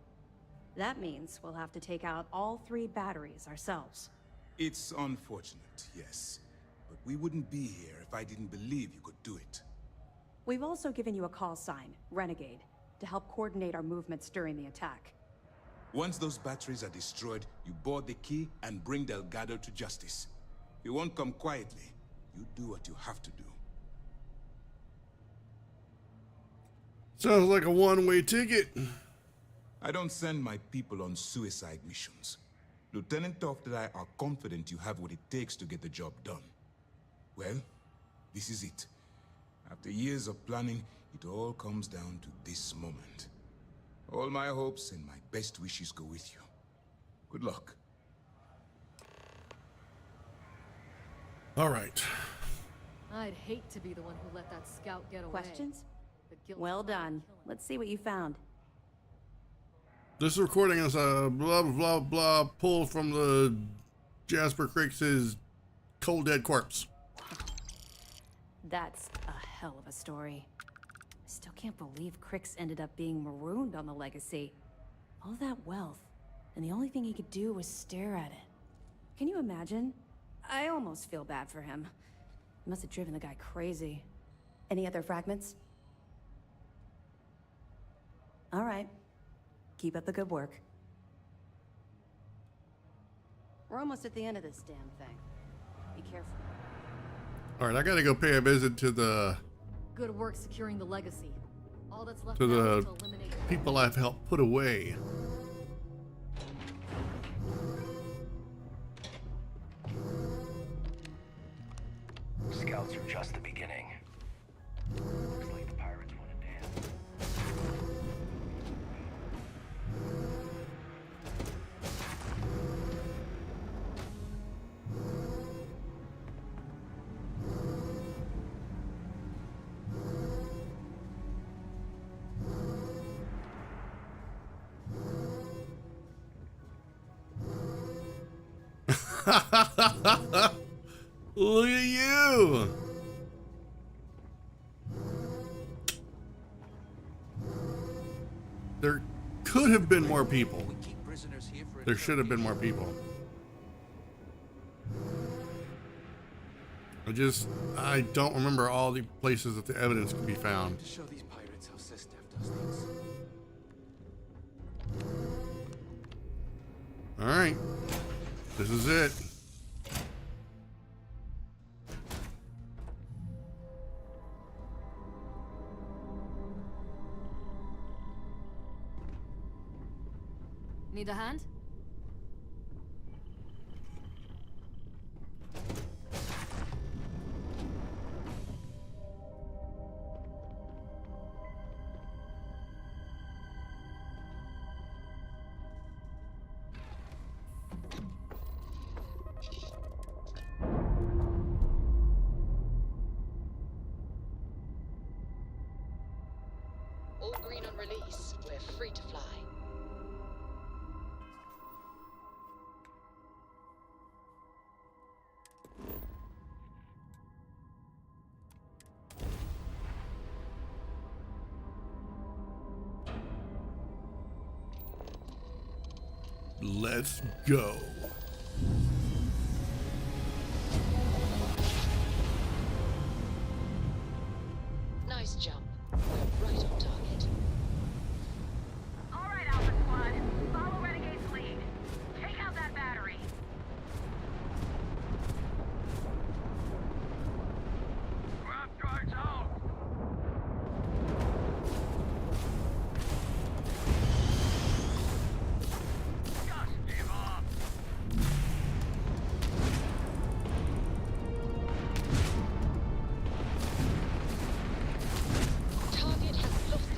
That means we'll have to take out all 3 batteries ourselves. It's unfortunate, yes. But we wouldn't be here if I didn't believe you could do it. We've also given you a call sign, Renegade, to help coordinate our movements during the attack. Once those batteries are destroyed, you board the key and bring Delgado to justice. You won't come quietly. You do what you have to do. Sounds like a one-way ticket. I don't send my people on suicide missions. Lieutenant Toft and I are confident you have what it takes to get the job done. Well, this is it. After years of planning, it all comes down to this moment. All my hopes and my best wishes go with you. Good luck. All right. I'd hate to be the one who let that scout get away. Questions? The guilt Well of done. Let's see what you found. This recording is a blah blah blah pull from the Jasper Creeks' cold dead corpse. That's a hell of a story. I still can't believe Crix ended up being marooned on the Legacy. All that wealth, and the only thing he could do was stare at it. Can you imagine? I almost feel bad for him. It must have driven the guy crazy. Any other fragments? All right. Keep up the good work. We're almost at the end of this damn thing. Be careful. All right, I gotta go pay a visit to the Good work securing the legacy. All that's left to now the is to eliminate people I've helped put away. Scouts are just the beginning. Looks like the pirates want to dance. Look at you! There could have been more people. There should have been more people. I don't remember all the places that the evidence could be found. To show these pirates how Sistef does things. All right, this is it. Need a hand? All green on release. We're free to fly. Let's go. Nice jump. We're right on target. All right, Alpha Squad. Follow Renegade's lead. Take out that battery. Grab guards out! Just give up! Target has lost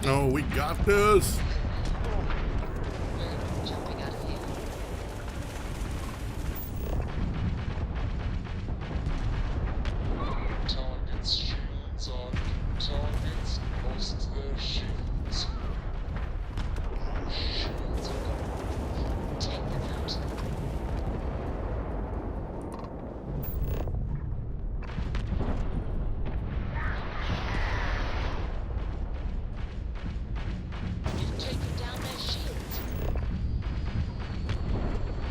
Oh, we got this. Jumping out of here. Targets shields on. Targets lost their shields. Shields are gone. Take them out. You've taken down their shields.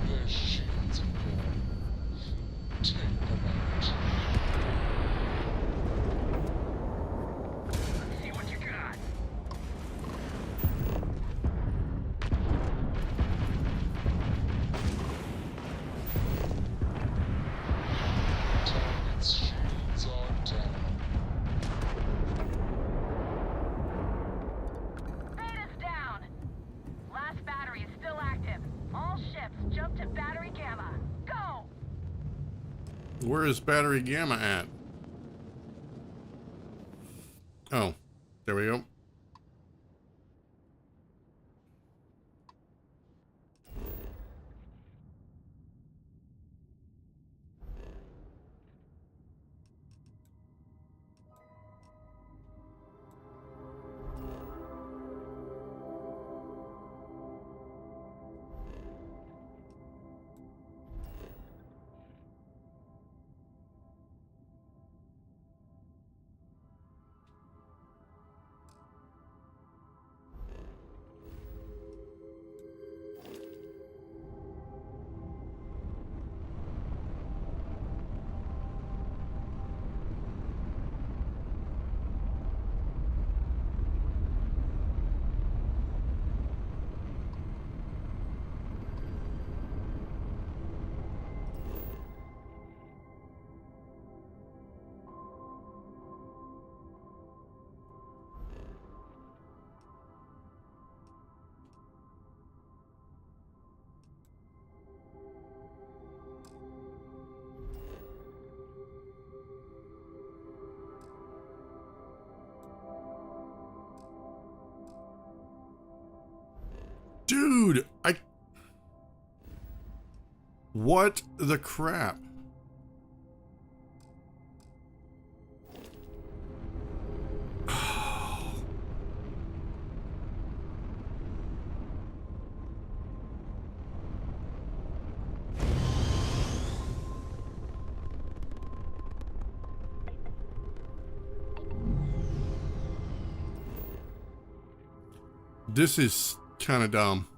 Their shields are gone. Take them out. See what you got. Target's shields are down. Beta's down. Last battery is still active. All ships jump to battery gamma. Go! Where is battery gamma at? Oh, there we go. Dude, what the crap? This is kind of dumb.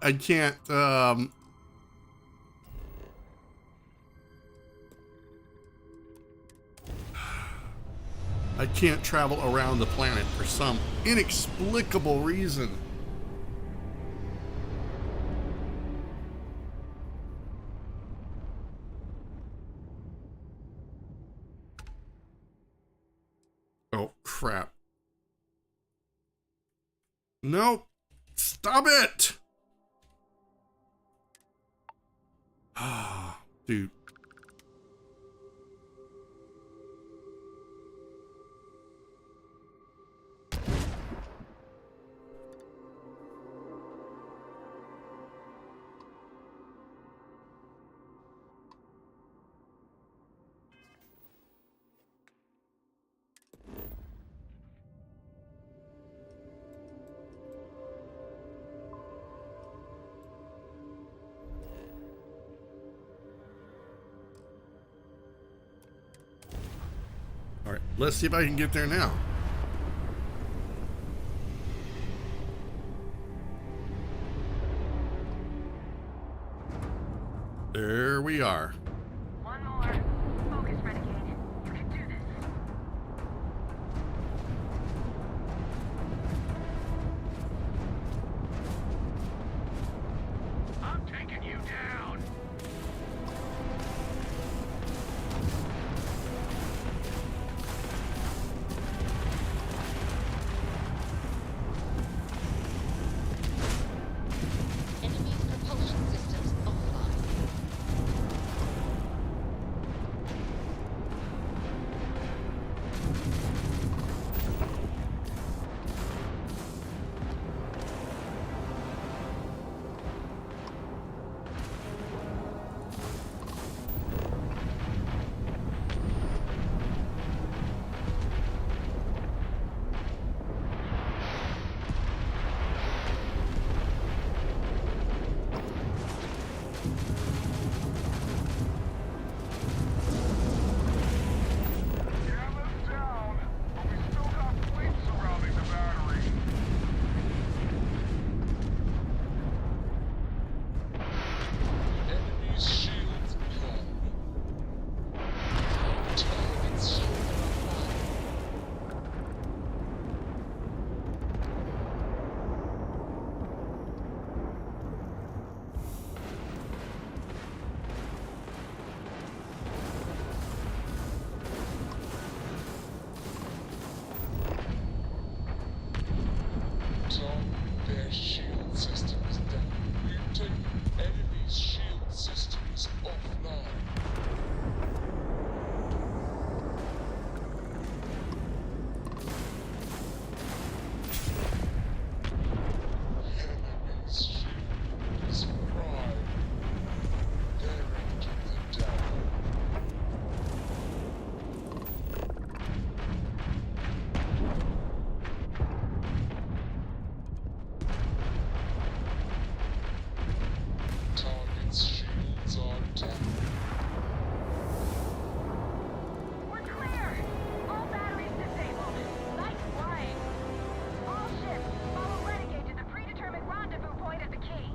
I can't I can't travel around the planet for some inexplicable reason. Oh crap. Nope. Stop it! Ah, dude. All right, let's see if I can get there now. There we are. One more. Focus, Renegade. You can do this. down! Enemy's propulsion systems offline. Enemy's shields gone. Target's shield offline. Tom, their shield systems down. We've taken enemy's shield systems offline. Enemy's shield is fried. Daring to the down. Target's shields are down. We're clear! All batteries disabled. Nice flying. All ships, follow Renegade to the predetermined rendezvous point at the key.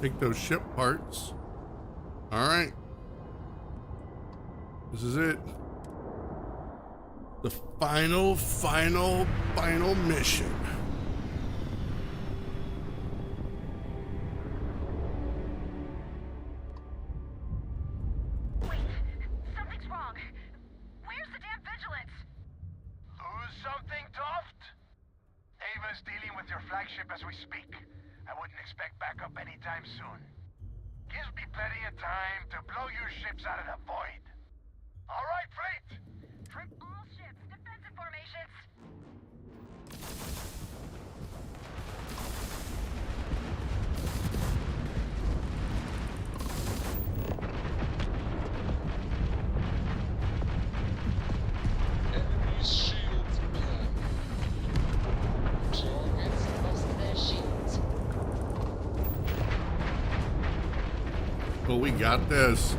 Take those ship parts. All right. This is it. The final mission. Wait, something's wrong. Where's the damn vigilance? Lose something, Toft? Ava's dealing with your flagship as we speak. I wouldn't expect backup anytime soon. Gives me plenty of time to blow your ships out of the void. All right, fleet! All ships, defensive formations. Enemy's shields gone. Targets lost their shields. But we got this.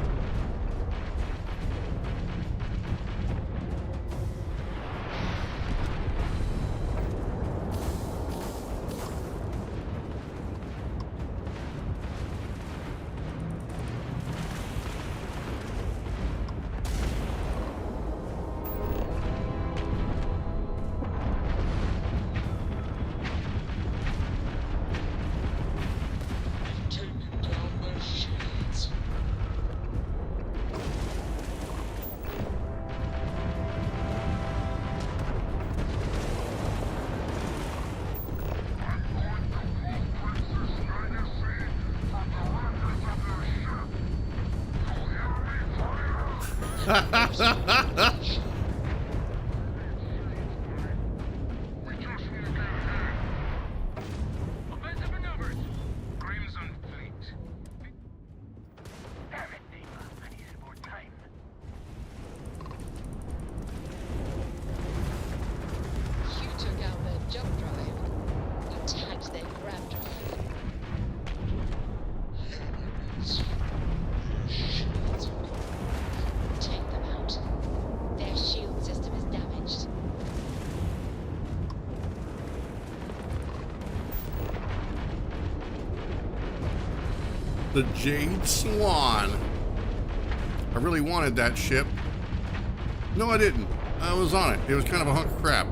We've taken down their shields. Offensive maneuvers! Crimson Fleet. Damn it, Ava. I needed more time. You took out their jump drive. You tagged their grab drive. Shields are gone. Take them out. Their shield system is damaged. The Jade Swan. I really wanted that ship. No, I didn't. I was on it. It was kind of a hunk of crap.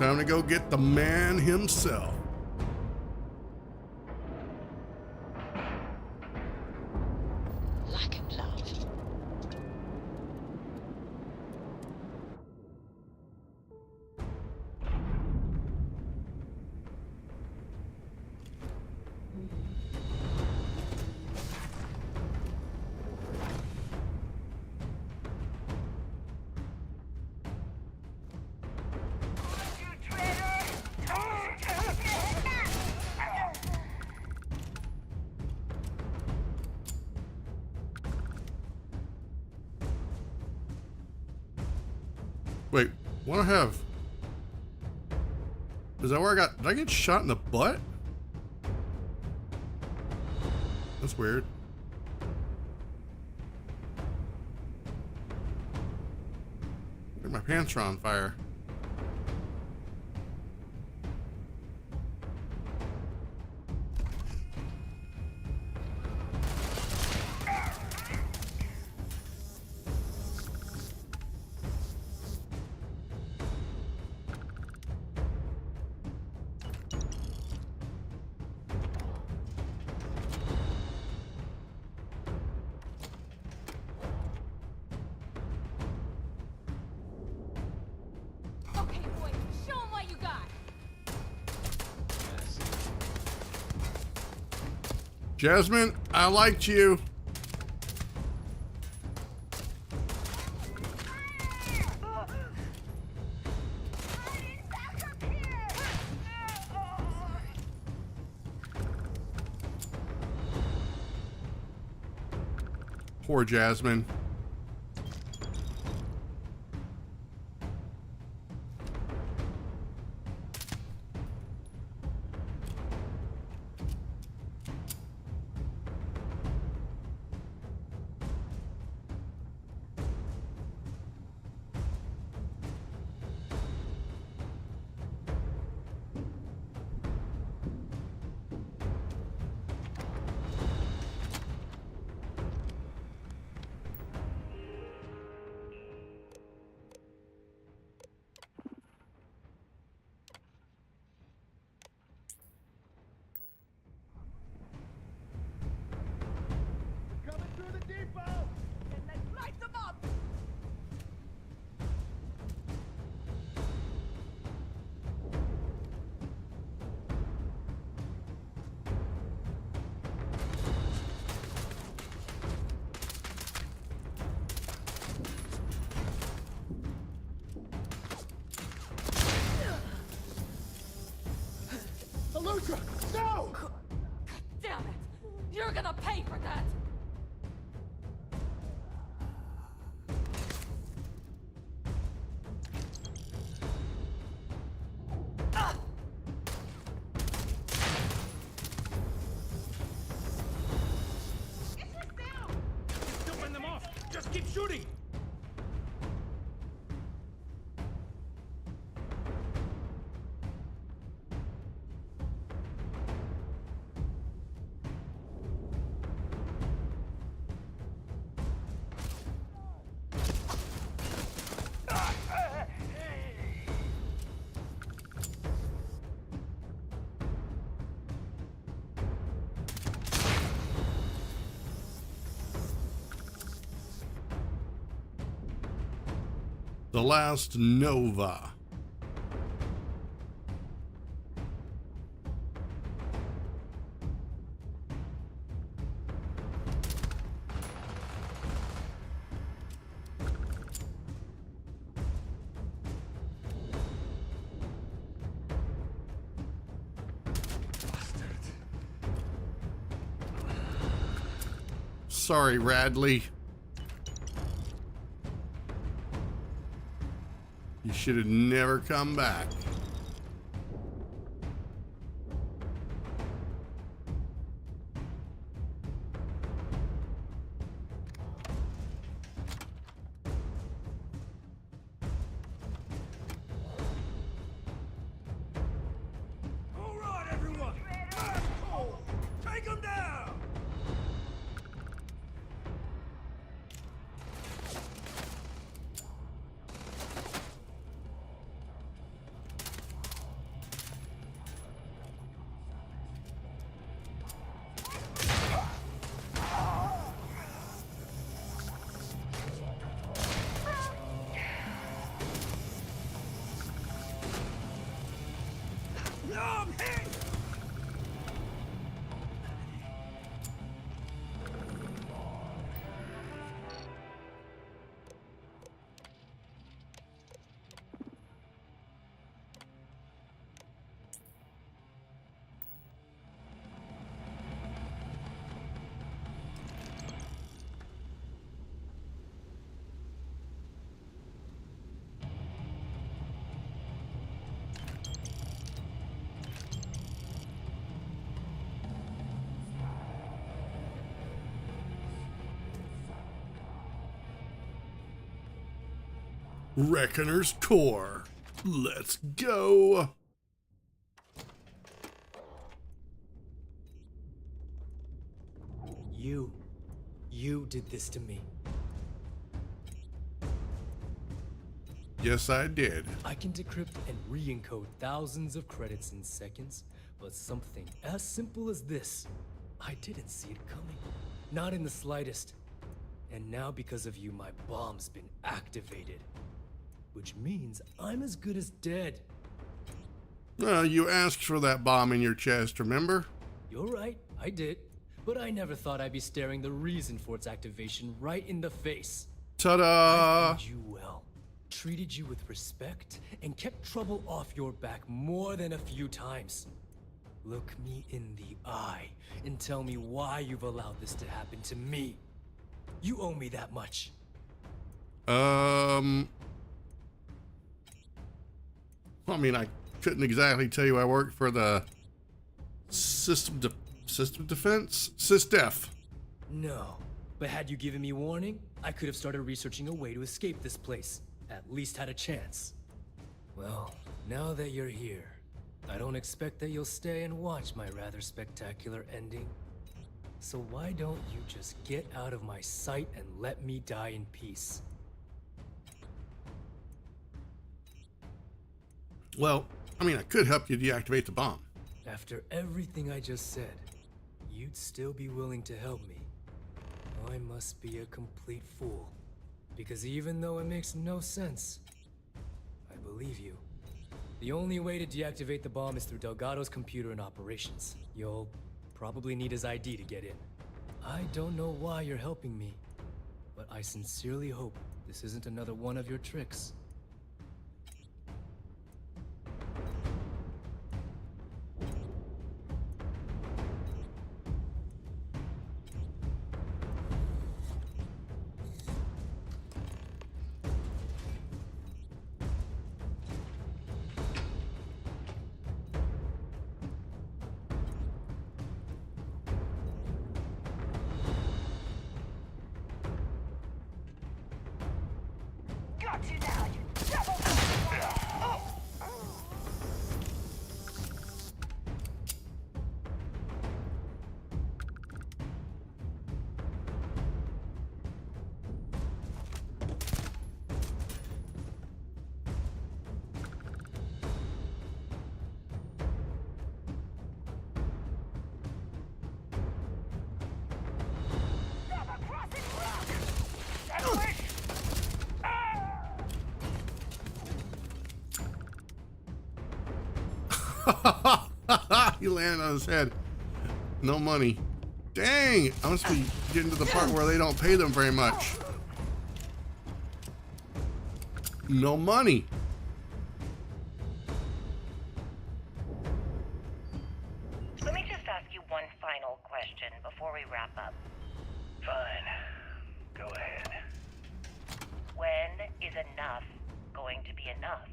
time to go get the man himself. Like and love. Wait, what do I have? Is that where I got? Did I get shot in the butt? That's weird. I think my pants are on fire. Okay, boy, show 'em what you got. Jasmine, I liked you. Poor Jasmine. Luca, no! Damn it! You're gonna pay for that! Don't run them off! Just keep shooting! The last Nova. Sorry, Radley. You should have never come back. All right, everyone! Mascot! Take him down! Reckoner's Core. Let's go. You did this to me. Yes, I did. I can decrypt and re-encode thousands of credits in seconds, but something as simple as this, I didn't see it coming. Not in the slightest. And now because of you, my bomb's been activated. Which means I'm as good as dead. You asked for that bomb in your chest, remember? You're right, I did. But I never thought I'd be staring the reason for its activation right in the face. Ta-da! I fed you well, treated you with respect, and kept trouble off your back more than a few times. Look me in the eye and tell me why you've allowed this to happen to me. You owe me that much. I mean, I couldn't exactly tell you I worked for the system defense? SysDef. No, but had you given me warning, I could have started researching a way to escape this place. At least had a chance. Well, now that you're here, I don't expect that you'll stay and watch my rather spectacular ending. So why don't you just get out of my sight and let me die in peace? Well, I mean, I could help you deactivate the bomb. After everything I just said, you'd still be willing to help me. I must be a complete fool. Because even though it makes no sense, I believe you. The only way to deactivate the bomb is through Delgado's computer and operations. You'll probably need his ID to get in. I don't know why you're helping me, but I sincerely hope this isn't another one of your tricks. He landed on his head. No money. Dang! I must be getting to the part where they don't pay them very much. No money. Let me just ask you one final question before we wrap up. Fine. Go ahead. When is enough going to be enough?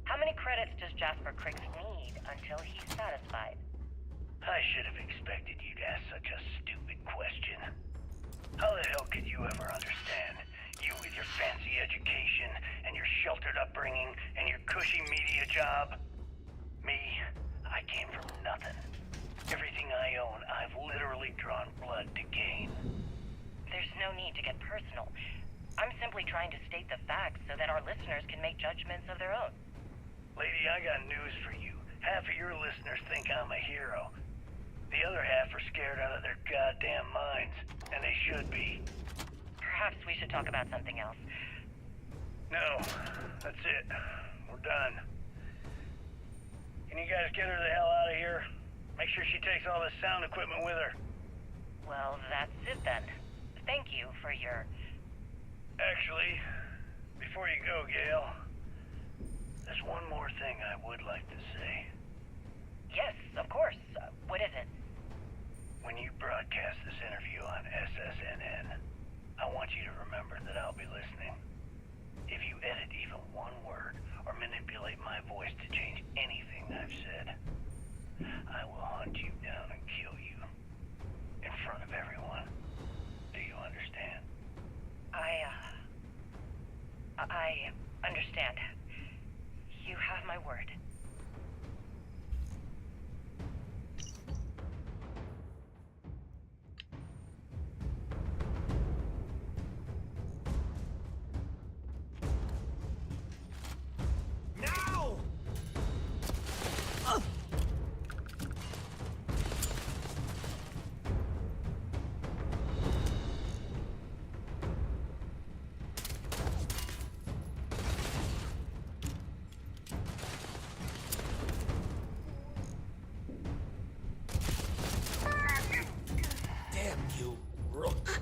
How many credits does Jasper Criggs need until he's satisfied? I should have expected you to ask such a stupid question. How the hell could you ever understand? You with your fancy education and your sheltered upbringing and your cushy media job. Me, I came from nothing. Everything I own, I've literally drawn blood to gain. There's no need to get personal. I'm simply trying to state the facts so that our listeners can make judgments of their own. Lady, I got news for you. Half of your listeners think I'm a hero. The other half are scared out of their goddamn minds, and they should be. Perhaps we should talk about something else. No, that's it. We're done. Can you guys get her the hell out of here? Make sure she takes all this sound equipment with her. Well, that's it then. Thank you for your... Actually, before you go, Gail, there's one more thing I would like to say. Yes, of course. What is it? When you broadcast this interview on SSNN, I want you to remember that I'll be listening. If you edit even one word or manipulate my voice to change anything I've said, I will hunt you down and kill you. In front of everyone. Do you understand? Understand. You have my word. Now! Damn you, Rook.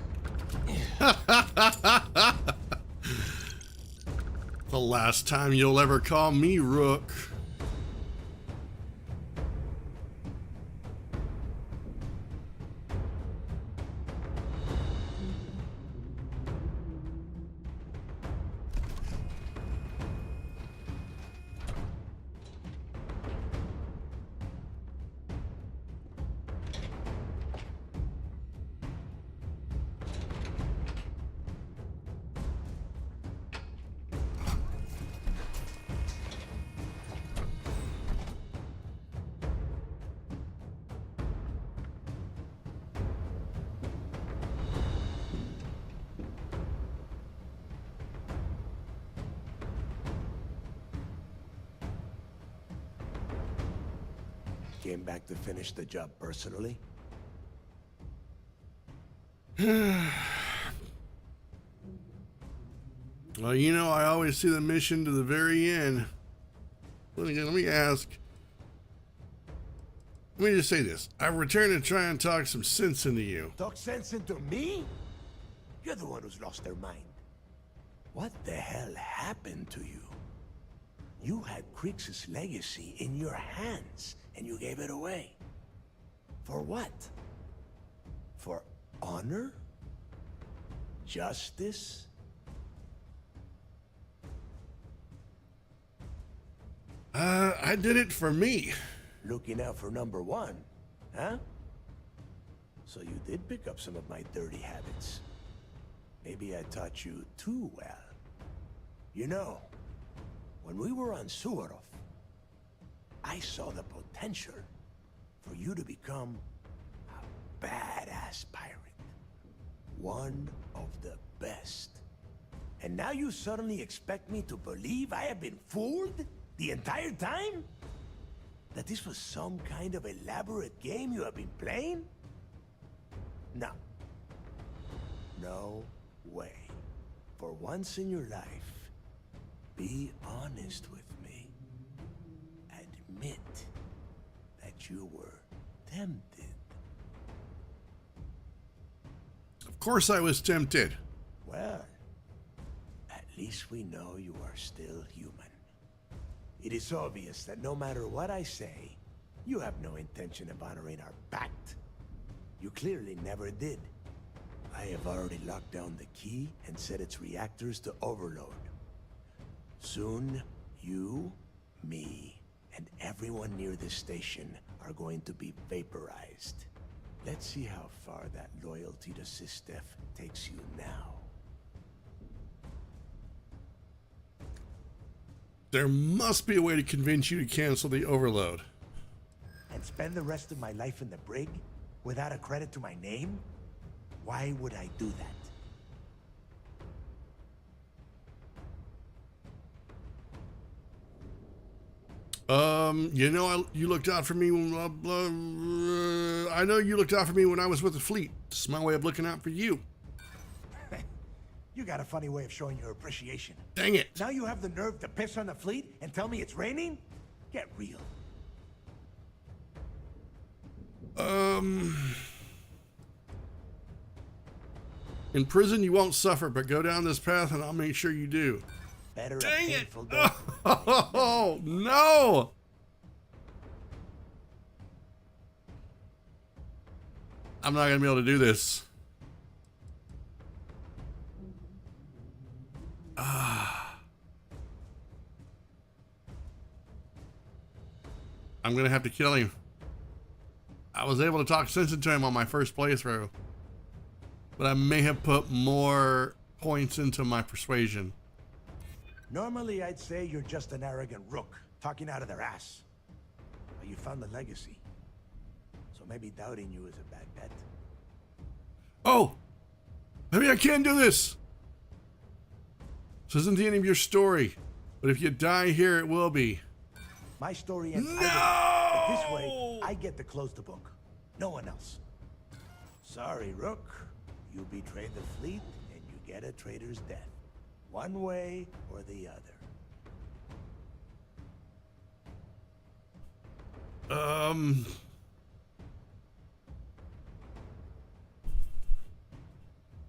The last time you'll ever call me Rook. Came back to finish the job personally? Well, you know, I always see the mission to the very end. Let me ask. Let me just say this. I returned to try and talk some sense into you. Talk sense into me? You're the one who's lost their mind. What the hell happened to you? You had Krix's legacy in your hands, and you gave it away. For what? For honor? Justice? I did it for me. Looking out for number one, huh? So you did pick up some of my dirty habits. Maybe I taught you too well. You know, when we were on Suvorov, I saw the potential for you to become a badass pirate. One of the best. And now you suddenly expect me to believe I have been fooled the entire time? That this was some kind of elaborate game you have been playing? No. No way. For once in your life, be honest with me. Admit that you were tempted. Of course I was tempted. Well, at least we know you are still human. It is obvious that no matter what I say, you have no intention of honoring our pact. You clearly never did. I have already locked down the key and set its reactors to overload. Soon, you, me, and everyone near this station are going to be vaporized. Let's see how far that loyalty to Sistef takes you now. There must be a way to convince you to cancel the overload. And spend the rest of my life in the brig without a credit to my name? Why would I do that? You know, you looked out for me when, I know you looked out for me when I was with the fleet. This is my way of looking out for you. You got a funny way of showing your appreciation. Dang it. Now you have the nerve to piss on the fleet and tell me it's raining? Get real. In prison you won't suffer, but go down this path and I'll make sure you do. Better Dang a it! painful death. Oh, no! I'm not gonna be able to do this. I'm gonna have to kill him. I was able to talk sense into him on my first playthrough, but I may have put more points into my persuasion. Normally, I'd say you're just an arrogant rook, talking out of their ass. But you found the legacy. So maybe doubting you is a bad bet. Oh! Maybe I can do this! This isn't the end of your story. But if you die here, it will be. My story ends No! but this way, I get to close the book. No one else. Sorry, Rook. You betrayed the fleet, and you get a traitor's death. One way or the other.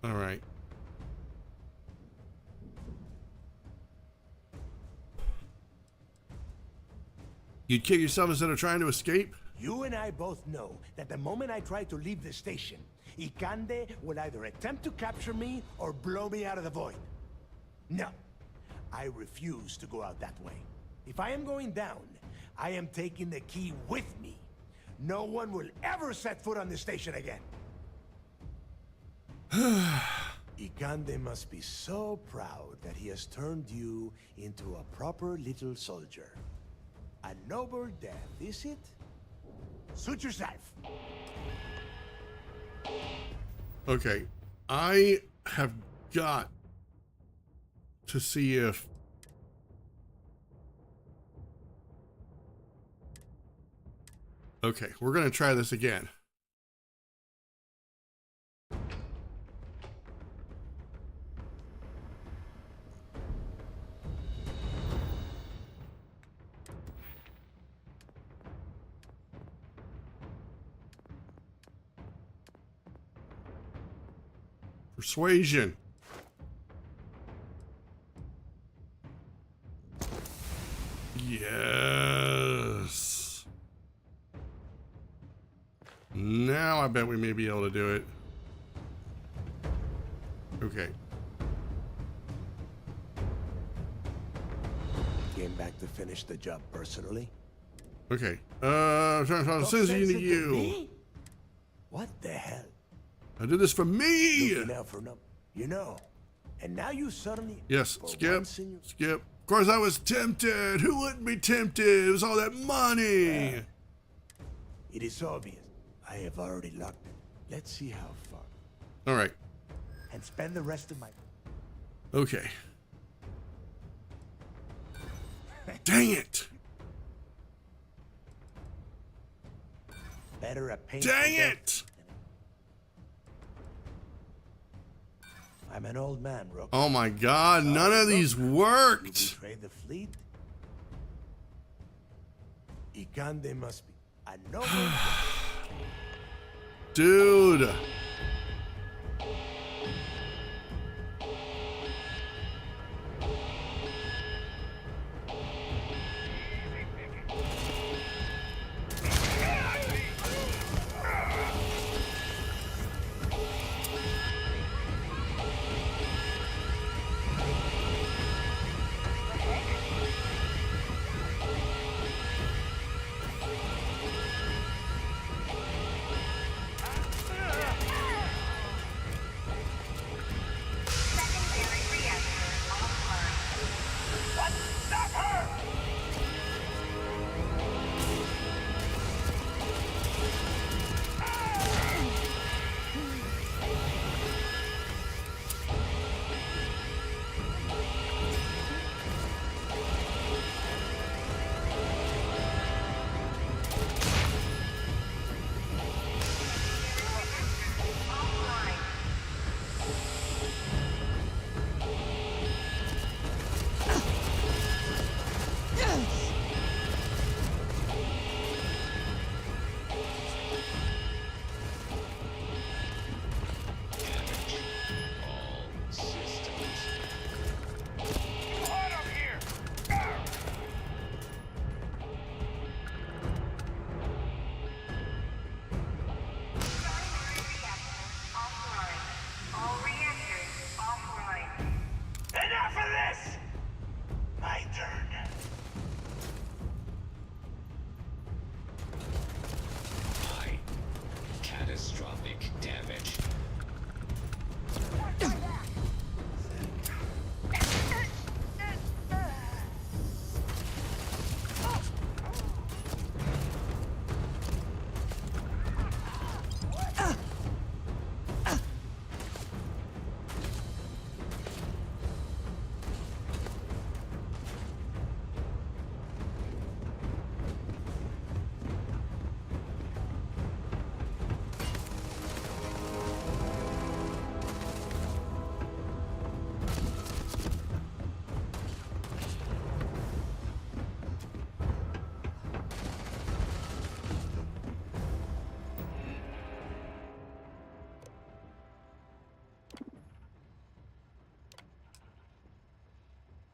All right. You'd kill yourself instead of trying to escape? You and I both know that the moment I try to leave the station, Ikande will either attempt to capture me or blow me out of the void. No, I refuse to go out that way. If I am going down, I am taking the key with me. No one will ever set foot on this station again. Ikande must be so proud that he has turned you into a proper little soldier. A noble death, is it? Suit yourself. Okay, I have got to see if okay, we're gonna try this again. Persuasion. Yes. Now I bet we may be able to do it. Okay. Came back to finish the job personally. Okay. Sends you. What the hell? I did this for me. Looking out for you know, and now you suddenly. Yes. Skip. Skip. Of course, I was tempted. Who wouldn't be tempted? It was all that money. It is obvious. I have already locked it. Let's see how far. All right. And spend the rest of my. Okay. Dang it. Better a paint. Dang it. I'm an old man, Rook. Oh my God! None of these worked. You betrayed the fleet. Ikande must be a noble. Dude.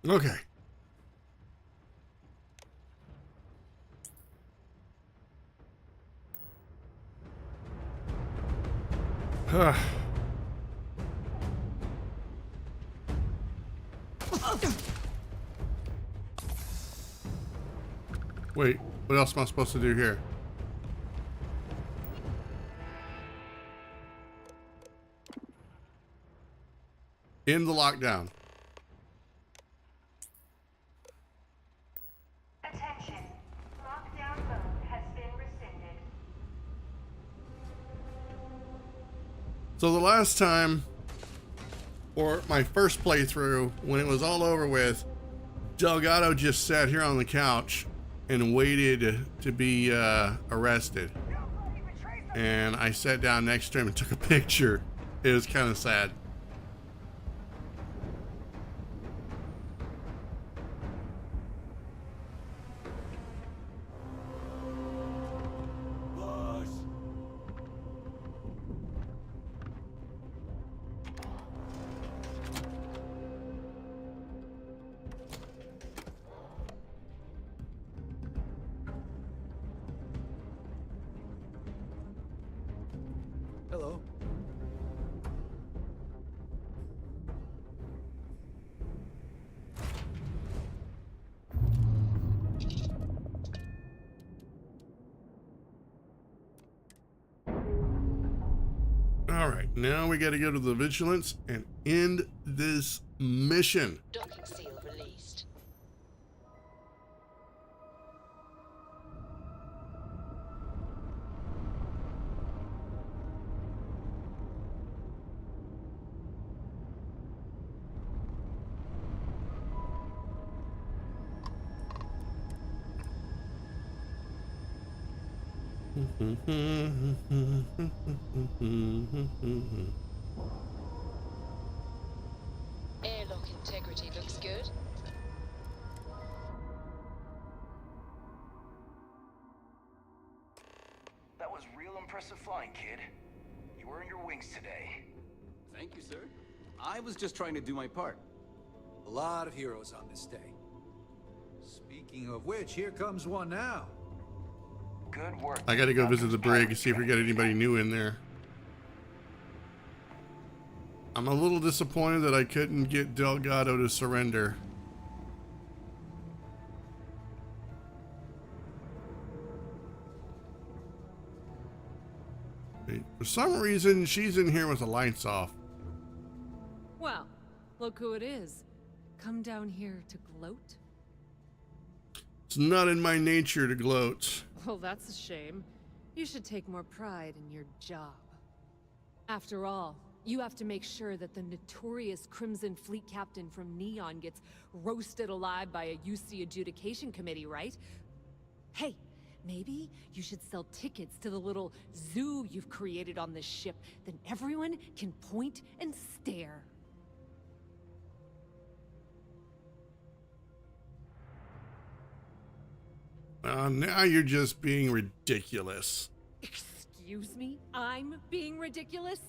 Okay. Wait, what else am I supposed to do here? In the lockdown. Attention. Lockdown mode has been rescinded. So the last time, or my first playthrough, when it was all over with, Delgado just sat here on the couch and waited to be arrested. And I sat down next to him and took a picture. It was kind of sad. Hello. All right, now we got to go to the vigilance and end this mission. Docking seal released. Airlock integrity looks good. That was real impressive flying, kid. You earned your wings today. Thank you, sir. I was just trying to do my part. A lot of heroes on this day. Speaking of which, here comes one now. Good work. I got to go visit the brig and see if we got anybody new in there. I'm a little disappointed that I couldn't get Delgado to surrender. For some reason, she's in here with the lights off. Well, look who it is. Come down here to gloat? It's not in my nature to gloat. Well, that's a shame. You should take more pride in your job. After all, you have to make sure that the notorious Crimson Fleet captain from Neon gets roasted alive by a UC adjudication committee, right? Hey, maybe you should sell tickets to the little zoo you've created on this ship. Then everyone can point and stare. Now you're just being ridiculous. Excuse me? I'm being ridiculous?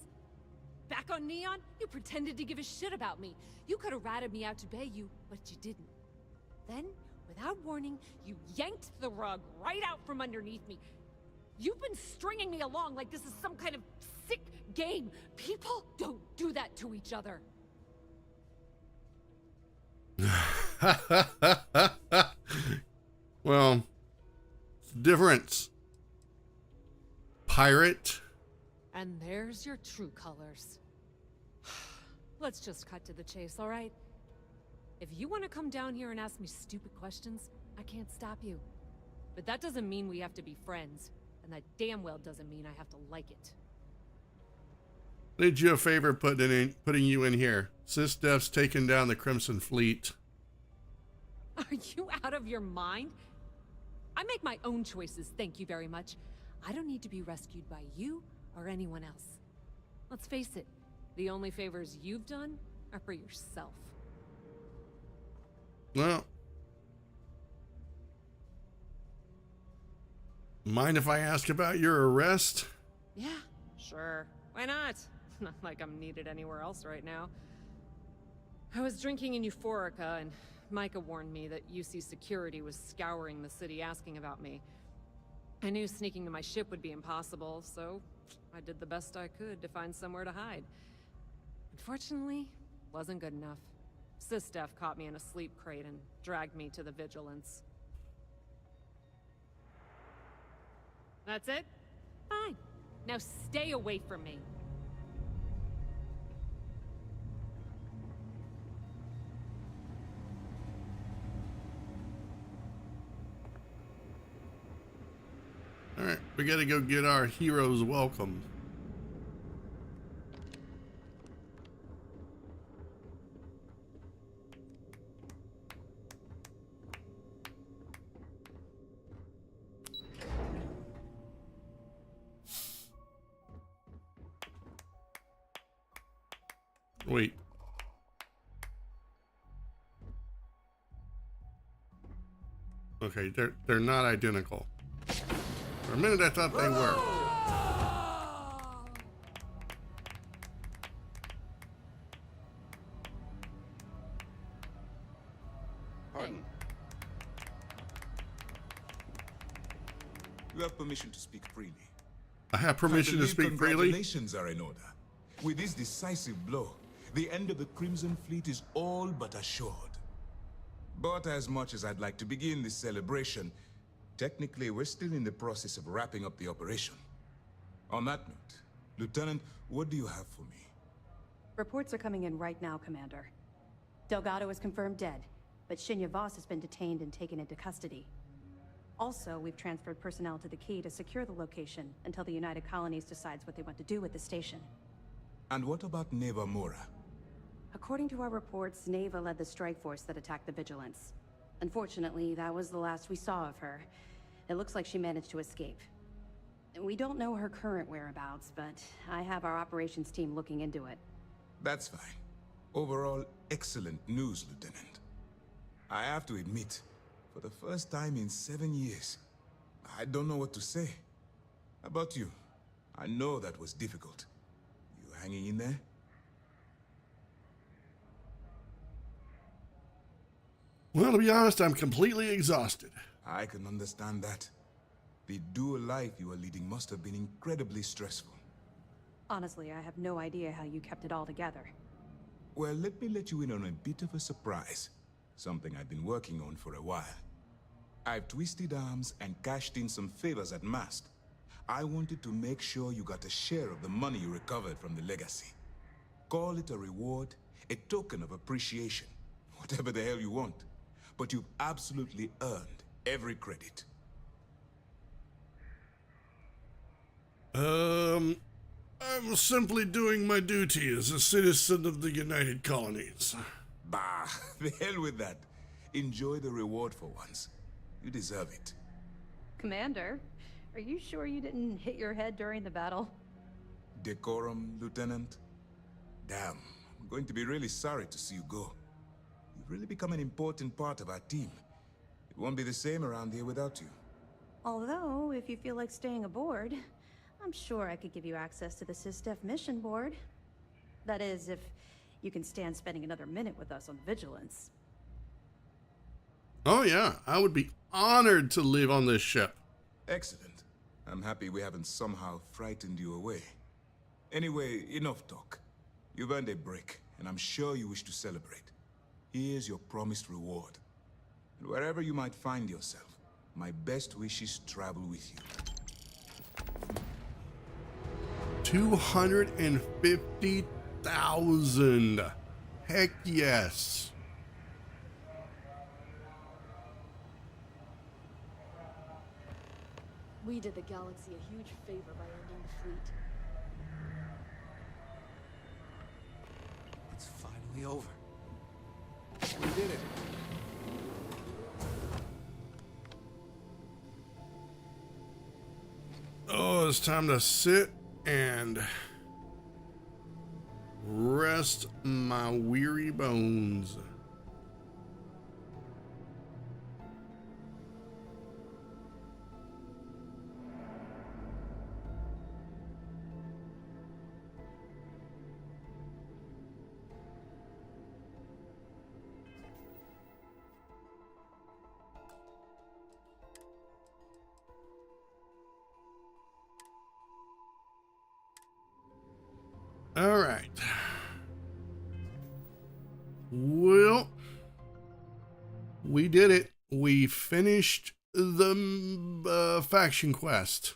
Back on Neon, you pretended to give a shit about me. You could have ratted me out to bay you, but you didn't. Then, without warning, you yanked the rug right out from underneath me. You've been stringing me along like this is some kind of sick game. People don't do that to each other. Well, difference. Pirate. And there's your true colors. Let's just cut to the chase, all right? If you want to come down here and ask me stupid questions, I can't stop you. But that doesn't mean we have to be friends. And that damn well doesn't mean I have to like it. Did you a favor putting you in here. SysDef's taken down the Crimson Fleet. Are you out of your mind? I make my own choices, thank you very much. I don't need to be rescued by you or anyone else. Let's face it, the only favors you've done are for yourself. Well, mind if I ask about your arrest? Yeah, sure. Why not? Not like I'm needed anywhere else right now. I was drinking in Euphorica, and Micah warned me that UC security was scouring the city asking about me. I knew sneaking to my ship would be impossible, so I did the best I could to find somewhere to hide. Unfortunately, wasn't good enough. Sysdef caught me in a sleep crate and dragged me to the Vigilance. That's it? Fine. Now stay away from me. All right, we got to go get our heroes welcome. Wait. Okay, they're not identical. For a minute I thought they were. Pardon? You have permission to speak freely. I have permission to speak freely? Congratulations are in order. With this decisive blow, the end of the Crimson Fleet is all but assured. But as much as I'd like to begin this celebration, technically we're still in the process of wrapping up the operation. On that note, Lieutenant, what do you have for me? Reports are coming in right now, Commander. Delgado is confirmed dead, but Shinya Voss has been detained and taken into custody. Also, we've transferred personnel to the Key to secure the location until the United Colonies decides what they want to do with the station. And what about Neva Mora? According to our reports, Neva led the strike force that attacked the Vigilance. Unfortunately, that was the last we saw of her. It looks like she managed to escape. We don't know her current whereabouts, but I have our operations team looking into it. That's fine. Overall, excellent news, Lieutenant. I have to admit, for the first time in 7 years, I don't know what to say. How about you? I know that was difficult. You hanging in there? Well, to be honest, I'm completely exhausted. I can understand that. The dual life you are leading must have been incredibly stressful. Honestly, I have no idea how you kept it all together. Well, let me let you in on a bit of a surprise. Something I've been working on for a while. I've twisted arms and cashed in some favors at Mast. I wanted to make sure you got a share of the money you recovered from the legacy. Call it a reward, a token of appreciation, whatever the hell you want. But you've absolutely earned every credit. I'm simply doing my duty as a citizen of the United Colonies. Bah, the hell with that. Enjoy the reward for once. You deserve it. Commander, are you sure you didn't hit your head during the battle? Decorum, Lieutenant? Damn, I'm going to be really sorry to see you go. You've really become an important part of our team. It won't be the same around here without you. Although, if you feel like staying aboard, I'm sure I could give you access to the Sysdef mission board. That is, if you can stand spending another minute with us on Vigilance. Oh yeah, I would be honored to live on this ship. Excellent. I'm happy we haven't somehow frightened you away. Anyway, enough talk. You've earned a break, and I'm sure you wish to celebrate. Here's your promised reward. And wherever you might find yourself, my best wishes travel with you. 250,000. Heck yes. We did the galaxy a huge favor by ending the fleet. It's finally over. We did it. Oh, it's time to sit and rest my weary bones. we did it. We finished the faction quest.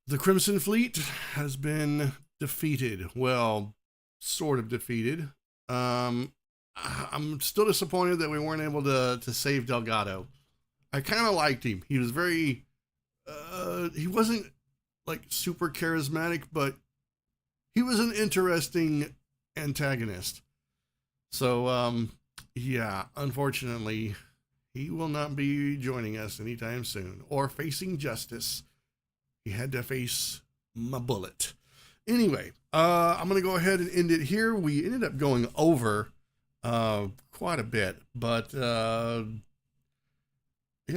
The Crimson Fleet has been defeated. Well, sort of defeated. I'm still disappointed that we weren't able to save Delgado. I kind of liked him. He was very, he wasn't like super charismatic, but he was an interesting antagonist. So, yeah, unfortunately, he will not be joining us anytime soon or facing justice. He had to face my bullet. Anyway, I'm going to go ahead and end it here. We ended up going over quite a bit, but yeah,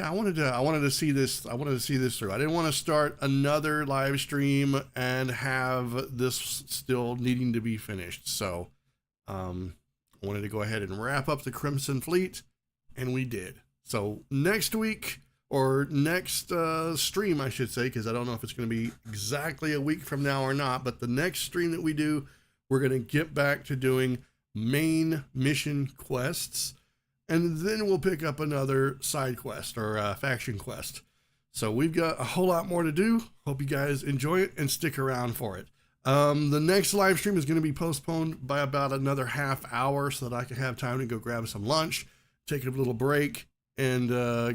I wanted to see this. I wanted to see this through. I didn't want to start another live stream and have this still needing to be finished. So, I wanted to go ahead and wrap up the Crimson Fleet, and we did. So next week, or next stream, I should say, because I don't know if it's going to be exactly a week from now or not, but the next stream that we do, we're going to get back to doing main mission quests, and then we'll pick up another side quest or faction quest. So we've got a whole lot more to do. Hope you guys enjoy it and stick around for it. The next live stream is going to be postponed by about another half hour so that I can have time to go grab some lunch, take a little break, and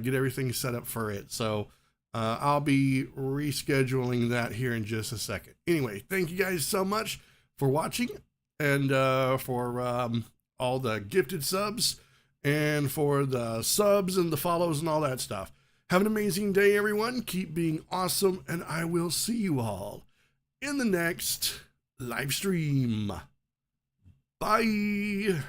get everything set up for it. So I'll be rescheduling that here in just a second. Anyway, thank you guys so much for watching, and for all the gifted subs, and for the subs and the follows and all that stuff. Have an amazing day, everyone. Keep being awesome, and I will see you all in the next live stream. Bye.